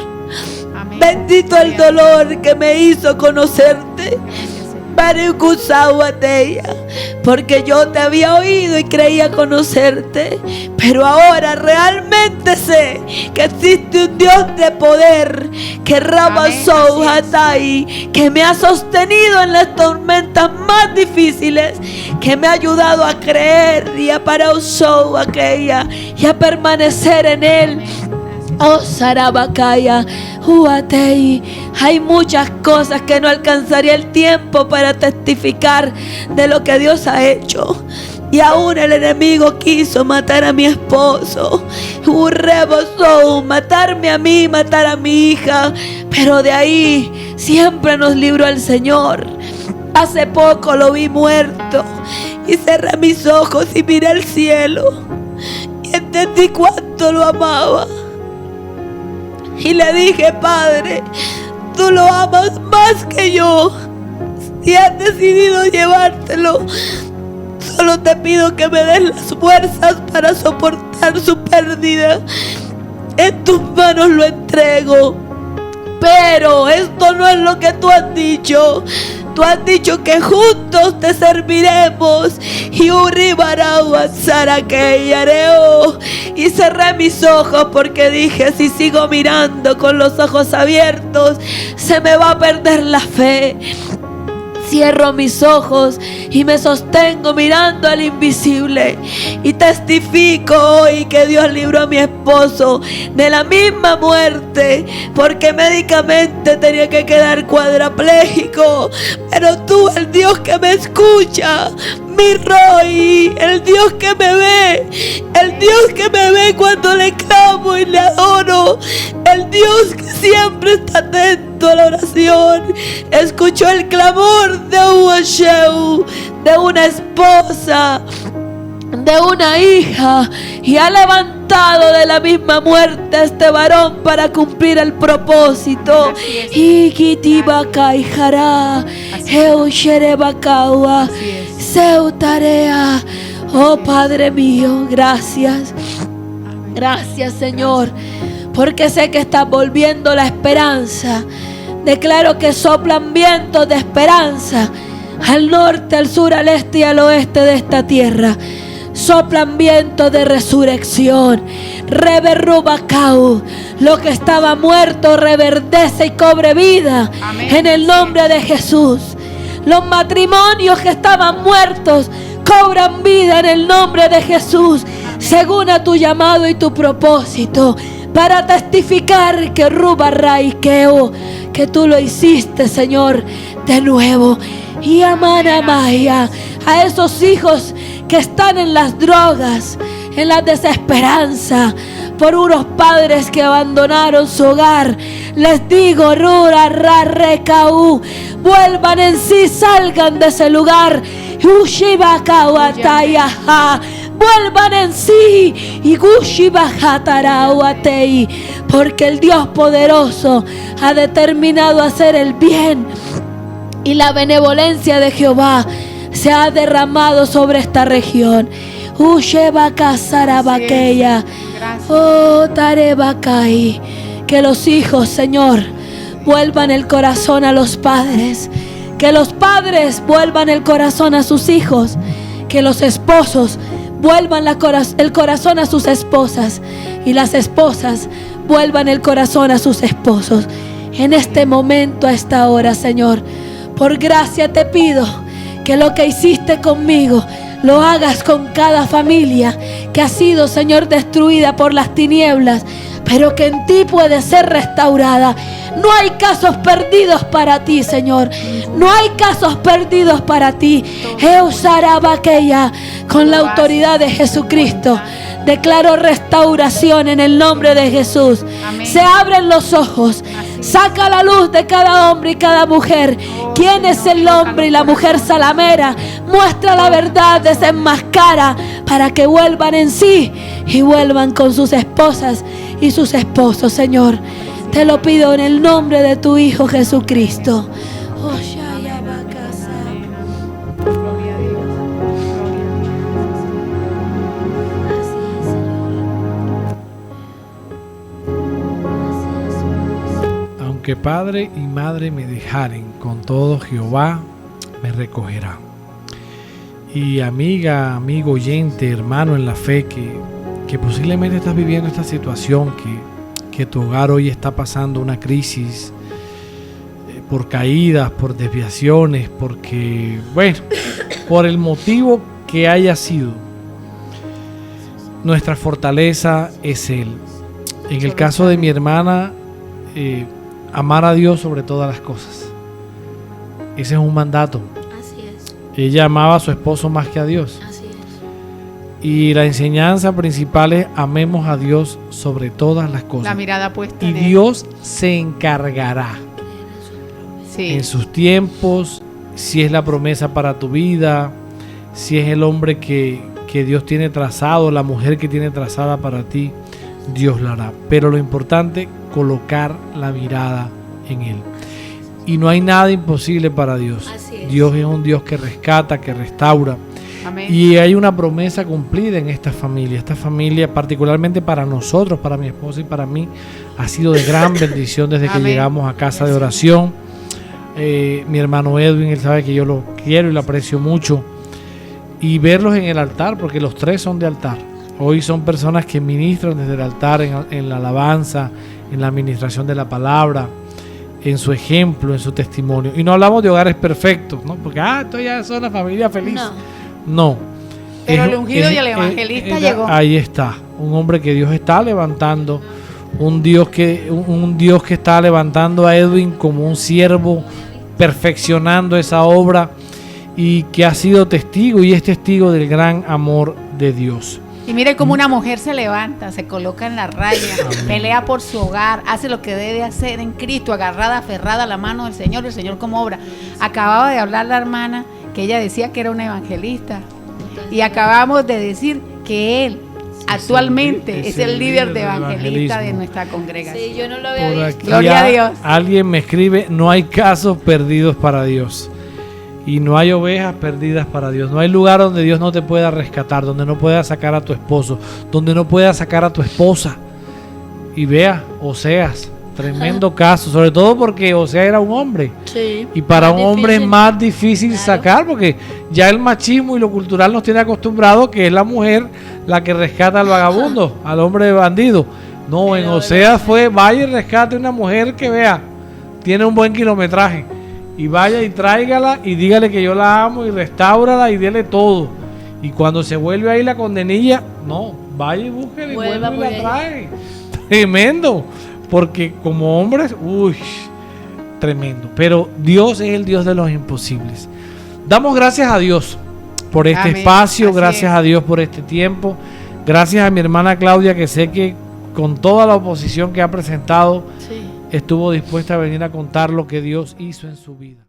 Amén. Bendito el dolor que me hizo conocerte. Porque yo te había oído y creía conocerte, pero ahora realmente sé que existe un Dios de poder que que me ha sostenido en las tormentas más difíciles, que me ha ayudado a creer y a y a permanecer en él. Oh, Sarabakaya, Huatei. Hay muchas cosas que no alcanzaría el tiempo para testificar de lo que Dios ha hecho. Y aún el enemigo quiso matar a mi esposo, matarme a mí, matar a mi hija. Pero de ahí siempre nos libró el Señor. Hace poco lo vi muerto y cerré mis ojos y miré al cielo y entendí cuánto lo amaba. Y le dije, Padre, tú lo amas más que yo. Si has decidido llevártelo, solo te pido que me des las fuerzas para soportar su pérdida. En tus manos lo entrego. Pero esto no es lo que tú has dicho. Tú has dicho que juntos te serviremos. Y cerré mis ojos porque dije, si sigo mirando con los ojos abiertos, se me va a perder la fe. Cierro mis ojos y me sostengo mirando al invisible y testifico hoy que Dios libró a mi esposo de la misma muerte, porque médicamente tenía que quedar cuadrapléjico. Pero tú, el Dios que me escucha, mi Roy, el Dios que me ve, el Dios que me ve cuando le clamo y le adoro, el Dios que siempre está atento a la oración, escuchó el clamor de Uasheu, de una esposa, de una hija, y ha levantado de la misma muerte a este varón para cumplir el propósito. Oh Padre mío, gracias. Gracias, Señor, porque sé que estás volviendo la esperanza. Declaro que soplan vientos de esperanza al norte, al sur, al este y al oeste de esta tierra. Soplan vientos de resurrección. Reverrubacau, lo que estaba muerto reverdece y cobre vida. Amén. En el nombre de Jesús. Los matrimonios que estaban muertos cobran vida en el nombre de Jesús, según a tu llamado y tu propósito, para testificar que Rubarraikeo, que tú lo hiciste, Señor, de nuevo. Y Amanamaya, a esos hijos que están en las drogas, en la desesperanza, por unos padres que abandonaron su hogar, les digo, Rurarrarekau, vuelvan en sí, salgan de ese lugar. Vuelvan en sí y porque el Dios poderoso ha determinado hacer el bien y la benevolencia de Jehová se ha derramado sobre esta región. Oh, Tarebakai, que los hijos, Señor, vuelvan el corazón a los padres, que los padres vuelvan el corazón a sus hijos, que los esposos vuelvan el corazón a sus esposas y las esposas vuelvan el corazón a sus esposos. En este momento, a esta hora, Señor, por gracia te pido que lo que hiciste conmigo lo hagas con cada familia que ha sido, Señor, destruida por las tinieblas, pero que en ti puede ser restaurada. No hay casos perdidos para ti, Señor. No hay casos perdidos para ti. Eusarabaqueya, con la autoridad de Jesucristo, declaro restauración en el nombre de Jesús.
Amén.
Se abren los ojos. Saca la luz de cada hombre y cada mujer. ¿Quién es el hombre y la mujer salamera? Muestra la verdad, desenmascara, para que vuelvan en sí y vuelvan con sus esposas y sus esposos, Señor. Te lo pido en el nombre de tu Hijo Jesucristo.
Gloria a Dios.
Aunque padre y madre me dejaren, con todo Jehová me recogerá. Y amiga, amigo oyente, hermano en la fe, que posiblemente estás viviendo esta situación, que tu hogar hoy está pasando una crisis por caídas, por desviaciones, porque, bueno, por el motivo que haya sido, nuestra fortaleza es Él. En el caso de mi hermana, amar a Dios sobre todas las cosas. Ese es un mandato.
Así es.
Ella amaba a su esposo más que a Dios.
Así es.
Y la enseñanza principal es: amemos a Dios sobre todas las cosas.
La mirada puesta
Y
en Él.
Dios se encargará
Sí.
en sus tiempos, si es la promesa para tu vida, si es el hombre que Dios tiene trazado, la mujer que tiene trazada para ti, Dios lo hará. Pero lo importante, colocar la mirada en Él. Y no hay nada imposible para Dios.
Así es.
Dios es un Dios que rescata, que restaura.
Amén.
Y hay una promesa cumplida en esta familia. Esta familia, particularmente para nosotros, para mi esposa y para mí, ha sido de gran bendición desde que
Amén.
llegamos a casa de oración. Mi hermano Edwin, él sabe que yo lo quiero y lo aprecio mucho. Y verlos en el altar, porque los tres son de altar. Hoy son personas que ministran desde el altar en la alabanza, en la administración de la palabra, en su ejemplo, en su testimonio. Y no hablamos de hogares perfectos, ¿no? Porque, esto ya es una familia feliz. No.
Pero el ungido y el evangelista llegó.
Ahí está, un hombre que Dios está levantando, un Dios que está levantando a Edwin como un siervo, perfeccionando esa obra, y que ha sido testigo y es testigo del gran amor de Dios.
Y mire cómo una mujer se levanta, se coloca en la raya, pelea por su hogar, hace lo que debe hacer en Cristo, agarrada, aferrada a la mano del Señor, el Señor como obra. Acababa de hablar la hermana que ella decía que era una evangelista, y acabamos de decir que él actualmente es el líder de evangelista de nuestra congregación.
Sí, yo no lo había
Por
visto.
aquí
Gloria a Dios.
Alguien me escribe: no hay casos perdidos para Dios. Y no hay ovejas perdidas para Dios. No hay lugar donde Dios no te pueda rescatar, donde no pueda sacar a tu esposo, donde no pueda sacar a tu esposa. Y vea, Oseas, tremendo caso, sobre todo porque Oseas era un hombre.
Sí.
Y para
Más
un hombre es
difícil.
más difícil sacar, porque ya el machismo y lo cultural nos tiene acostumbrados que es la mujer la que rescata al vagabundo, al hombre bandido. No, en Oseas fue: vaya y rescate una mujer que vea, tiene un buen kilometraje. Y vaya y tráigala y dígale que yo la amo y restáurala y dele todo. Y cuando se vuelve ahí la condenilla, no, vaya y búsquela y vuelve y la trae. Tremendo, porque como hombres, tremendo. Pero Dios es el Dios de los imposibles. Damos gracias a Dios por este
Amén.
espacio,
Así
gracias
es.
a Dios por este tiempo. Gracias a mi hermana Claudia, que sé que con toda la oposición que ha presentado,
Sí.
estuvo dispuesta a venir a contar lo que Dios hizo en su vida.